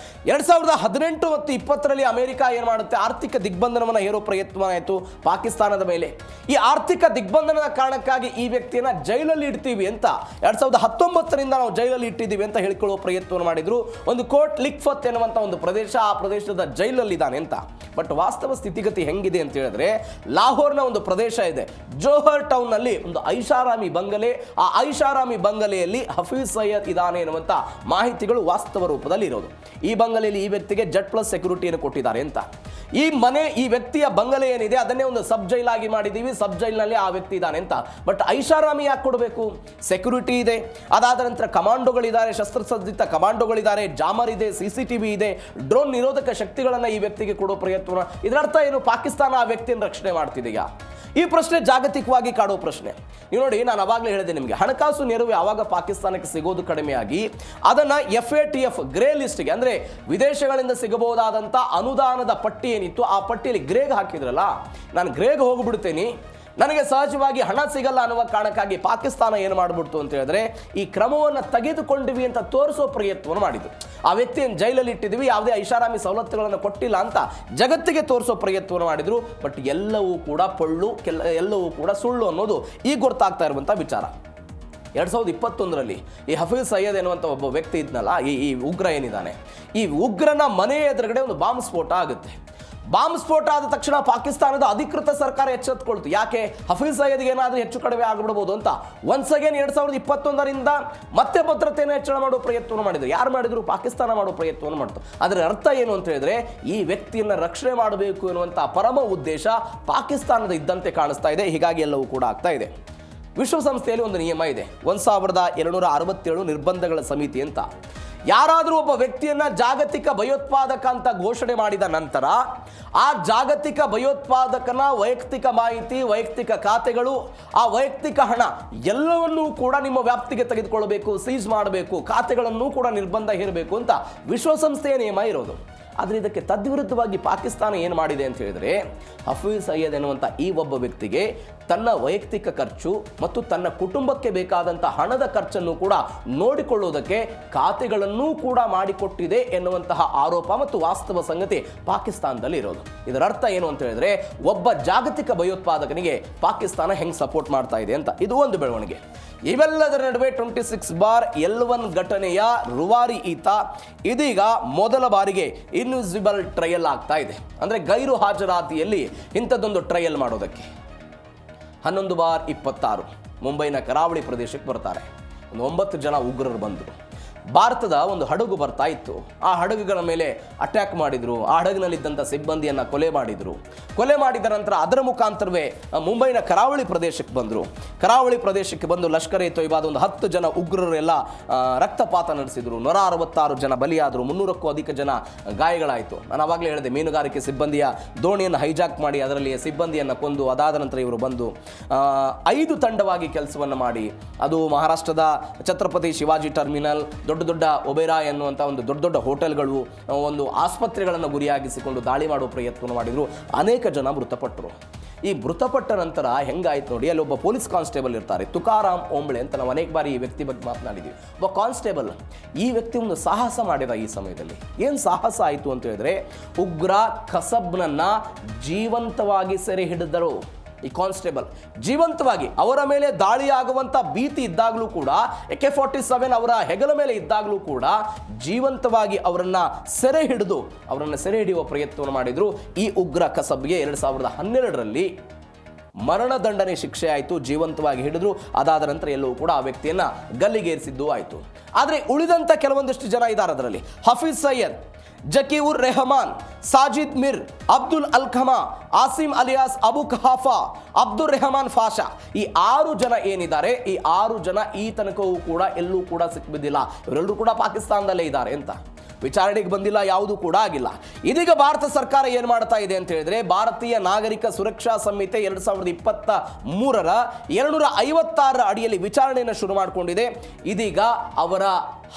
2018 ಮತ್ತು 2020ರಲ್ಲಿ ಅಮೆರಿಕ ಏನು ಮಾಡುತ್ತೆ, ಆರ್ಥಿಕ ದಿಗ್ಬಂಧನವನ್ನು ಹೇರೋ ಪ್ರಯತ್ನ ಆಯಿತು ಪಾಕಿಸ್ತಾನದ ಮೇಲೆ. ಈ ಆರ್ಥಿಕ ದಿಗ್ಬಂಧನದ ಕಾರಣಕ್ಕಾಗಿ ಈ ವ್ಯಕ್ತಿಯನ್ನು ಜೈಲಲ್ಲಿ ಇಡ್ತೀವಿ ಅಂತ 2019ರಿಂದ ನಾವು ಜೈಲಲ್ಲಿ ಇಟ್ಟಿದ್ದೀವಿ ಅಂತ ಹೇಳಿಕೊಳ್ಳುವ ಪ್ರಯತ್ನವನ್ನು ಮಾಡಿದ್ರು. ಒಂದು ಕೋಟ್ ಲಿಕ್ಫತ್ ಎನ್ನುವಂಥ ಒಂದು ಪ್ರದೇಶ, ಆ ಪ್ರದೇಶದ ಜೈಲಲ್ಲಿದ್ದಾನೆ ಅಂತ. ಬಟ್ ವಾಸ್ತವ ಸ್ಥಿತಿಗತಿ ಹೆಂಗಿದೆ ಅಂತ ಹೇಳಿದ್ರೆ, ಲಾಹೋರ್ನ ಒಂದು ಪ್ರದೇಶ ಇದೆ, ಜೋಹರ್ ಟೌನ್ನಲ್ಲಿ ಒಂದು ಐಷಾರಾಮಿ ಬಂಗಲೆ. ಆ ಐಷಾರಾಮಿ ಬಂಗಲೆಯಲ್ಲಿ ಹಫೀಜ್ ಸೈಯದ್ ಇದ್ದಾನೆ ಎನ್ನುವಂಥ ಮಾಹಿತಿಗಳು ವಾಸ್ತವ ರೂಪದಲ್ಲಿ ಇರೋದು. ಈ ಬಂಗಲೆಯಲ್ಲಿ ಈ ವ್ಯಕ್ತಿಗೆ Z+ ಸೆಕ್ಯೂರಿಟಿಯನ್ನು ಕೊಟ್ಟಿದ್ದಾರೆ ಅಂತ. ಈ ವ್ಯಕ್ತಿಯ ಬಂಗಲೆ ಏನಿದೆ ಅದನ್ನೇ ಒಂದು ಸಬ್ ಜೈಲಾಗಿ ಮಾಡಿದ್ದೀವಿ, ಸಬ್ ಜೈಲ್ನಲ್ಲಿ ಆ ವ್ಯಕ್ತಿ ಇದ್ದಾನೆ ಅಂತ. ಬಟ್ ಐಷಾರಾಮಿ ಯಾಕೆ ಕೊಡಬೇಕು? ಸೆಕ್ಯೂರಿಟಿ ಇದೆ, ಅದಾದ ನಂತರ ಕಮಾಂಡೋಗಳಿದ್ದಾರೆ, ಶಸ್ತ್ರಸಜ್ಜಿತ ಕಮಾಂಡೋಗಳಿದ್ದಾರೆ, ಜಾಮರ್ ಇದೆ, CCTV ಇದೆ, ಡ್ರೋನ್ ನಿರೋಧಕ ಶಕ್ತಿಗಳನ್ನು ಈ ವ್ಯಕ್ತಿಗೆ ಕೊಡೋ ಪ್ರಯತ್ನ. ಇದರರ್ಥ ಏನು? ಪಾಕಿಸ್ತಾನ ಆ ವ್ಯಕ್ತಿಯನ್ನು ರಕ್ಷಣೆ ಮಾಡ್ತಿದೆಯಾ? ಈ ಪ್ರಶ್ನೆ ಜಾಗತಿಕವಾಗಿ ಕಾಡೋ ಪ್ರಶ್ನೆ. ನೀವು ನೋಡಿ, ನಾನು ಅವಾಗಲೇ ಹೇಳಿದೆ ನಿಮಗೆ, ಹಣಕಾಸು ನೆರವು ಯಾವಾಗ ಪಾಕಿಸ್ತಾನಕ್ಕೆ ಸಿಗೋದು ಕಡಿಮೆಯಾಗಿ ಅದನ್ನು FATF ಗ್ರೇ ಲಿಸ್ಟ್ಗೆ, ಅಂದರೆ ವಿದೇಶಗಳಿಂದ ಸಿಗಬಹುದಾದಂಥ ಅನುದಾನದ ಪಟ್ಟಿ ಏನಿತ್ತು ಆ ಪಟ್ಟಿಯಲ್ಲಿ ಗ್ರೇಗೆ ಹಾಕಿದ್ರಲ್ಲ, ನಾನು ಗ್ರೇಗೆ ಹೋಗ್ಬಿಡ್ತೇನೆ, ನನಗೆ ಸಹಜವಾಗಿ ಹಣ ಸಿಗಲ್ಲ ಅನ್ನುವ ಕಾರಣಕ್ಕಾಗಿ ಪಾಕಿಸ್ತಾನ ಏನು ಮಾಡಿಬಿಡ್ತು ಅಂತ ಹೇಳಿದ್ರೆ, ಈ ಕ್ರಮವನ್ನು ತೆಗೆದುಕೊಂಡಿವಿ ಅಂತ ತೋರಿಸೋ ಪ್ರಯತ್ನವನ್ನು ಮಾಡಿದ್ರು. ಆ ವ್ಯಕ್ತಿಯನ್ನು ಜೈಲಲ್ಲಿ ಇಟ್ಟಿದ್ವಿ, ಯಾವುದೇ ಐಷಾರಾಮಿ ಸವಲತ್ತುಗಳನ್ನು ಕೊಟ್ಟಿಲ್ಲ ಅಂತ ಜಗತ್ತಿಗೆ ತೋರಿಸೋ ಪ್ರಯತ್ನವನ್ನು ಮಾಡಿದ್ರು. ಬಟ್ ಎಲ್ಲವೂ ಕೂಡ ಪೊಳ್ಳು, ಎಲ್ಲವೂ ಕೂಡ ಸುಳ್ಳು ಅನ್ನೋದು ಈಗ ಗೊತ್ತಾಗ್ತಾ ಇರುವಂಥ ವಿಚಾರ. 2021ರಲ್ಲಿ ಈ ಹಫೀಜ್ ಸೈಯದ್ ಎನ್ನುವಂಥ ಒಬ್ಬ ವ್ಯಕ್ತಿ ಇದ್ನಲ್ಲ, ಈ ಉಗ್ರ ಏನಿದ್ದಾನೆ, ಈ ಉಗ್ರನ ಮನೆ ಎದುರುಗಡೆ ಒಂದು ಬಾಂಬ್ ಸ್ಫೋಟ ಆಗುತ್ತೆ. ಬಾಂಬ್ ಸ್ಫೋಟ ಆದ ತಕ್ಷಣ ಪಾಕಿಸ್ತಾನದ ಅಧಿಕೃತ ಸರ್ಕಾರ ಎಚ್ಚೆತ್ತುಕೊಳ್ತು. ಯಾಕೆ? ಹಫೀಜ್ ಸೈಯದ್ಗೆ ಏನಾದರೂ ಹೆಚ್ಚು ಕಡಿಮೆ ಆಗಿಬಿಡಬಹುದು ಅಂತ. ಒನ್ಸ್ ಅಗೇನ್ 2021ರಿಂದ ಮತ್ತೆ ಭದ್ರತೆಯನ್ನು ಹೆಚ್ಚಳ ಮಾಡೋ ಪ್ರಯತ್ನವನ್ನು ಮಾಡಿದ್ರು. ಯಾರು ಮಾಡಿದ್ರು? ಪಾಕಿಸ್ತಾನ ಮಾಡೋ ಪ್ರಯತ್ನವನ್ನು ಮಾಡ್ತು. ಅದರ ಅರ್ಥ ಏನು ಅಂತ ಹೇಳಿದ್ರೆ, ಈ ವ್ಯಕ್ತಿಯನ್ನು ರಕ್ಷಣೆ ಮಾಡಬೇಕು ಎನ್ನುವಂಥ ಪರಮ ಉದ್ದೇಶ ಪಾಕಿಸ್ತಾನದ ಇದ್ದಂತೆ ಕಾಣಿಸ್ತಾ ಇದೆ. ಹೀಗಾಗಿ ಎಲ್ಲವೂ ಕೂಡ ಆಗ್ತಾ ಇದೆ. ವಿಶ್ವಸಂಸ್ಥೆಯಲ್ಲಿ ಒಂದು ನಿಯಮ ಇದೆ, 1267 ನಿರ್ಬಂಧಗಳ ಸಮಿತಿ ಅಂತ. ಯಾರಾದರೂ ಒಬ್ಬ ವ್ಯಕ್ತಿಯನ್ನ ಜಾಗತಿಕ ಭಯೋತ್ಪಾದಕ ಅಂತ ಘೋಷಣೆ ಮಾಡಿದ ನಂತರ ಆ ಜಾಗತಿಕ ಭಯೋತ್ಪಾದಕನ ವೈಯಕ್ತಿಕ ಮಾಹಿತಿ, ವೈಯಕ್ತಿಕ ಖಾತೆಗಳು, ಆ ವೈಯಕ್ತಿಕ ಹಣ ಎಲ್ಲವನ್ನೂ ಕೂಡ ನಿಮ್ಮ ವ್ಯಾಪ್ತಿಗೆ ತೆಗೆದುಕೊಳ್ಳಬೇಕು, ಸೀಜ್ ಮಾಡಬೇಕು, ಖಾತೆಗಳನ್ನು ಕೂಡ ನಿರ್ಬಂಧ ಹೇರಬೇಕು ಅಂತ ವಿಶ್ವಸಂಸ್ಥೆಯ ನಿಯಮ ಇರೋದು. ಆದರೆ ಇದಕ್ಕೆ ತದ್ವಿರುದ್ಧವಾಗಿ ಪಾಕಿಸ್ತಾನ ಏನು ಮಾಡಿದೆ ಅಂತ ಹೇಳಿದ್ರೆ, ಹಫೀಜ್ ಸೈಯದ್ ಎನ್ನುವಂಥ ಈ ಒಬ್ಬ ವ್ಯಕ್ತಿಗೆ ತನ್ನ ವೈಯಕ್ತಿಕ ಖರ್ಚು ಮತ್ತು ತನ್ನ ಕುಟುಂಬಕ್ಕೆ ಬೇಕಾದಂಥ ಹಣದ ಖರ್ಚನ್ನು ಕೂಡ ನೋಡಿಕೊಳ್ಳುವುದಕ್ಕೆ ಖಾತೆಗಳನ್ನೂ ಕೂಡ ಮಾಡಿಕೊಟ್ಟಿದೆ ಎನ್ನುವಂತಹ ಆರೋಪ ಮತ್ತು ವಾಸ್ತವ ಸಂಗತಿ ಪಾಕಿಸ್ತಾನದಲ್ಲಿ ಇರೋದು. ಇದರ ಅರ್ಥ ಏನು ಅಂತ ಹೇಳಿದ್ರೆ, ಒಬ್ಬ ಜಾಗತಿಕ ಭಯೋತ್ಪಾದಕನಿಗೆ ಪಾಕಿಸ್ತಾನ ಹೆಂಗೆ ಸಪೋರ್ಟ್ ಮಾಡ್ತಾ ಇದೆ ಅಂತ. ಇದು ಒಂದು ಬೆಳವಣಿಗೆ. ಇವೆಲ್ಲದರ ನಡುವೆ 26/L1 ಘಟನೆಯ ರೂವಾರಿ ಈತ ಇದೀಗ ಮೊದಲ ಬಾರಿಗೆ ಇನ್ವಿಸಿಬಲ್ ಟ್ರಯಲ್ ಆಗ್ತಾ ಇದೆ. ಅಂದರೆ ಗೈರು ಹಾಜರಾತಿಯಲ್ಲಿ ಇಂಥದ್ದೊಂದು ಟ್ರಯಲ್ ಮಾಡೋದಕ್ಕೆ 11/26 ಮುಂಬೈನ ಕರಾವಳಿ ಪ್ರದೇಶಕ್ಕೆ ಬರ್ತಾರೆ. ಒಂದು 9 ಜನ ಉಗ್ರರು ಬಂದರು. ಭಾರತದ ಒಂದು ಹಡಗು ಬರ್ತಾ ಇತ್ತು. ಆ ಹಡಗುಗಳ ಮೇಲೆ ಅಟ್ಯಾಕ್ ಮಾಡಿದರು. ಆ ಹಡಗಿನಲ್ಲಿದ್ದಂಥ ಸಿಬ್ಬಂದಿಯನ್ನು ಕೊಲೆ ಮಾಡಿದ ನಂತರ ಅದರ ಮುಖಾಂತರವೇ ಮುಂಬೈನ ಕರಾವಳಿ ಪ್ರದೇಶಕ್ಕೆ ಬಂದರು. ಕರಾವಳಿ ಪ್ರದೇಶಕ್ಕೆ ಬಂದು ಲಷ್ಕರ್ ಎ ತೊಯ್ಬಾದ ಒಂದು 10 ಜನ ಉಗ್ರರೆಲ್ಲ ರಕ್ತಪಾತ ನಡೆಸಿದರು. 166 ಜನ ಬಲಿಯಾದರು. 300ಕ್ಕೂ ಅಧಿಕ ಜನ ಗಾಯಗಳಾಯಿತು. ನಾನು ಆವಾಗಲೇ ಹೇಳಿದೆ, ಮೀನುಗಾರಿಕೆ ಸಿಬ್ಬಂದಿಯ ದೋಣಿಯನ್ನು ಹೈಜಾಕ್ ಮಾಡಿ ಅದರಲ್ಲಿ ಸಿಬ್ಬಂದಿಯನ್ನು ಕೊಂದು ಅದಾದ ನಂತರ ಇವರು ಬಂದು 5 ತಂಡವಾಗಿ ಕೆಲಸವನ್ನು ಮಾಡಿ, ಅದು ಮಹಾರಾಷ್ಟ್ರದ ಛತ್ರಪತಿ ಶಿವಾಜಿ ಟರ್ಮಿನಲ್, ದೊಡ್ಡ ಒಬೆರಾಯ್ ಅನ್ನುವಂಥ ಒಂದು ದೊಡ್ಡ ಹೋಟೆಲ್ಗಳು, ಒಂದು ಆಸ್ಪತ್ರೆಗಳನ್ನು ಗುರಿಯಾಗಿಸಿಕೊಂಡು ದಾಳಿ ಮಾಡುವ ಪ್ರಯತ್ನ ಮಾಡಿದರು. ಅನೇಕ ಜನ ಮೃತಪಟ್ಟರು. ಈ ಮೃತಪಟ್ಟ ನಂತರ ಹೆಂಗಾಯ್ತು ನೋಡಿ, ಅಲ್ಲಿ ಒಬ್ಬ ಪೊಲೀಸ್ ಕಾನ್ಸ್ಟೇಬಲ್ ಇರ್ತಾರೆ, ತುಕಾರಾಮ್ ಓಂಬ್ಳೆ ಅಂತ. ನಾವು ಅನೇಕ ಬಾರಿ ಈ ವ್ಯಕ್ತಿ ಬಗ್ಗೆ ಮಾತನಾಡಿದ್ದೀವಿ. ಒಬ್ಬ ಕಾನ್ಸ್ಟೇಬಲ್, ಈ ವ್ಯಕ್ತಿ ಒಂದು ಸಾಹಸ ಮಾಡಿದ. ಈ ಸಮಯದಲ್ಲಿ ಏನು ಸಾಹಸ ಆಯಿತು ಅಂತ ಹೇಳಿದ್ರೆ, ಉಗ್ರ ಕಸಬ್ನನ್ನ ಜೀವಂತವಾಗಿ ಸೆರೆ ಹಿಡಿದರು. ಈ ಕಾನ್ಸ್ಟೇಬಲ್ ಜೀವಂತವಾಗಿ, ಅವರ ಮೇಲೆ ದಾಳಿಯಾಗುವಂಥ ಭೀತಿ ಇದ್ದಾಗಲೂ ಕೂಡ, AK-47 ಅವರ ಹೆಗಲ ಮೇಲೆ ಇದ್ದಾಗಲೂ ಕೂಡ ಜೀವಂತವಾಗಿ ಅವರನ್ನು ಸೆರೆ ಹಿಡಿಯುವ ಪ್ರಯತ್ನವನ್ನು ಮಾಡಿದರು. ಈ ಉಗ್ರ ಕಸಬ್ಗೆ 2012ರಲ್ಲಿ ಮರಣದಂಡನೆ ಶಿಕ್ಷೆ ಆಯಿತು, ಜೀವಂತವಾಗಿ ಹಿಡಿದ್ರು. ಅದಾದ ನಂತರ ಎಲ್ಲವೂ ಕೂಡ ಆ ವ್ಯಕ್ತಿಯನ್ನ ಗಲ್ಲಿಗೇರಿಸಿದ್ದು ಆಯಿತು. ಆದರೆ ಉಳಿದಂಥ ಕೆಲವೊಂದಿಷ್ಟು ಜನ ಇದ್ದಾರೆ ಅದರಲ್ಲಿ. ಹಫೀಜ್ ಸಯ್ಯದ್, ಜಕೀವುರ್ ರೆಹಮಾನ್, ಸಾಜಿದ್ ಮಿರ್, ಅಬ್ದುಲ್ ಅಲ್ಖಮಾ, ಆಸಿಮ್ ಅಲಿಯಾಸ್ ಅಬು ಖಹಾಫಾ, ಅಬ್ದುಲ್ ರೆಹಮಾನ್ ಫಾಷಾ, ಈ 6 ಜನ ಏನಿದ್ದಾರೆ, ಈ 6 ಜನ ಈ ತನಕವೂ ಕೂಡ ಎಲ್ಲೂ ಕೂಡ ಸಿಕ್ಬಿದ್ದಿಲ್ಲ. ಇವರೆಲ್ಲರೂ ಕೂಡ ಪಾಕಿಸ್ತಾನದಲ್ಲೇ ಇದ್ದಾರೆ ಅಂತ. ವಿಚಾರಣೆಗೆ ಬಂದಿಲ್ಲ, ಯಾವುದೂ ಕೂಡ ಆಗಿಲ್ಲ. ಇದೀಗ ಭಾರತ ಸರ್ಕಾರ ಏನು ಮಾಡ್ತಾ ಇದೆ ಅಂತ ಹೇಳಿದ್ರೆ, ಭಾರತೀಯ ನಾಗರಿಕ ಸುರಕ್ಷಾ ಸಂಹಿತೆ 2023ರ 256 ಅಡಿಯಲ್ಲಿ ವಿಚಾರಣೆಯನ್ನು ಶುರು ಮಾಡಿಕೊಂಡಿದೆ. ಇದೀಗ ಅವರ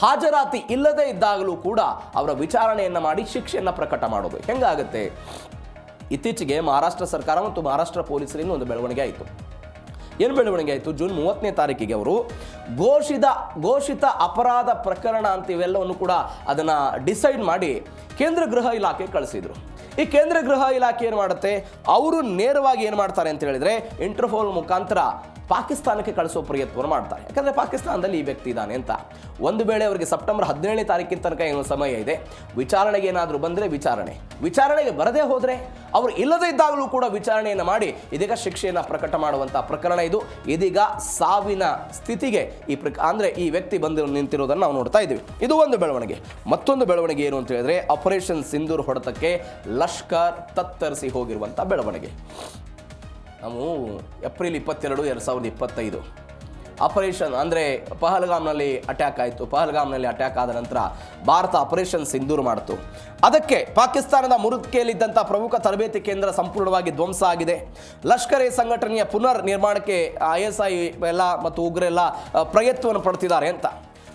ಹಾಜರಾತಿ ಇಲ್ಲದೆ ಇದ್ದಾಗಲೂ ಕೂಡ ಅವರ ವಿಚಾರಣೆಯನ್ನು ಮಾಡಿ ಶಿಕ್ಷೆಯನ್ನು ಪ್ರಕಟ ಮಾಡೋದು ಹೆಂಗಾಗುತ್ತೆ? ಇತ್ತೀಚೆಗೆ ಮಹಾರಾಷ್ಟ್ರ ಸರ್ಕಾರ ಮತ್ತು ಮಹಾರಾಷ್ಟ್ರ ಪೊಲೀಸರಿಂದ ಒಂದು ಬೆಳವಣಿಗೆ ಆಯಿತು. ಏನು ಬೆಳವಣಿಗೆ ಆಯಿತು? ಜೂನ್ 30ನೇ ತಾರೀಕಿಗೆ ಅವರು ಘೋಷಿತ ಅಪರಾಧ ಪ್ರಕರಣ ಅಂತ ಇವೆಲ್ಲವನ್ನು ಕೂಡ ಅದನ್ನು ಡಿಸೈಡ್ ಮಾಡಿ ಕೇಂದ್ರ ಗೃಹ ಇಲಾಖೆ ಕಳಿಸಿದರು. ಈ ಕೇಂದ್ರ ಗೃಹ ಇಲಾಖೆ ಏನು ಮಾಡುತ್ತೆ, ಅವರು ನೇರವಾಗಿ ಏನು ಮಾಡ್ತಾರೆ ಅಂತ ಹೇಳಿದ್ರೆ, ಇಂಟರ್ಪೋಲ್ ಮುಖಾಂತರ ಪಾಕಿಸ್ತಾನಕ್ಕೆ ಕಳಿಸೋ ಪ್ರಯತ್ನವನ್ನು ಮಾಡ್ತಾರೆ. ಯಾಕಂದರೆ ಪಾಕಿಸ್ತಾನದಲ್ಲಿ ಈ ವ್ಯಕ್ತಿ ಇದ್ದಾನೆ ಅಂತ. ಒಂದು ವೇಳೆ ಅವರಿಗೆ ಸೆಪ್ಟೆಂಬರ್ 17ನೇ ತಾರೀಕಿನ ತನಕ ಏನೋ ಸಮಯ ಇದೆ. ವಿಚಾರಣೆಗೆ ಏನಾದರೂ ಬಂದರೆ ವಿಚಾರಣೆಗೆ ಬರದೇ ಹೋದರೆ, ಅವರು ಇಲ್ಲದೇ ಇದ್ದಾಗಲೂ ಕೂಡ ವಿಚಾರಣೆಯನ್ನು ಮಾಡಿ ಇದೀಗ ಶಿಕ್ಷೆಯನ್ನು ಪ್ರಕಟ ಮಾಡುವಂಥ ಪ್ರಕರಣ ಇದು. ಇದೀಗ ಸಾವಿನ ಸ್ಥಿತಿಗೆ ಅಂದರೆ ಈ ವ್ಯಕ್ತಿ ಬಂದು ನಿಂತಿರೋದನ್ನು ನಾವು ನೋಡ್ತಾ ಇದ್ದೀವಿ. ಇದು ಒಂದು ಬೆಳವಣಿಗೆ. ಮತ್ತೊಂದು ಬೆಳವಣಿಗೆ ಏನು ಅಂತ ಹೇಳಿದ್ರೆ, ಆಪರೇಷನ್ ಸಿಂಧೂರ್ ಹೊಡೆತಕ್ಕೆ ಲಷ್ಕರ್ ತತ್ತರಿಸಿ ಹೋಗಿರುವಂಥ ಬೆಳವಣಿಗೆ. ನಾವು ಏಪ್ರಿಲ್ 22, 2025 ಆಪರೇಷನ್ ಅಂದರೆ ಪಹಲ್ಗಾಮ್ನಲ್ಲಿ ಅಟ್ಯಾಕ್ ಆಯಿತು. ಪಹಲ್ಗಾಮ್ನಲ್ಲಿ ಅಟ್ಯಾಕ್ ಆದ ನಂತರ ಭಾರತ ಆಪರೇಷನ್ ಸಿಂಧೂರ್ ಮಾಡಿತು. ಅದಕ್ಕೆ ಪಾಕಿಸ್ತಾನದ ಮುರುದ್ಕೇಲಿದ್ದಂಥ ಪ್ರಮುಖ ತರಬೇತಿ ಕೇಂದ್ರ ಸಂಪೂರ್ಣವಾಗಿ ಧ್ವಂಸ ಆಗಿದೆ. ಲಷ್ಕರ್ ಎ ಸಂಘಟನೆಯ ಪುನರ್ ನಿರ್ಮಾಣಕ್ಕೆ ISI ಎಲ್ಲ ಮತ್ತು ಉಗ್ರೆಲ್ಲ ಪ್ರಯತ್ನವನ್ನು ಪಡ್ತಿದ್ದಾರೆ ಅಂತ.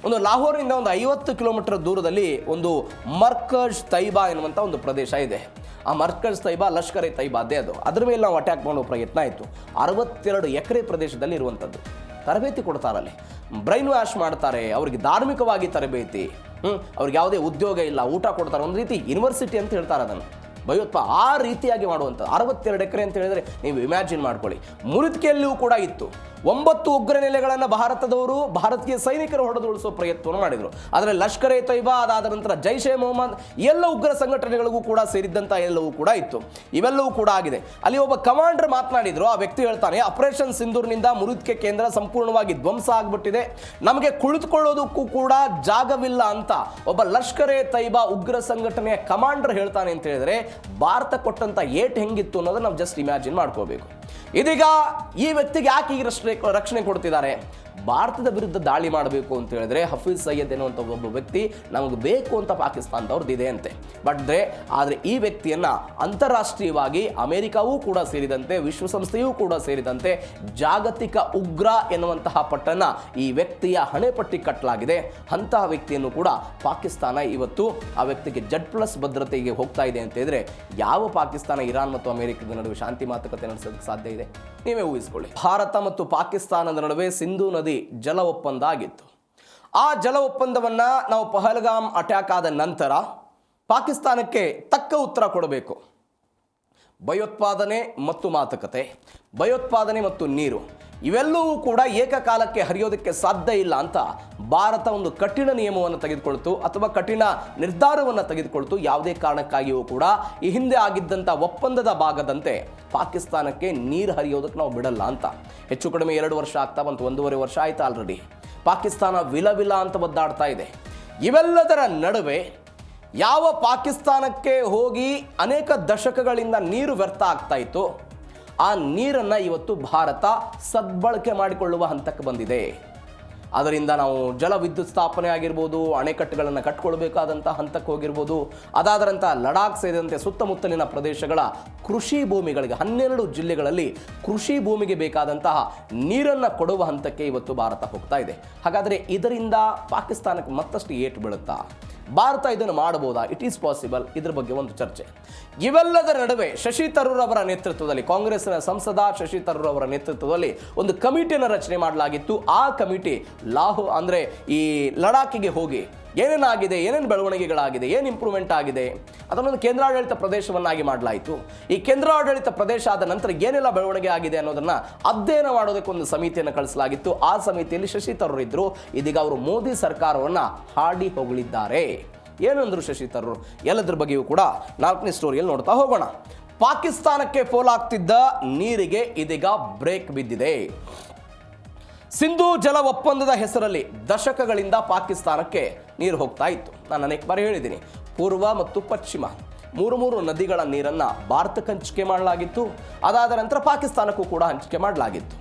ಒಂದು ಲಾಹೋರ್ನಿಂದ ಒಂದು 50 ಕಿಲೋಮೀಟರ್ ದೂರದಲ್ಲಿ ಒಂದು ಮರ್ಕಜ್ ತೈಬಾ ಎನ್ನುವಂಥ ಒಂದು ಪ್ರದೇಶ ಇದೆ. ಆ ಮರ್ಕಜ್ ತೈಬಾ ಲಷ್ಕರ್ ಎ ತೈಬಾದ್ದೇ ಅದು. ಅದರ ಮೇಲೆ ನಾವು ಅಟ್ಯಾಕ್ ಮಾಡೋ ಪ್ರಯತ್ನ ಆಯಿತು. 62 ಎಕರೆ ಪ್ರದೇಶದಲ್ಲಿ ಇರುವಂಥದ್ದು. ತರಬೇತಿ ಕೊಡ್ತಾರಲ್ಲಿ, ಬ್ರೈನ್ ವಾಶ್ ಮಾಡ್ತಾರೆ, ಅವ್ರಿಗೆ ಧಾರ್ಮಿಕವಾಗಿ ತರಬೇತಿ, ಅವ್ರಿಗೆ ಯಾವುದೇ ಉದ್ಯೋಗ ಇಲ್ಲ, ಊಟ ಕೊಡ್ತಾರೆ. ಒಂದು ರೀತಿ ಯೂನಿವರ್ಸಿಟಿ ಅಂತ ಹೇಳ್ತಾರೆ ಅದನ್ನು. ಆ ರೀತಿಯಾಗಿ ಮಾಡುವಂಥದ್ದು. 62 ಎಕರೆ ಅಂತ ಹೇಳಿದರೆ ನೀವು ಇಮ್ಯಾಜಿನ್ ಮಾಡ್ಕೊಳ್ಳಿ. ಮುರುದ್ಕೆಯಲ್ಲಿಯೂ ಕೂಡ ಇತ್ತು. 9 ಉಗ್ರ ನೆಲೆಗಳನ್ನು ಭಾರತೀಯ ಸೈನಿಕರು ಹೊಡೆದುಳಿಸೋ ಪ್ರಯತ್ನವನ್ನು ಮಾಡಿದರು. ಆದರೆ ಲಷ್ಕರ್ ಎ ತೈಬಾ, ಅದಾದ ನಂತರ ಜೈಷ್ ಎ ಮೊಹಮ್ಮದ್, ಎಲ್ಲ ಉಗ್ರ ಸಂಘಟನೆಗಳಿಗೂ ಕೂಡ ಸೇರಿದ್ದಂಥ ಎಲ್ಲವೂ ಕೂಡ ಇತ್ತು. ಇವೆಲ್ಲವೂ ಕೂಡ ಆಗಿದೆ. ಅಲ್ಲಿ ಒಬ್ಬ ಕಮಾಂಡರ್ ಮಾತನಾಡಿದ್ರು. ಆ ವ್ಯಕ್ತಿ ಹೇಳ್ತಾನೆ, ಆಪರೇಷನ್ ಸಿಂಧೂರ್ನಿಂದ ಮುರುದ್ಕೆ ಕೇಂದ್ರ ಸಂಪೂರ್ಣವಾಗಿ ಧ್ವಂಸ ಆಗಿಬಿಟ್ಟಿದೆ, ನಮಗೆ ಕುಳಿತುಕೊಳ್ಳೋದಕ್ಕೂ ಕೂಡ ಜಾಗವಿಲ್ಲ ಅಂತ ಒಬ್ಬ ಲಷ್ಕರ್ ಎ ತೈಬಾ ಉಗ್ರ ಸಂಘಟನೆಯ ಕಮಾಂಡರ್ ಹೇಳ್ತಾನೆ ಅಂತ ಹೇಳಿದ್ರೆ, ಭಾರತ ಕೊಟ್ಟಂತ ಏಟ್ ಹೆಂಗಿತ್ತು ಅನ್ನೋದನ್ನ ನಾವು ಜಸ್ಟ್ ಇಮ್ಯಾಜಿನ್ ಮಾಡ್ಕೋಬೇಕು. ಇದೀಗ ಈ ವ್ಯಕ್ತಿಗೆ ಯಾಕೆ ಈ ರಕ್ಷಣೆ ಕೊಡ್ತಿದ್ದಾರೆ? ಭಾರತದ ವಿರುದ್ಧ ದಾಳಿ ಮಾಡಬೇಕು ಅಂತ ಹೇಳಿದ್ರೆ ಹಫೀಜ್ ಸಯ್ಯದ್ ಎನ್ನುವಂಥ ಒಬ್ಬ ವ್ಯಕ್ತಿ ನಮಗೆ ಬೇಕು ಅಂತ ಪಾಕಿಸ್ತಾನದವ್ರದ್ದು ಇದೆ ಅಂತೆ. ಆದರೆ ಈ ವ್ಯಕ್ತಿಯನ್ನ ಅಂತಾರಾಷ್ಟ್ರೀಯವಾಗಿ ಅಮೆರಿಕವೂ ಕೂಡ ಸೇರಿದಂತೆ, ವಿಶ್ವಸಂಸ್ಥೆಯೂ ಕೂಡ ಸೇರಿದಂತೆ ಜಾಗತಿಕ ಉಗ್ರ ಎನ್ನುವಂತಹ ಪಟ್ಟನ್ನ ಈ ವ್ಯಕ್ತಿಯ ಹಣೆಪಟ್ಟಿ ಕಟ್ಟಲಾಗಿದೆ. ಅಂತಹ ವ್ಯಕ್ತಿಯನ್ನು ಕೂಡ ಪಾಕಿಸ್ತಾನ ಇವತ್ತು ಆ ವ್ಯಕ್ತಿಗೆ Z+ ಭದ್ರತೆಗೆ ಹೋಗ್ತಾ ಇದೆ ಅಂತ ಹೇಳಿದ್ರೆ, ಯಾವ ಪಾಕಿಸ್ತಾನ ಇರಾನ್ ಮತ್ತು ಅಮೆರಿಕದ ನಡುವೆ ಶಾಂತಿ ಮಾತುಕತೆ ನಡೆಸೋದಕ್ಕೆ ಸಾಧ್ಯ ಇದೆ? ನೀವೇ ಊಹಿಸ್ಕೊಳ್ಳಿ. ಭಾರತ ಮತ್ತು ಪಾಕಿಸ್ತಾನದ ನಡುವೆ ಸಿಂಧೂ ನದಿ ಜಲ ಒಪ್ಪಂದ ಆಗಿತ್ತು. ಆ ಜಲ ಒಪ್ಪಂದವನ್ನು ನಾವು ಪಹಲ್ಗಾಮ್ ಅಟ್ಯಾಕ್ ಆದ ನಂತರ ಪಾಕಿಸ್ತಾನಕ್ಕೆ ತಕ್ಕ ಉತ್ತರ ಕೊಡಬೇಕು. ಭಯೋತ್ಪಾದನೆ ಮತ್ತು ಮಾತುಕತೆ, ಭಯೋತ್ಪಾದನೆ ಮತ್ತು ನೀರು, ಇವೆಲ್ಲವೂ ಕೂಡ ಏಕಕಾಲಕ್ಕೆ ಹರಿಯೋದಕ್ಕೆ ಸಾಧ್ಯ ಇಲ್ಲ ಅಂತ ಭಾರತ ಒಂದು ಕಠಿಣ ನಿಯಮವನ್ನು ತೆಗೆದುಕೊಳ್ತು, ಅಥವಾ ಕಠಿಣ ನಿರ್ಧಾರವನ್ನು ತೆಗೆದುಕೊಳ್ತು. ಯಾವುದೇ ಕಾರಣಕ್ಕಾಗಿಯೂ ಕೂಡ ಈ ಹಿಂದೆ ಆಗಿದ್ದಂಥ ಒಪ್ಪಂದದ ಭಾಗದಂತೆ ಪಾಕಿಸ್ತಾನಕ್ಕೆ ನೀರು ಹರಿಯೋದಕ್ಕೆ ನಾವು ಬಿಡಲ್ಲ ಅಂತ. ಹೆಚ್ಚು ಕಡಿಮೆ 2 ವರ್ಷ ಆಗ್ತಾ ಬಂತು, 1.5 ವರ್ಷ ಆಯ್ತು ಆಲ್ರೆಡಿ. ಪಾಕಿಸ್ತಾನ ವಿಲ ಅಂತ ಒದ್ದಾಡ್ತಾ ಇದೆ. ಇವೆಲ್ಲದರ ನಡುವೆ ಯಾವ ಪಾಕಿಸ್ತಾನಕ್ಕೆ ಹೋಗಿ ಅನೇಕ ದಶಕಗಳಿಂದ ನೀರು ವ್ಯರ್ಥ ಆಗ್ತಾ ಇತ್ತು, ಆ ನೀರನ್ನು ಇವತ್ತು ಭಾರತ ಸದ್ಬಳಕೆ ಮಾಡಿಕೊಳ್ಳುವ ಹಂತಕ್ಕೆ ಬಂದಿದೆ. ಅದರಿಂದ ನಾವು ಜಲ ವಿದ್ಯುತ್ ಸ್ಥಾಪನೆ ಆಗಿರ್ಬೋದು, ಅಣೆಕಟ್ಟುಗಳನ್ನು ಕಟ್ಕೊಳ್ಬೇಕಾದಂಥ ಹಂತಕ್ಕೆ ಹೋಗಿರ್ಬೋದು, ಅದಾದರಂಥ ಲಡಾಖ್ ಸೇರಿದಂತೆ ಸುತ್ತಮುತ್ತಲಿನ ಪ್ರದೇಶಗಳ ಕೃಷಿ ಭೂಮಿಗಳಿಗೆ 12 ಜಿಲ್ಲೆಗಳಲ್ಲಿ ಕೃಷಿ ಭೂಮಿಗೆ ಬೇಕಾದಂತಹ ನೀರನ್ನು ಕೊಡುವ ಹಂತಕ್ಕೆ ಇವತ್ತು ಭಾರತ ಹೋಗ್ತಾ ಇದೆ. ಹಾಗಾದರೆ ಇದರಿಂದ ಪಾಕಿಸ್ತಾನಕ್ಕೆ ಮತ್ತಷ್ಟು ಏಟು ಬೀಳುತ್ತಾ? ಭಾರತ ಇದನ್ನು ಮಾಡಬಹುದಾ? It is possible. ಇದ್ರ ಬಗ್ಗೆ ಒಂದು ಚರ್ಚೆ. ಇವೆಲ್ಲದರ ನಡುವೆ ಶಶಿ ತರೂರ್ ಅವರ ನೇತೃತ್ವದಲ್ಲಿ, ಕಾಂಗ್ರೆಸ್ನ ಸಂಸದ ಶಶಿ ತರೂರ್ ಅವರ ನೇತೃತ್ವದಲ್ಲಿ ಒಂದು ಕಮಿಟಿಯನ್ನು ರಚನೆ ಮಾಡಲಾಗಿತ್ತು. ಆ ಕಮಿಟಿ ಈ ಲಡಾಖಿಗೆ ಹೋಗಿ ಏನೇನಾಗಿದೆ, ಏನೇನು ಬೆಳವಣಿಗೆಗಳಾಗಿದೆ, ಏನು ಇಂಪ್ರೂವ್ಮೆಂಟ್ ಆಗಿದೆ, ಅದನ್ನೊಂದು ಕೇಂದ್ರಾಡಳಿತ ಪ್ರದೇಶವನ್ನಾಗಿ ಮಾಡಲಾಯಿತು. ಈ ಕೇಂದ್ರಾಡಳಿತ ಪ್ರದೇಶ ಆದ ನಂತರ ಏನೆಲ್ಲ ಬೆಳವಣಿಗೆ ಆಗಿದೆ ಅನ್ನೋದನ್ನ ಅಧ್ಯಯನ ಮಾಡೋದಕ್ಕೆ ಒಂದು ಸಮಿತಿಯನ್ನು ಕಳಿಸಲಾಗಿತ್ತು. ಆ ಸಮಿತಿಯಲ್ಲಿ ಶಶಿ ತರೂರ್ ಇದ್ರು. ಇದೀಗ ಅವರು ಮೋದಿ ಸರ್ಕಾರವನ್ನು ಹಾಡಿ ಹೊಗಳಿದ್ದಾರೆ. ಏನಂದ್ರು ಶಶಿ ತರೂರ್? ಎಲ್ಲದ್ರ ಬಗ್ಗೆಯೂ ಕೂಡ 4ನೇ ಸ್ಟೋರಿಯಲ್ಲಿ ನೋಡ್ತಾ ಹೋಗೋಣ. ಪಾಕಿಸ್ತಾನಕ್ಕೆ ಪೋಲಾಗ್ತಿದ್ದ ನೀರಿಗೆ ಇದೀಗ ಬ್ರೇಕ್ ಬಿದ್ದಿದೆ. ಸಿಂಧೂ ಜಲ ಒಪ್ಪಂದದ ಹೆಸರಲ್ಲಿ ದಶಕಗಳಿಂದ ಪಾಕಿಸ್ತಾನಕ್ಕೆ ನೀರು ಹೋಗ್ತಾ ಇತ್ತು. ನಾನು ಅನೇಕ ಬಾರಿ ಹೇಳಿದ್ದೀನಿ, ಪೂರ್ವ ಮತ್ತು ಪಶ್ಚಿಮ ಮೂರು ನದಿಗಳ ನೀರನ್ನು ಭಾರತಕ್ಕೆ ಹಂಚಿಕೆ ಮಾಡಲಾಗಿತ್ತು. ಅದಾದ ನಂತರ ಪಾಕಿಸ್ತಾನಕ್ಕೂ ಕೂಡ ಹಂಚಿಕೆ ಮಾಡಲಾಗಿತ್ತು.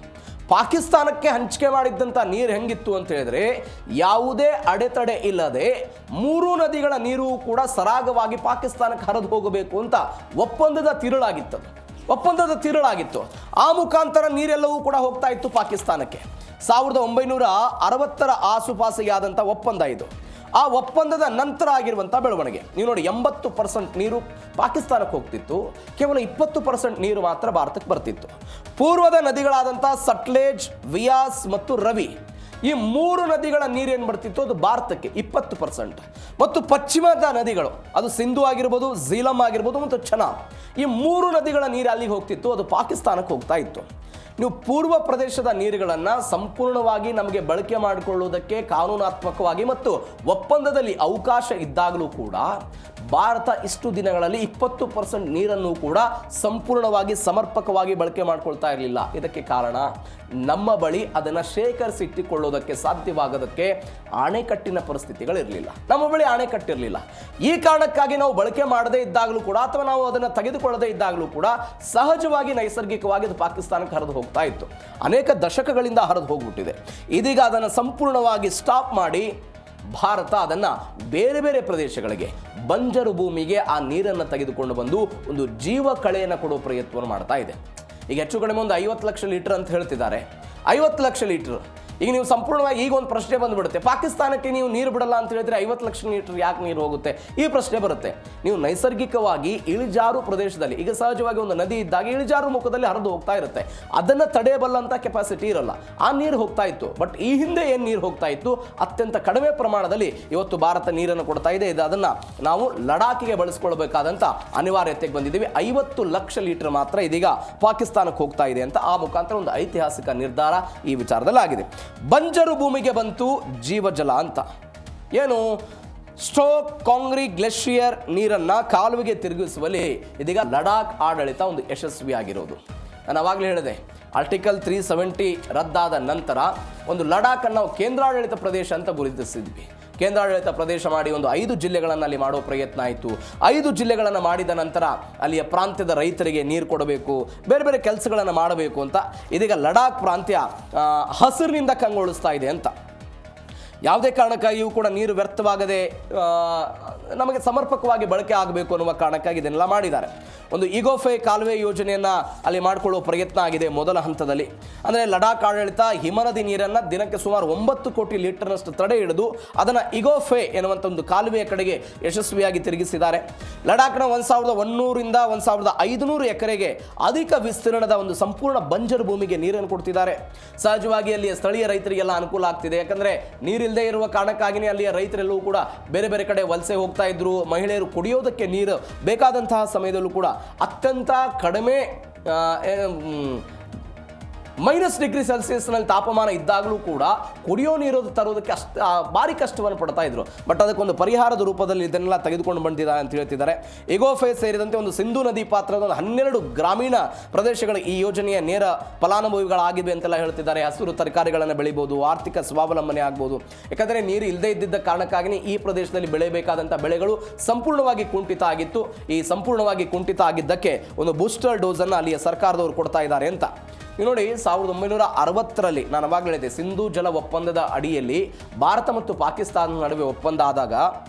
ಪಾಕಿಸ್ತಾನಕ್ಕೆ ಹಂಚಿಕೆ ಮಾಡಿದ್ದಂಥ ನೀರು ಹೆಂಗಿತ್ತು ಅಂತ ಹೇಳಿದ್ರೆ, ಯಾವುದೇ ಅಡೆತಡೆ ಇಲ್ಲದೆ ಮೂರು ನದಿಗಳ ನೀರು ಕೂಡ ಸರಾಗವಾಗಿ ಪಾಕಿಸ್ತಾನಕ್ಕೆ ಹರಿದು ಹೋಗಬೇಕು ಅಂತ ಒಪ್ಪಂದದ ತಿರುಳಾಗಿತ್ತು. ಆ ಮುಖಾಂತರ ನೀರೆಲ್ಲವೂ ಕೂಡ ಹೋಗ್ತಾ ಇತ್ತು ಪಾಕಿಸ್ತಾನಕ್ಕೆ. 1960ರ ಆಸುಪಾಸಿಗೆ ಆದಂಥ ಒಪ್ಪಂದ ಇದು. ಆ ಒಪ್ಪಂದದ ನಂತರ ಆಗಿರುವಂಥ ಬೆಳವಣಿಗೆ ನೀವು ನೋಡಿ, 80% ನೀರು ಪಾಕಿಸ್ತಾನಕ್ಕೆ ಹೋಗ್ತಿತ್ತು, ಕೇವಲ 20% ನೀರು ಮಾತ್ರ ಭಾರತಕ್ಕೆ ಬರ್ತಿತ್ತು. ಪೂರ್ವದ ನದಿಗಳಾದಂಥ ಸಟ್ಲೇಜ್, ವಿಯಾಸ್ ಮತ್ತು ರವಿ, ಈ ಮೂರು ನದಿಗಳ ನೀರೇನು ಬರ್ತಿತ್ತು ಅದು ಭಾರತಕ್ಕೆ 20%. ಮತ್ತು ಪಶ್ಚಿಮದ ನದಿಗಳು, ಅದು ಸಿಂಧು ಆಗಿರ್ಬೋದು, ಝೀಲಂ ಆಗಿರ್ಬೋದು ಮತ್ತು ಚೆನಾಬ್, ಈ ಮೂರು ನದಿಗಳ ನೀರು ಅಲ್ಲಿಗೆ ಹೋಗ್ತಿತ್ತು, ಅದು ಪಾಕಿಸ್ತಾನಕ್ಕೆ ಹೋಗ್ತಾ ಇತ್ತು. ನೀವು ಪೂರ್ವ ಪ್ರದೇಶದ ನೀರುಗಳನ್ನು ಸಂಪೂರ್ಣವಾಗಿ ನಮಗೆ ಬಳಕೆ ಮಾಡಿಕೊಳ್ಳುವುದಕ್ಕೆ ಕಾನೂನಾತ್ಮಕವಾಗಿ ಮತ್ತು ಒಪ್ಪಂದದಲ್ಲಿ ಅವಕಾಶ ಇದ್ದಾಗಲೂ ಕೂಡ ಭಾರತ ಇಷ್ಟು ದಿನಗಳಲ್ಲಿ 20% ನೀರನ್ನು ಕೂಡ ಸಂಪೂರ್ಣವಾಗಿ ಸಮರ್ಪಕವಾಗಿ ಬಳಕೆ ಮಾಡಿಕೊಳ್ತಾ ಇರಲಿಲ್ಲ. ಇದಕ್ಕೆ ಕಾರಣ ನಮ್ಮ ಬಳಿ ಅದನ್ನು ಶೇಖರಿಸಿಟ್ಟುಕೊಳ್ಳೋದಕ್ಕೆ ಸಾಧ್ಯವಾಗೋದಕ್ಕೆ ಅಣೆಕಟ್ಟಿನ ಪರಿಸ್ಥಿತಿಗಳಿರಲಿಲ್ಲ. ನಮ್ಮ ಬಳಿ ಅಣೆಕಟ್ಟಿರಲಿಲ್ಲ. ಈ ಕಾರಣಕ್ಕಾಗಿ ನಾವು ಬಳಕೆ ಮಾಡದೇ ಇದ್ದಾಗಲೂ ಕೂಡ ಅಥವಾ ನಾವು ಅದನ್ನು ತೆಗೆದುಕೊಳ್ಳದೇ ಇದ್ದಾಗಲೂ ಕೂಡ ಸಹಜವಾಗಿ ನೈಸರ್ಗಿಕವಾಗಿ ಅದು ಪಾಕಿಸ್ತಾನಕ್ಕೆ ಹರಿದು ಹೋಗ್ತಾ ಇತ್ತು. ಅನೇಕ ದಶಕಗಳಿಂದ ಹರಿದು ಹೋಗ್ಬಿಟ್ಟಿದೆ. ಇದೀಗ ಅದನ್ನು ಸಂಪೂರ್ಣವಾಗಿ ಸ್ಟಾಪ್ ಮಾಡಿ ಭಾರತ ಅದನ್ನು ಬೇರೆ ಬೇರೆ ಪ್ರದೇಶಗಳಿಗೆ, ಬಂಜರು ಭೂಮಿಗೆ ಆ ನೀರನ್ನು ತೆಗೆದುಕೊಂಡು ಬಂದು ಒಂದು ಜೀವ ಕಳೆಯನ್ನು ಕೊಡುವ ಪ್ರಯತ್ನವನ್ನು ಮಾಡ್ತಾ ಇದೆ. ಈಗ ಹೆಚ್ಚು ಕಡಿಮೆ ಒಂದು 50 ಲಕ್ಷ ಲೀಟರ್ ಅಂತ ಹೇಳ್ತಿದ್ದಾರೆ. 50 ಲಕ್ಷ ಲೀಟರ್ ಈಗ ನೀವು ಸಂಪೂರ್ಣವಾಗಿ ಈಗ ಒಂದು ಪ್ರಶ್ನೆ ಬಂದುಬಿಡುತ್ತೆ, ಪಾಕಿಸ್ತಾನಕ್ಕೆ ನೀವು ನೀರು ಬಿಡಲ್ಲ ಅಂತ ಹೇಳಿದ್ರೆ 50 ಲಕ್ಷ ಲೀಟರ್ ಯಾಕೆ ನೀರು ಹೋಗುತ್ತೆ? ಈ ಪ್ರಶ್ನೆ ಬರುತ್ತೆ. ನೀವು ನೈಸರ್ಗಿಕವಾಗಿ ಇಳಿಜಾರು ಪ್ರದೇಶದಲ್ಲಿ, ಈಗ ಸಹಜವಾಗಿ ಒಂದು ನದಿ ಇದ್ದಾಗ ಇಳಿಜಾರು ಮುಖದಲ್ಲಿ ಹರಿದು ಹೋಗ್ತಾ ಇರುತ್ತೆ, ಅದನ್ನು ತಡೆಯಬಲ್ಲಂಥ ಕೆಪಾಸಿಟಿ ಇರಲ್ಲ. ಆ ನೀರು ಹೋಗ್ತಾ ಇತ್ತು. ಬಟ್ ಈ ಹಿಂದೆ ಏನು ನೀರು ಹೋಗ್ತಾ ಇತ್ತು ಅತ್ಯಂತ ಕಡಿಮೆ ಪ್ರಮಾಣದಲ್ಲಿ ಇವತ್ತು ಭಾರತ ನೀರನ್ನು ಕೊಡ್ತಾ ಇದೆ. ಅದನ್ನು ನಾವು ಲಡಾಖ್ಗೆ ಬಳಸ್ಕೊಳ್ಬೇಕಾದಂಥ ಅನಿವಾರ್ಯತೆಗೆ ಬಂದಿದ್ದೀವಿ. 50 ಲಕ್ಷ ಲೀಟರ್ ಮಾತ್ರ ಇದೀಗ ಪಾಕಿಸ್ತಾನಕ್ಕೆ ಹೋಗ್ತಾ ಇದೆ ಅಂತ ಆ ಮುಖಾಂತರ ಒಂದು ಐತಿಹಾಸಿಕ ನಿರ್ಧಾರ ಈ ವಿಚಾರದಲ್ಲಿ ಆಗಿದೆ. ಬಂಜರು ಭೂಮಿಗೆ ಬಂತು ಜೀವಜಲ ಅಂತ. ಏನು? ಸ್ಟೋಕ್ ಕಾಂಗ್ರಿ ಗ್ಲೇಷಿಯರ್ ನೀರನ್ನು ಕಾಲುವೆಗೆ ತಿರುಗಿಸುವಲ್ಲಿ ಇದೀಗ ಲಡಾಖ್ ಆಡಳಿತ ಒಂದು ಯಶಸ್ವಿಯಾಗಿರೋದು. ನಾನು ಆವಾಗಲೇ ಹೇಳಿದೆ, ಆರ್ಟಿಕಲ್ 370 ರದ್ದಾದ ನಂತರ ಒಂದು ಲಡಾಖನ್ನು ನಾವು ಕೇಂದ್ರಾಡಳಿತ ಪ್ರದೇಶ ಅಂತ ಗುರುತಿಸಿದ್ವಿ. ಕೇಂದ್ರಾಡಳಿತ ಪ್ರದೇಶ ಮಾಡಿ ಒಂದು 5 ಜಿಲ್ಲೆಗಳನ್ನು ಅಲ್ಲಿ ಮಾಡೋ ಪ್ರಯತ್ನ ಆಯಿತು. 5 ಜಿಲ್ಲೆಗಳನ್ನು ಮಾಡಿದ ನಂತರ ಅಲ್ಲಿಯ ಪ್ರಾಂತ್ಯದ ರೈತರಿಗೆ ನೀರು ಕೊಡಬೇಕು, ಬೇರೆ ಬೇರೆ ಕೆಲಸಗಳನ್ನು ಮಾಡಬೇಕು ಅಂತ ಇದೀಗ ಲಡಾಖ್ ಪ್ರಾಂತ್ಯ ಹಸಿರಿನಿಂದ ಕಂಗೊಳಿಸ್ತಾ ಇದೆ ಅಂತ. ಯಾವುದೇ ಕಾರಣಕ್ಕಾಗಿಯೂ ಕೂಡ ನೀರು ವ್ಯರ್ಥವಾಗದೆ ನಮಗೆ ಸಮರ್ಪಕವಾಗಿ ಬಳಕೆ ಆಗಬೇಕು ಅನ್ನುವ ಕಾರಣಕ್ಕಾಗಿ ಇದನ್ನೆಲ್ಲ ಮಾಡಿದ್ದಾರೆ. ಒಂದು ಇಗೋಫೆ ಕಾಲುವೆ ಯೋಜನೆಯನ್ನು ಅಲ್ಲಿ ಮಾಡಿಕೊಳ್ಳುವ ಪ್ರಯತ್ನ ಆಗಿದೆ ಮೊದಲ ಹಂತದಲ್ಲಿ. ಅಂದರೆ ಲಡಾಖ್ ಆಡಳಿತ ಹಿಮನದಿ ನೀರನ್ನು ದಿನಕ್ಕೆ ಸುಮಾರು 9 ಕೋಟಿ ಲೀಟರ್ನಷ್ಟು ತಡೆ ಹಿಡಿದು ಅದನ್ನು ಇಗೋಫೆ ಎನ್ನುವಂಥ ಒಂದು ಕಾಲುವೆಯ ಕಡೆಗೆ ಯಶಸ್ವಿಯಾಗಿ ತಿರುಗಿಸಿದ್ದಾರೆ. ಲಡಾಖ್ನ 1100ರಿಂದ 1500 ಎಕರೆಗೆ ಅಧಿಕ ವಿಸ್ತೀರ್ಣದ ಒಂದು ಸಂಪೂರ್ಣ ಬಂಜರು ಭೂಮಿಗೆ ನೀರನ್ನು ಕೊಡ್ತಿದ್ದಾರೆ. ಸಹಜವಾಗಿ ಅಲ್ಲಿಯ ಸ್ಥಳೀಯ ರೈತರಿಗೆಲ್ಲ ಅನುಕೂಲ ಆಗ್ತಿದೆ. ಯಾಕಂದರೆ ನೀರಿಲ್ಲದೆ ಇರುವ ಕಾರಣಕ್ಕಾಗಿಯೇ ಅಲ್ಲಿಯ ರೈತರೆಲ್ಲವೂ ಕೂಡ ಬೇರೆ ಬೇರೆ ಕಡೆ ವಲಸೆ ಹೋಗ್ತಾ ಇದ್ರು. ಮಹಿಳೆಯರು ಕುಡಿಯೋದಕ್ಕೆ ನೀರು ಬೇಕಾದಂತಹ ಸಮಯದಲ್ಲೂ ಕೂಡ ಅತ್ಯಂತ ಕಡಿಮೆ -°C ತಾಪಮಾನ ಇದ್ದಾಗಲೂ ಕೂಡ ಕುಡಿಯೋ ನೀರು ತರೋದಕ್ಕೆ ಭಾರಿ ಕಷ್ಟವನ್ನು ಪಡ್ತಾ ಇದ್ರು. ಬಟ್ ಅದಕ್ಕೊಂದು ಪರಿಹಾರದ ರೂಪದಲ್ಲಿ ಇದನ್ನೆಲ್ಲ ತೆಗೆದುಕೊಂಡು ಬಂದಿದ್ದಾರೆ ಅಂತ ಹೇಳ್ತಿದ್ದಾರೆ. ಇಗೋಫೆ ಸೇರಿದಂತೆ ಒಂದು ಸಿಂಧೂ ನದಿ ಪಾತ್ರದ 12 ಗ್ರಾಮೀಣ ಪ್ರದೇಶಗಳು ಈ ಯೋಜನೆಯ ನೇರ ಫಲಾನುಭವಿಗಳಾಗಿವೆ ಅಂತೆಲ್ಲ ಹೇಳ್ತಿದ್ದಾರೆ. ಹಸಿರು ತರಕಾರಿಗಳನ್ನು ಬೆಳಿಬೋದು, ಆರ್ಥಿಕ ಸ್ವಾವಲಂಬನೆ ಆಗ್ಬೋದು. ಯಾಕಂದರೆ ನೀರು ಇಲ್ಲದೇ ಇದ್ದಿದ್ದ ಕಾರಣಕ್ಕಾಗಿ ಈ ಪ್ರದೇಶದಲ್ಲಿ ಬೆಳೆಯಬೇಕಾದಂಥ ಬೆಳೆಗಳು ಸಂಪೂರ್ಣವಾಗಿ ಕುಂಠಿತ ಆಗಿತ್ತು. ಈ ಸಂಪೂರ್ಣವಾಗಿ ಕುಂಠಿತ ಆಗಿದ್ದಕ್ಕೆ ಒಂದು ಬೂಸ್ಟರ್ ಡೋಸನ್ನು ಅಲ್ಲಿಯ ಸರ್ಕಾರದವರು ಕೊಡ್ತಾ ಇದ್ದಾರೆ ಅಂತ. ನೀವು ನೋಡಿ, 1960ರಲ್ಲಿ ನಾನು ಅವಾಗ ಹೇಳಿದೆ, ಸಿಂಧೂ ಜಲ ಒಪ್ಪಂದದ ಅಡಿಯಲ್ಲಿ ಭಾರತ ಮತ್ತು ಪಾಕಿಸ್ತಾನದ ನಡುವೆ ಒಪ್ಪಂದ ಆದಾಗ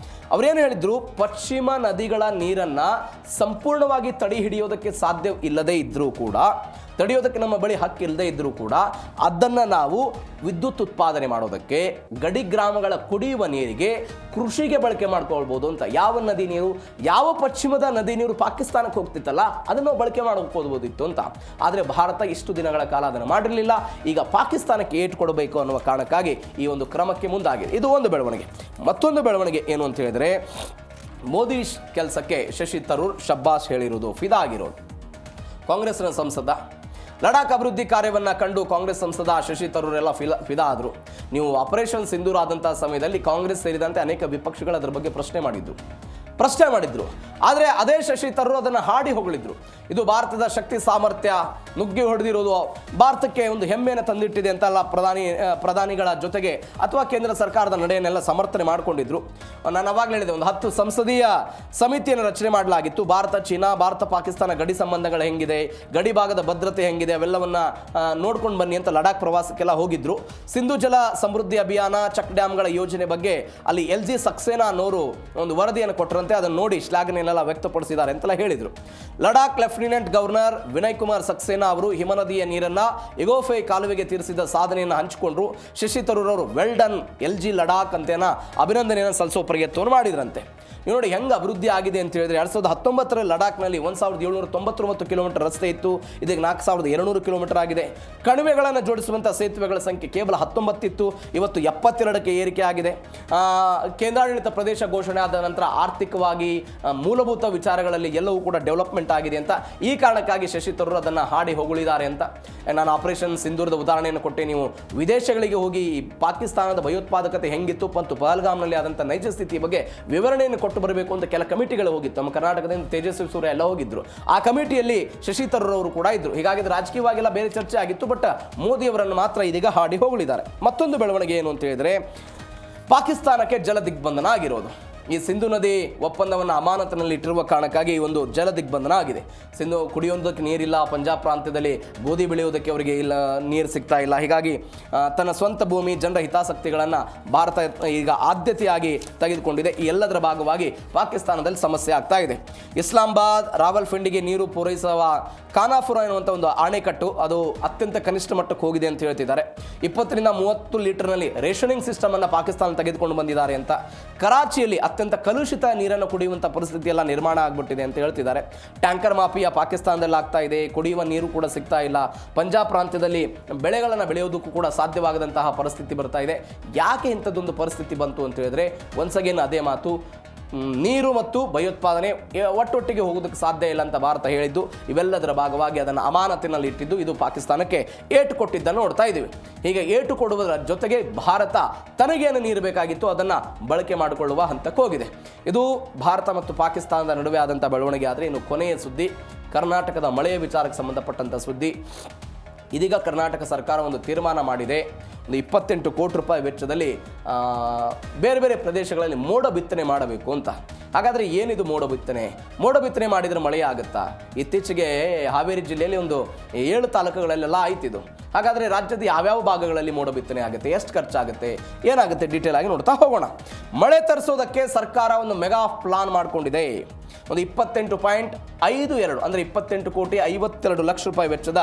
ಅವರೇನು ಹೇಳಿದ್ರು, ಪಶ್ಚಿಮ ನದಿಗಳ ನೀರನ್ನು ಸಂಪೂರ್ಣವಾಗಿ ತಡೆ ಹಿಡಿಯೋದಕ್ಕೆ ಸಾಧ್ಯ ಇಲ್ಲದೇ ಇದ್ದರೂ ಕೂಡ, ತಡೆಯೋದಕ್ಕೆ ನಮ್ಮ ಬಳಿ ಹಕ್ಕಿಲ್ಲದೆ ಇದ್ದರೂ ಕೂಡ ಅದನ್ನು ನಾವು ವಿದ್ಯುತ್ ಉತ್ಪಾದನೆ ಮಾಡೋದಕ್ಕೆ, ಗಡಿ ಗ್ರಾಮಗಳ ಕುಡಿಯುವ ನೀರಿಗೆ, ಕೃಷಿಗೆ ಬಳಕೆ ಮಾಡ್ಕೊಳ್ಬೋದು ಅಂತ. ಯಾವ ನದಿ ನೀರು, ಯಾವ ಪಶ್ಚಿಮದ ನದಿ ನೀರು ಪಾಕಿಸ್ತಾನಕ್ಕೆ ಹೋಗ್ತಿತ್ತಲ್ಲ ಅದನ್ನು ನಾವು ಬಳಕೆ ಮಾಡ್ಕೋಬೋದಿತ್ತು ಅಂತ. ಆದರೆ ಭಾರತ ಇಷ್ಟು ದಿನಗಳ ಕಾಲ ಅದನ್ನು ಮಾಡಿರಲಿಲ್ಲ. ಈಗ ಪಾಕಿಸ್ತಾನಕ್ಕೆ ಏಟು ಕೊಡಬೇಕು ಅನ್ನುವ ಕಾರಣಕ್ಕಾಗಿ ಈ ಒಂದು ಕ್ರಮಕ್ಕೆ ಮುಂದಾಗಿದೆ. ಇದು ಒಂದು ಬೆಳವಣಿಗೆ. ಮತ್ತೊಂದು ಬೆಳವಣಿಗೆ ಏನು ಅಂತ ಹೇಳಿದರೆ, ಮೋದಿ ಕೆಲಸಕ್ಕೆ ಶಶಿ ತರೂರ್ ಶಬ್ಬಾಸ್ ಹೇಳಿರೋದು, ಫಿದಾ ಆಗಿರೋದು. ಕಾಂಗ್ರೆಸ್ನ ಸಂಸದ ಲಡಾಖ್ ಅಭಿವೃದ್ಧಿ ಕಾರ್ಯವನ್ನು ಕಂಡು ಕಾಂಗ್ರೆಸ್ ಸಂಸದ ಶಶಿ ತರೂರ್ ಎಲ್ಲ ಫಿದಾ ಆದರು. ನೀವು ಆಪರೇಷನ್ ಸಿಂಧೂರ್ ಆದಂಥ ಸಮಯದಲ್ಲಿ ಕಾಂಗ್ರೆಸ್ ಸೇರಿದಂತೆ ಅನೇಕ ವಿಪಕ್ಷಗಳು ಅದರ ಬಗ್ಗೆ ಪ್ರಶ್ನೆ ಮಾಡಿದ್ದು. ಪ್ರಶ್ನೆ ಮಾಡಿದ್ರು. ಆದರೆ ಅದೇ ಶಶಿ ತರೂರ್ ಅದನ್ನು ಹಾಡಿ ಹೊಗಳಿದ್ರು. ಇದು ಭಾರತದ ಶಕ್ತಿ ಸಾಮರ್ಥ್ಯ ನುಗ್ಗಿ ಹೊಡೆದಿರೋದು ಭಾರತಕ್ಕೆ ಒಂದು ಹೆಮ್ಮೆಯನ್ನು ತಂದಿಟ್ಟಿದೆ ಅಂತೆಲ್ಲ ಪ್ರಧಾನಿಗಳ ಜೊತೆಗೆ ಅಥವಾ ಕೇಂದ್ರ ಸರ್ಕಾರದ ನಡೆಯನ್ನೆಲ್ಲ ಸಮರ್ಥನೆ ಮಾಡಿಕೊಂಡಿದ್ರು. ನಾನು ಅವಾಗಲೇ ಹೇಳಿದೆ, ಒಂದು 10 ಸಂಸದೀಯ ಸಮಿತಿಯನ್ನು ರಚನೆ ಮಾಡಲಾಗಿತ್ತು. ಭಾರತ ಚೀನಾ, ಭಾರತ ಪಾಕಿಸ್ತಾನ ಗಡಿ ಸಂಬಂಧಗಳು ಹೆಂಗಿದೆ, ಗಡಿ ಭಾಗದ ಭದ್ರತೆ ಹೆಂಗಿದೆ ಅವೆಲ್ಲವನ್ನ ನೋಡ್ಕೊಂಡು ಬನ್ನಿ ಅಂತ ಲಡಾಖ್ ಪ್ರವಾಸಕ್ಕೆಲ್ಲ ಹೋಗಿದ್ರು. ಸಿಂಧು ಜಲ ಸಮೃದ್ಧಿ ಅಭಿಯಾನ, ಚೆಕ್ ಡ್ಯಾಮ್ಗಳ ಯೋಜನೆ ಬಗ್ಗೆ ಅಲ್ಲಿ LG ಸಕ್ಸೇನಾ ಅನ್ನೋರು ಒಂದು ವರದಿಯನ್ನು ಕೊಟ್ಟರಂತೆ. ಅದನ್ನು ನೋಡಿ ಶ್ಲಾಘನೆಯನ್ನೆಲ್ಲ ವ್ಯಕ್ತಪಡಿಸಿದ್ದಾರೆ ಅಂತೆಲ್ಲ ಹೇಳಿದರು. ಲಡಾಖ್ ಲೆಫ್ಟಿನೆಂಟ್ ಗವರ್ನರ್ ವಿನಯ್ ಕುಮಾರ್ ಸಕ್ಸೇನಾ ಅವರು ಹಿಮನದಿಯ ನೀರನ್ನು ಇಗೋಫೈ ಕಾಲುವೆಗೆ ತೀರಿಸಿದ ಸಾಧನೆಯನ್ನು ಹಂಚಿಕೊಂಡ್ರು. ಶಶಿ ತರೂರ್ ಅವರು ವೆಲ್ ಡನ್ LG ಲಡಾಖ್ ಅಂತೇನ ಅಭಿನಂದನೆಯನ್ನು ಸಲ್ಲಿಸೋ ಪ್ರಯತ್ನವನ್ನು ಮಾಡಿದ್ರಂತೆ. ನೀವು ನೋಡಿ ಹೆಂಗೆ ಅಭಿವೃದ್ಧಿ ಆಗಿದೆ ಅಂತ ಹೇಳಿದ್ರೆ 2019ರಲ್ಲಿ ಲಡಾಖ್ನಲ್ಲಿ 1799 ಕಿಲೋಮೀಟರ್ ರಸ್ತೆ ಇತ್ತು, ಇದೀಗ 4200 ಕಿಲೋಮೀಟರ್ ಆಗಿದೆ. ಕಣಿವೆಗಳನ್ನು ಜೋಡಿಸುವಂಥ ಸೇತುವೆಗಳ ಸಂಖ್ಯೆ ಕೇವಲ 19 ಇತ್ತು, ಇವತ್ತು 72ಕ್ಕೆ ಏರಿಕೆ ಆಗಿದೆ. ಕೇಂದ್ರಾಡಳಿತ ಪ್ರದೇಶ ಘೋಷಣೆ ಆದ ನಂತರ ಆರ್ಥಿಕವಾಗಿ ಮೂಲಭೂತ ವಿಚಾರಗಳಲ್ಲಿ ಎಲ್ಲವೂ ಕೂಡ ಡೆವಲಪ್ಮೆಂಟ್ ಆಗಿದೆ ಅಂತ ಈ ಕಾರಣಕ್ಕಾಗಿ ಶಶಿ ತರೂರ್ ಅದನ್ನು ಹಾಡಿ ಹೊಗಳಿದ್ದಾರೆ ಅಂತ. ನಾನು ಆಪರೇಷನ್ ಸಿಂಧೂರದ ಉದಾಹರಣೆಯನ್ನು ಕೊಟ್ಟೆ. ನೀವು ವಿದೇಶಗಳಿಗೆ ಹೋಗಿ ಪಾಕಿಸ್ತಾನದ ಭಯೋತ್ಪಾದಕತೆ ಹೆಂಗಿತ್ತು ಮತ್ತು ಪಹಲ್ಗಾಮ್ನಲ್ಲಿ ಆದಂಥ ನೈಜ ಸ್ಥಿತಿಯ ಬಗ್ಗೆ ವಿವರಣೆಯನ್ನು ಕೊಟ್ಟು ಬರಬೇಕು ಅಂತ ಕೆಲ ಕಮಿಟಿಗಳು ಹೋಗಿತ್ತು. ನಮ್ಮ ಕರ್ನಾಟಕದಿಂದ ತೇಜಸ್ವಿ ಸೂರ್ಯ ಎಲ್ಲ ಹೋಗಿದ್ರು. ಆ ಕಮಿಟಿಯಲ್ಲಿ ಶಶಿ ತರೂರ್ ಅವರು ಕೂಡ ಇದ್ರು. ಹೀಗಾಗಿ ರಾಜಕೀಯವಾಗೆಲ್ಲ ಬೇರೆ ಚರ್ಚೆ ಆಗಿತ್ತು. ಬಟ್ ಮೋದಿಯವರನ್ನು ಮಾತ್ರ ಇದೀಗ ಹಾಡಿ ಹೋಗಳಿದ್ದಾರೆ. ಮತ್ತೊಂದು ಬೆಳವಣಿಗೆ ಏನು ಅಂತ ಹೇಳಿದ್ರೆ, ಪಾಕಿಸ್ತಾನಕ್ಕೆ ಜಲ ದಿಗ್ಬಂಧನ ಆಗಿರೋದು. ಈ ಸಿಂಧು ನದಿ ಒಪ್ಪಂದವನ್ನು ಅಮಾನತಿನಲ್ಲಿ ಇಟ್ಟಿರುವ ಕಾರಣಕ್ಕಾಗಿ ಒಂದು ಜಲ ದಿಗ್ಬಂಧನ ಆಗಿದೆ. ಸಿಂಧು ಕುಡಿಯೋದಕ್ಕೆ ನೀರಿಲ್ಲ, ಪಂಜಾಬ್ ಪ್ರಾಂತ್ಯದಲ್ಲಿ ಗೋಧಿ ಬೆಳೆಯೋದಕ್ಕೆ ಅವರಿಗೆ ಇಲ್ಲ, ನೀರು ಸಿಗ್ತಾ ಇಲ್ಲ. ಹೀಗಾಗಿ ತನ್ನ ಸ್ವಂತ ಭೂಮಿ, ಜನರ ಹಿತಾಸಕ್ತಿಗಳನ್ನು ಭಾರತ ಈಗ ಆದ್ಯತೆಯಾಗಿ ತೆಗೆದುಕೊಂಡಿದೆ. ಈ ಎಲ್ಲದರ ಭಾಗವಾಗಿ ಪಾಕಿಸ್ತಾನದಲ್ಲಿ ಸಮಸ್ಯೆ ಆಗ್ತಾ ಇದೆ. ಇಸ್ಲಾಮಾಬಾದ್ ರಾವಲ್ಪಿಂಡಿಗೆ ನೀರು ಪೂರೈಸುವ ಖಾನಾಪುರ ಎನ್ನುವಂಥ ಒಂದು ಅಣೆಕಟ್ಟು ಅದು ಅತ್ಯಂತ ಕನಿಷ್ಠ ಮಟ್ಟಕ್ಕೆ ಹೋಗಿದೆ ಅಂತ ಹೇಳ್ತಿದ್ದಾರೆ. 20ರಿಂದ 30 ಲೀಟರ್ನಲ್ಲಿ ರೇಷನಿಂಗ್ ಸಿಸ್ಟಮ್ ಅನ್ನು ಪಾಕಿಸ್ತಾನ ತೆಗೆದುಕೊಂಡು ಬಂದಿದ್ದಾರೆ ಅಂತ. ಕರಾಚಿಯಲ್ಲಿ ಅತ್ಯಂತ ಕಲುಷಿತ ನೀರನ್ನು ಕುಡಿಯುವಂಥ ಪರಿಸ್ಥಿತಿ ಎಲ್ಲ ನಿರ್ಮಾಣ ಆಗಿಬಿಟ್ಟಿದೆ ಅಂತ ಹೇಳ್ತಿದ್ದಾರೆ. ಟ್ಯಾಂಕರ್ ಮಾಫಿಯಾ ಪಾಕಿಸ್ತಾನದಲ್ಲಿ ಆಗ್ತಾ ಇದೆ, ಕುಡಿಯುವ ನೀರು ಕೂಡ ಸಿಗ್ತಾ ಇಲ್ಲ. ಪಂಜಾಬ್ ಪ್ರಾಂತ್ಯದಲ್ಲಿ ಬೆಳೆಗಳನ್ನು ಬೆಳೆಯೋದಕ್ಕೂ ಕೂಡ ಸಾಧ್ಯವಾಗದಂತಹ ಪರಿಸ್ಥಿತಿ ಬರ್ತಾ ಇದೆ. ಯಾಕೆ ಇಂಥದ್ದೊಂದು ಪರಿಸ್ಥಿತಿ ಬಂತು ಅಂತ ಹೇಳಿದ್ರೆ, ಒನ್ಸ್ ಅಗೇನ್ ಅದೇ ಮಾತು, ನೀರು ಮತ್ತು ಭಯೋತ್ಪಾದನೆ ಒಟ್ಟೊಟ್ಟಿಗೆ ಹೋಗೋದಕ್ಕೆ ಸಾಧ್ಯ ಇಲ್ಲ ಅಂತ ಭಾರತ ಹೇಳಿದ್ದು. ಇವೆಲ್ಲದರ ಭಾಗವಾಗಿ ಅದನ್ನು ಅಮಾನತಿನಲ್ಲಿ ಇಟ್ಟಿದ್ದು. ಇದು ಪಾಕಿಸ್ತಾನಕ್ಕೆ ಏಟು ಕೊಟ್ಟಿದ್ದನ್ನು ನೋಡ್ತಾ ಇದ್ದೀವಿ. ಹೀಗೆ ಏಟು ಕೊಡುವುದರ ಜೊತೆಗೆ ಭಾರತ ತನಗೇನು ನೀರು ಬೇಕಾಗಿತ್ತು ಅದನ್ನು ಬಳಕೆ ಮಾಡಿಕೊಳ್ಳುವ ಹಂತಕ್ಕೆ ಹೋಗಿದೆ. ಇದು ಭಾರತ ಮತ್ತು ಪಾಕಿಸ್ತಾನದ ನಡುವೆ ಆದಂಥ ಬೆಳವಣಿಗೆ. ಆದರೆ ಇನ್ನು ಕೊನೆಯ ಸುದ್ದಿ, ಕರ್ನಾಟಕದ ಮಳೆಯ ವಿಚಾರಕ್ಕೆ ಸಂಬಂಧಪಟ್ಟಂಥ ಸುದ್ದಿ. ಇದೀಗ ಕರ್ನಾಟಕ ಸರ್ಕಾರ ಒಂದು ತೀರ್ಮಾನ ಮಾಡಿದೆ. ಒಂದು 28 ಕೋಟಿ ರೂಪಾಯಿ ವೆಚ್ಚದಲ್ಲಿ ಬೇರೆ ಬೇರೆ ಪ್ರದೇಶಗಳಲ್ಲಿ ಮೋಡ ಬಿತ್ತನೆ ಮಾಡಬೇಕು ಅಂತ. ಹಾಗಾದರೆ ಏನಿದು ಮೋಡ ಬಿತ್ತನೆ? ಮೋಡ ಬಿತ್ತನೆ ಮಾಡಿದರೆ ಮಳೆ ಆಗುತ್ತಾ? ಇತ್ತೀಚೆಗೆ ಹಾವೇರಿ ಜಿಲ್ಲೆಯಲ್ಲಿ ಒಂದು 7 ತಾಲೂಕುಗಳಲ್ಲೆಲ್ಲ ಆಯ್ತಿದು. ಹಾಗಾದರೆ ರಾಜ್ಯದ ಯಾವ್ಯಾವ ಭಾಗಗಳಲ್ಲಿ ಮೋಡ ಬಿತ್ತನೆ ಆಗುತ್ತೆ, ಎಷ್ಟು ಖರ್ಚಾಗುತ್ತೆ, ಏನಾಗುತ್ತೆ, ಡೀಟೇಲ್ ಆಗಿ ನೋಡ್ತಾ ಹೋಗೋಣ. ಮಳೆ ತರಿಸೋದಕ್ಕೆ ಸರ್ಕಾರ ಒಂದು ಮೆಗಾ ಪ್ಲಾನ್ ಮಾಡಿಕೊಂಡಿದೆ. ಒಂದು 28.52 ಅಂದರೆ 28 ಕೋಟಿ 52 ಲಕ್ಷ ರೂಪಾಯಿ ವೆಚ್ಚದ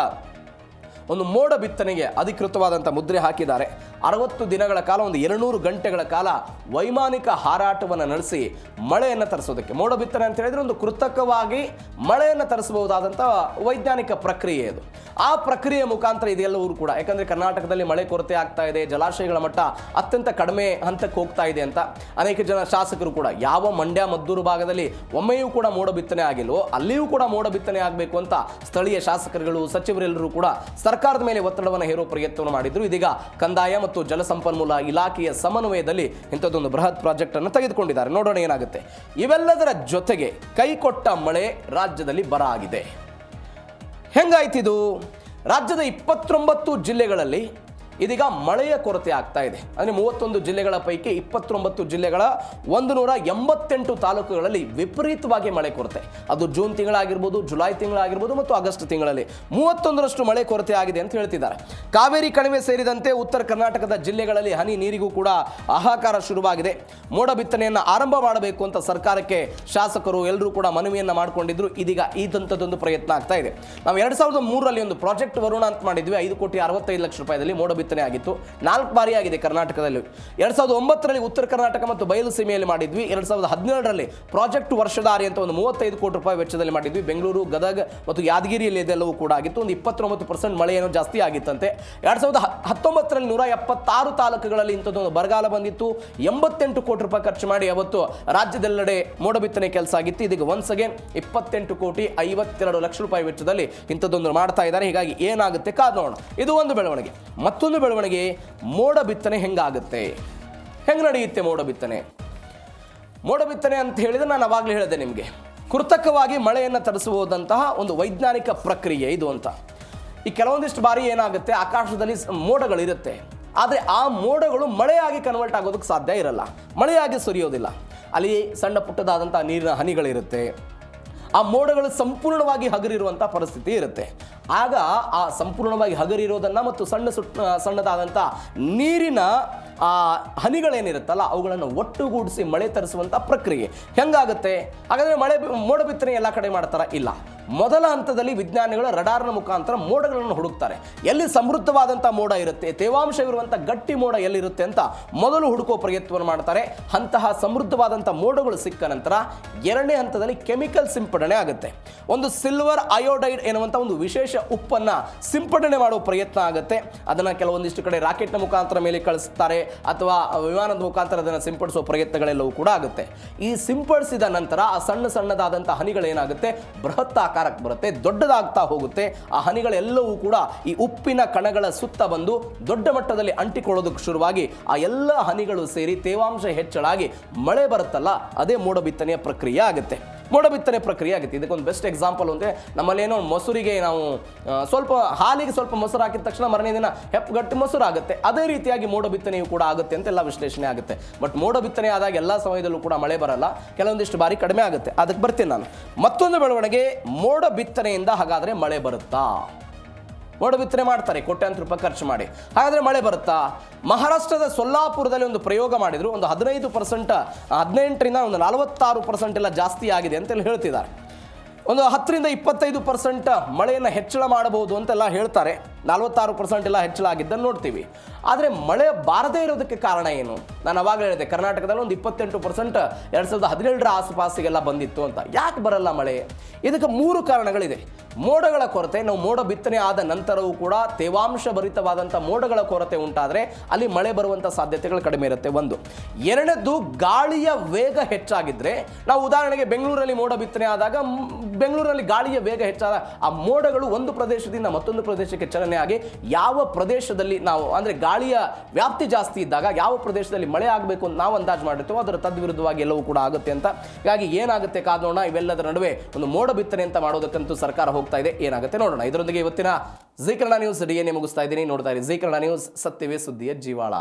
ಒಂದು ಮೋಡ ಬಿತ್ತನೆಗೆ ಅಧಿಕೃತವಾದಂಥ ಮುದ್ರೆ ಹಾಕಿದ್ದಾರೆ. 60 ದಿನಗಳ ಕಾಲ, ಒಂದು 200 ಗಂಟೆಗಳ ಕಾಲ ವೈಮಾನಿಕ ಹಾರಾಟವನ್ನು ನಡೆಸಿ ಮಳೆಯನ್ನು ತರಿಸೋದಕ್ಕೆ. ಮೋಡ ಬಿತ್ತನೆ ಅಂತ ಹೇಳಿದರೆ ಒಂದು ಕೃತಕವಾಗಿ ಮಳೆಯನ್ನು ತರಿಸಬಹುದಾದಂಥ ವೈಜ್ಞಾನಿಕ ಪ್ರಕ್ರಿಯೆ ಅದು. ಆ ಪ್ರಕ್ರಿಯೆ ಮುಖಾಂತರ ಇದೆಲ್ಲವೂ ಕೂಡ, ಯಾಕಂದರೆ ಕರ್ನಾಟಕದಲ್ಲಿ ಮಳೆ ಕೊರತೆ ಆಗ್ತಾ ಇದೆ, ಜಲಾಶಯಗಳ ಮಟ್ಟ ಅತ್ಯಂತ ಕಡಿಮೆ ಹಂತಕ್ಕೆ ಹೋಗ್ತಾ ಇದೆ ಅಂತ ಅನೇಕ ಜನ ಶಾಸಕರು ಕೂಡ, ಯಾವ ಮಂಡ್ಯ ಮದ್ದೂರು ಭಾಗದಲ್ಲಿ ಒಮ್ಮೆಯೂ ಕೂಡ ಮೋಡ ಬಿತ್ತನೆ ಆಗಿಲ್ವೋ ಅಲ್ಲಿಯೂ ಕೂಡ ಮೋಡ ಬಿತ್ತನೆ ಆಗಬೇಕು ಅಂತ ಸ್ಥಳೀಯ ಶಾಸಕರುಗಳು, ಸಚಿವರೆಲ್ಲರೂ ಕೂಡ ಸರ್ಕಾರದ ಮೇಲೆ ಒತ್ತಡವನ್ನು ಹೇರೋ ಪ್ರಯತ್ನವನ್ನು ಮಾಡಿದ್ರು. ಇದೀಗ ಕಂದಾಯ ಮತ್ತು ಜಲಸಂಪನ್ಮೂಲ ಇಲಾಖೆಯ ಸಮನ್ವಯದಲ್ಲಿ ಇಂಥದ್ದೊಂದು ಬೃಹತ್ ಪ್ರಾಜೆಕ್ಟ್ ಅನ್ನು ತೆಗೆದುಕೊಂಡಿದ್ದಾರೆ. ನೋಡೋಣ ಏನಾಗುತ್ತೆ. ಇವೆಲ್ಲದರ ಜೊತೆಗೆ ಕೈಕೊಟ್ಟ ಮಳೆ ರಾಜ್ಯದಲ್ಲಿ ಬರ ಆಗಿದೆ. ಹೆಂಗಾಯ್ತಿದು? ರಾಜ್ಯದ 29 ಜಿಲ್ಲೆಗಳಲ್ಲಿ ಇದೀಗ ಮಳೆಯ ಕೊರತೆ ಆಗ್ತಾ ಇದೆ. ಅಂದರೆ 31 ಜಿಲ್ಲೆಗಳ ಪೈಕಿ 29 ಜಿಲ್ಲೆಗಳ 188 ತಾಲೂಕುಗಳಲ್ಲಿ ವಿಪರೀತವಾಗಿ ಮಳೆ ಕೊರತೆ. ಅದು ಜೂನ್ ತಿಂಗಳಾಗಿರ್ಬೋದು, ಜುಲೈ ತಿಂಗಳಾಗಿರ್ಬೋದು ಮತ್ತು ಆಗಸ್ಟ್ ತಿಂಗಳಲ್ಲಿ 31ರಷ್ಟು ಮಳೆ ಕೊರತೆ ಆಗಿದೆ ಅಂತ ಹೇಳ್ತಿದ್ದಾರೆ. ಕಾವೇರಿ ಕಣಿವೆ ಸೇರಿದಂತೆ ಉತ್ತರ ಕರ್ನಾಟಕದ ಜಿಲ್ಲೆಗಳಲ್ಲಿ ಹನಿ ನೀರಿಗೂ ಕೂಡ ಹಾಹಾಕಾರ ಶುರುವಾಗಿದೆ. ಮೋಡ ಬಿತ್ತನೆಯನ್ನು ಆರಂಭ ಮಾಡಬೇಕು ಅಂತ ಸರ್ಕಾರಕ್ಕೆ ಶಾಸಕರು ಎಲ್ಲರೂ ಕೂಡ ಮನವಿಯನ್ನು ಮಾಡಿಕೊಂಡಿದ್ರು. ಇದೀಗ ಇದಂಥದ್ದೊಂದು ಪ್ರಯತ್ನ ಆಗ್ತಾ ಇದೆ. ನಾವು 2003ರಲ್ಲಿ ಒಂದು ಪ್ರಾಜೆಕ್ಟ್ ವರುಣ ಅಂತ ಮಾಡಿದ್ವಿ. 5 ಕೋಟಿ 65 ಲಕ್ಷ ರೂಪಾಯಿದಲ್ಲಿ ಮೋಡ ಬಿತ್ತನೆ ಆಗಿತ್ತು. 4 ಬಾರಿ ಆಗಿದೆ ಕರ್ನಾಟಕದಲ್ಲಿ. 2009ರಲ್ಲಿ ಉತ್ತರ ಕರ್ನಾಟಕ ಮತ್ತು ಬಯಲು ಸೀಮೆಯಲ್ಲಿ ಮಾಡಿದ್ವಿ. 2017ರಲ್ಲಿ ಪ್ರಾಜೆಕ್ಟ್ ವರ್ಷಧಾರಿ ಅಂತ ಒಂದು 35 ಕೋಟಿ ರೂಪಾಯಿ ವೆಚ್ಚದಲ್ಲಿ ಮಾಡಿದ್ವಿ. ಬೆಂಗಳೂರು, ಗದಗ ಮತ್ತು ಯಾದಗಿರಿಯಲ್ಲಿ ಇದೆಲ್ಲವೂ ಕೂಡ ಆಗಿತ್ತು. ಒಂದು 29% ಮಳೆ ಏನೋ ಜಾಸ್ತಿ ಆಗಿತ್ತಂತೆ. 2019ರಲ್ಲಿ 176 ತಾಲೂಕುಗಳಲ್ಲಿ ಇಂಥದ್ದೊಂದು ಬರಗಾಲ ಬಂದಿತ್ತು. 88 ಕೋಟಿ ರೂಪಾಯಿ ಖರ್ಚು ಮಾಡಿ ಅವತ್ತು ರಾಜ್ಯದೆಲ್ಲೆಡೆ ಮೋಡ ಬಿತ್ತನೆ ಕೆಲಸ ಆಗಿತ್ತು. ಇದೀಗ ಒನ್ಸ್ ಅಗೇನ್ 28 ಕೋಟಿ 52 ಲಕ್ಷ ರೂಪಾಯಿ ವೆಚ್ಚದಲ್ಲಿ ಇಂಥದ್ದೊಂದು ಮಾಡ್ತಾ ಇದ್ದಾರೆ. ಹೀಗಾಗಿ ಏನಾಗುತ್ತೆ ಕಾದ್ ನೋಡೋಣ. ಇದು ಒಂದು ಬೆಳವಣಿಗೆ. ಮತ್ತೊಂದು ಬೆಳವಣಿಗೆ, ಮೋಡ ಬಿತ್ತನೆ ಹೆಂಗಾಗುತ್ತೆ, ಹೆಂಗೆ ನಡೆಯುತ್ತೆ ಮೋಡ ಬಿತ್ತನೆ? ಮೋಡ ಬಿತ್ತನೆ ಅಂತ ಹೇಳಿದರೆ ನಾನು ಅವಾಗಲೇ ಹೇಳಿದೆ ನಿಮಗೆ, ಕೃತಕವಾಗಿ ಮಳೆಯನ್ನು ತರಿಸುವುದಂತಹ ಒಂದು ವೈಜ್ಞಾನಿಕ ಪ್ರಕ್ರಿಯೆ ಇದು ಅಂತ. ಈ ಕೆಲವೊಂದಿಷ್ಟು ಬಾರಿ ಏನಾಗುತ್ತೆ, ಆಕಾಶದಲ್ಲಿ ಮೋಡಗಳಿರುತ್ತೆ, ಆದರೆ ಆ ಮೋಡಗಳು ಮಳೆಯಾಗಿ ಕನ್ವರ್ಟ್ ಆಗೋದಕ್ಕೆ ಸಾಧ್ಯ ಇರಲ್ಲ, ಮಳೆಯಾಗಿ ಸುರಿಯೋದಿಲ್ಲ. ಅಲ್ಲಿ ಸಣ್ಣ ಪುಟ್ಟದಾದಂಥ ನೀರಿನ ಹನಿಗಳಿರುತ್ತೆ, ಆ ಮೋಡಗಳು ಸಂಪೂರ್ಣವಾಗಿ ಹಗರಿರುವಂಥ ಪರಿಸ್ಥಿತಿ ಇರುತ್ತೆ. ಆಗ ಆ ಸಂಪೂರ್ಣವಾಗಿ ಹಗರಿರೋದನ್ನು ಮತ್ತು ಸಣ್ಣದಾದಂಥ ನೀರಿನ ಹನಿಗಳೇನಿರುತ್ತಲ್ಲ ಅವುಗಳನ್ನು ಒಟ್ಟುಗೂಡಿಸಿ ಮಳೆ ತರಿಸುವಂಥ ಪ್ರಕ್ರಿಯೆ ಹೆಂಗಾಗುತ್ತೆ? ಹಾಗಾದರೆ ಮೋಡ ಬಿತ್ತನೆ ಎಲ್ಲ ಕಡೆ ಮಾಡ್ತಾರ? ಇಲ್ಲ. ಮೊದಲ ಹಂತದಲ್ಲಿ ವಿಜ್ಞಾನಿಗಳು ರಡಾರ್ನ ಮುಖಾಂತರ ಮೋಡಗಳನ್ನು ಹುಡುಕ್ತಾರೆ. ಎಲ್ಲಿ ಸಮೃದ್ಧವಾದಂಥ ಮೋಡ ಇರುತ್ತೆ, ತೇವಾಂಶವಿರುವಂಥ ಗಟ್ಟಿ ಮೋಡ ಎಲ್ಲಿರುತ್ತೆ ಅಂತ ಮೊದಲು ಹುಡುಕೋ ಪ್ರಯತ್ನವನ್ನು ಮಾಡ್ತಾರೆ. ಅಂತಹ ಸಮೃದ್ಧವಾದಂಥ ಮೋಡಗಳು ಸಿಕ್ಕ ನಂತರ ಎರಡನೇ ಹಂತದಲ್ಲಿ ಕೆಮಿಕಲ್ ಸಿಂಪಡಣೆ ಆಗುತ್ತೆ. ಒಂದು ಸಿಲ್ವರ್ ಅಯೋಡೈಡ್ ಎನ್ನುವಂಥ ಒಂದು ವಿಶೇಷ ಉಪ್ಪನ್ನು ಸಿಂಪಡಣೆ ಮಾಡುವ ಪ್ರಯತ್ನ ಆಗುತ್ತೆ. ಅದನ್ನು ಕೆಲವೊಂದಿಷ್ಟು ಕಡೆ ರಾಕೆಟ್ನ ಮುಖಾಂತರ ಮೇಲೆ ಕಳಿಸ್ತಾರೆ ಅಥವಾ ವಿಮಾನದ ಮುಖಾಂತರ ಅದನ್ನು ಸಿಂಪಡಿಸುವ ಪ್ರಯತ್ನಗಳೆಲ್ಲವೂ ಕೂಡ ಆಗುತ್ತೆ. ಈ ಸಿಂಪಡಿಸಿದ ನಂತರ ಆ ಸಣ್ಣದಾದಂಥ ಹನಿಗಳೇನಾಗುತ್ತೆ, ಬೃಹತ್ ಆಕಾರಕ್ಕೆ ಬರುತ್ತೆ, ದೊಡ್ಡದಾಗ್ತಾ ಹೋಗುತ್ತೆ. ಆ ಹನಿಗಳೆಲ್ಲವೂ ಕೂಡ ಈ ಉಪ್ಪಿನ ಕಣಗಳ ಸುತ್ತ ಬಂದು ದೊಡ್ಡ ಮಟ್ಟದಲ್ಲಿ ಅಂಟಿಕೊಳ್ಳೋದಕ್ಕೆ ಶುರುವಾಗಿ ಆ ಎಲ್ಲ ಹನಿಗಳು ಸೇರಿ ತೇವಾಂಶ ಹೆಚ್ಚಳಾಗಿ ಮಳೆ ಬರುತ್ತಲ್ಲ, ಅದೇ ಮೋಡ ಬಿತ್ತನೆಯ ಪ್ರಕ್ರಿಯೆ ಆಗುತ್ತೆ. ಮೋಡ ಬಿತ್ತನೆ ಪ್ರಕ್ರಿಯೆ ಆಗುತ್ತೆ. ಇದಕ್ಕೊಂದು ಬೆಸ್ಟ್ ಎಕ್ಸಾಂಪಲ್ ಅಂದರೆ ನಮ್ಮಲ್ಲೇನೋ ಮೊಸರಿಗೆ ನಾವು ಸ್ವಲ್ಪ ಹಾಲಿಗೆ ಸ್ವಲ್ಪ ಮೊಸರು ಹಾಕಿದ ತಕ್ಷಣ ಮರನೇ ದಿನ ಹೆಪ್ಪುಗಟ್ಟಿ ಮೊಸರು ಆಗುತ್ತೆ. ಅದೇ ರೀತಿಯಾಗಿ ಮೋಡ ಬಿತ್ತನೆಯೂ ಕೂಡ ಆಗುತ್ತೆ ಅಂತೆಲ್ಲ ವಿಶ್ಲೇಷಣೆ ಆಗುತ್ತೆ. ಬಟ್ ಮೋಡ ಬಿತ್ತನೆ ಆದಾಗ ಎಲ್ಲ ಸಮಯದಲ್ಲೂ ಕೂಡ ಮಳೆ ಬರಲ್ಲ, ಕೆಲವೊಂದಿಷ್ಟು ಬಾರಿ ಕಡಿಮೆ ಆಗುತ್ತೆ. ಅದಕ್ಕೆ ಬರ್ತೀನಿ ನಾನು. ಮತ್ತೊಂದು ಬೆಳವಣಿಗೆ, ಮೋಡ ಬಿತ್ತನೆಯಿಂದ ಹಾಗಾದರೆ ಮಳೆ ಬರುತ್ತಾ? ಮೋಡ ಬಿತ್ತನೆ ಮಾಡ್ತಾರೆ ಕೋಟ್ಯಾಂತರ ರೂಪಾಯಿ ಖರ್ಚು ಮಾಡಿ, ಹಾಗಾದರೆ ಮಳೆ ಬರುತ್ತಾ? ಮಹಾರಾಷ್ಟ್ರದ ಸೊಲ್ಲಾಪುರದಲ್ಲಿ ಒಂದು ಪ್ರಯೋಗ ಮಾಡಿದ್ರು. ಒಂದು 15%, 18ರಿಂದ ಒಂದು 46% ಎಲ್ಲ ಜಾಸ್ತಿ ಆಗಿದೆ ಅಂತೆಲ್ಲ ಹೇಳ್ತಿದ್ದಾರೆ. ಒಂದು 10ರಿಂದ 25% ಮಳೆಯನ್ನು ಹೆಚ್ಚಳ ಮಾಡಬಹುದು ಅಂತೆಲ್ಲ ಹೇಳ್ತಾರೆ. 46% ಎಲ್ಲ ಹೆಚ್ಚಳ ಆಗಿದ್ದನ್ನು ನೋಡ್ತೀವಿ. ಆದರೆ ಮಳೆ ಬಾರದೇ ಇರೋದಕ್ಕೆ ಕಾರಣ ಏನು? ನಾನು ಅವಾಗ ಹೇಳಿದೆ, ಕರ್ನಾಟಕದಲ್ಲಿ ಒಂದು 28% 2017ರ ಆಸುಪಾಸಿಗೆಲ್ಲ ಬಂದಿತ್ತು ಅಂತ. ಯಾಕೆ ಬರಲ್ಲ ಮಳೆ? ಇದಕ್ಕೆ 3 ಕಾರಣಗಳಿದೆ. ಮೋಡಗಳ ಕೊರತೆ, ನಾವು ಮೋಡ ಬಿತ್ತನೆ ಆದ ನಂತರವೂ ಕೂಡ ತೇವಾಂಶ ಭರಿತವಾದಂಥ ಮೋಡಗಳ ಕೊರತೆ ಉಂಟಾದರೆ ಅಲ್ಲಿ ಮಳೆ ಬರುವಂಥ ಸಾಧ್ಯತೆಗಳು ಕಡಿಮೆ ಇರುತ್ತೆ, ಒಂದು. ಎರಡನೇದು, ಗಾಳಿಯ ವೇಗ ಹೆಚ್ಚಾಗಿದ್ದರೆ, ನಾವು ಉದಾಹರಣೆಗೆ ಬೆಂಗಳೂರಲ್ಲಿ ಮೋಡ ಬಿತ್ತನೆ ಆದಾಗ ಬೆಂಗಳೂರಲ್ಲಿ ಗಾಳಿಯ ವೇಗ ಹೆಚ್ಚಾದ ಆ ಮೋಡಗಳು ಒಂದು ಪ್ರದೇಶದಿಂದ ಮತ್ತೊಂದು ಪ್ರದೇಶಕ್ಕೆ ಚಲನೆ ಆಗಿ ಯಾವ ಪ್ರದೇಶದಲ್ಲಿ ನಾವು ಅಂದರೆ ಗಾಳಿಯ ವ್ಯಾಪ್ತಿ ಜಾಸ್ತಿ ಇದ್ದಾಗ ಯಾವ ಪ್ರದೇಶದಲ್ಲಿ ಮಳೆ ಆಗಬೇಕು ಅಂತ ನಾವು ಅಂದಾಜು ಮಾಡಿರ್ತೀವೋ ಅದರ ತದ್ವಿರುದ್ಧವಾಗಿ ಎಲ್ಲವೂ ಕೂಡ ಆಗುತ್ತೆ ಅಂತ. ಹೀಗಾಗಿ ಏನಾಗುತ್ತೆ ಕಾದೋಣ. ಇವೆಲ್ಲದರ ನಡುವೆ ಒಂದು ಮೋಡ ಬಿತ್ತನೆ ಅಂತ ಮಾಡೋದಕ್ಕಂತೂ ಸರ್ಕಾರ ಹೋಗ್ತಾ ಇದೆ, ಏನಾಗುತ್ತೆ ನೋಡೋಣ. ಇದರೊಂದಿಗೆ ಇವತ್ತಿನ ಜೀ ಕನ್ನಡ ನ್ಯೂಸ್ ಡಿಎನ್ಎ ಮುಗಿಸ್ತಾ ಇದ್ದೀನಿ. ನೋಡ್ತಾ ಇರಿ ಜೀ ಕನ್ನಡ ನ್ಯೂಸ್, ಸತ್ಯವೇ ಸುದ್ದಿಯ ಜೀವಾಳ.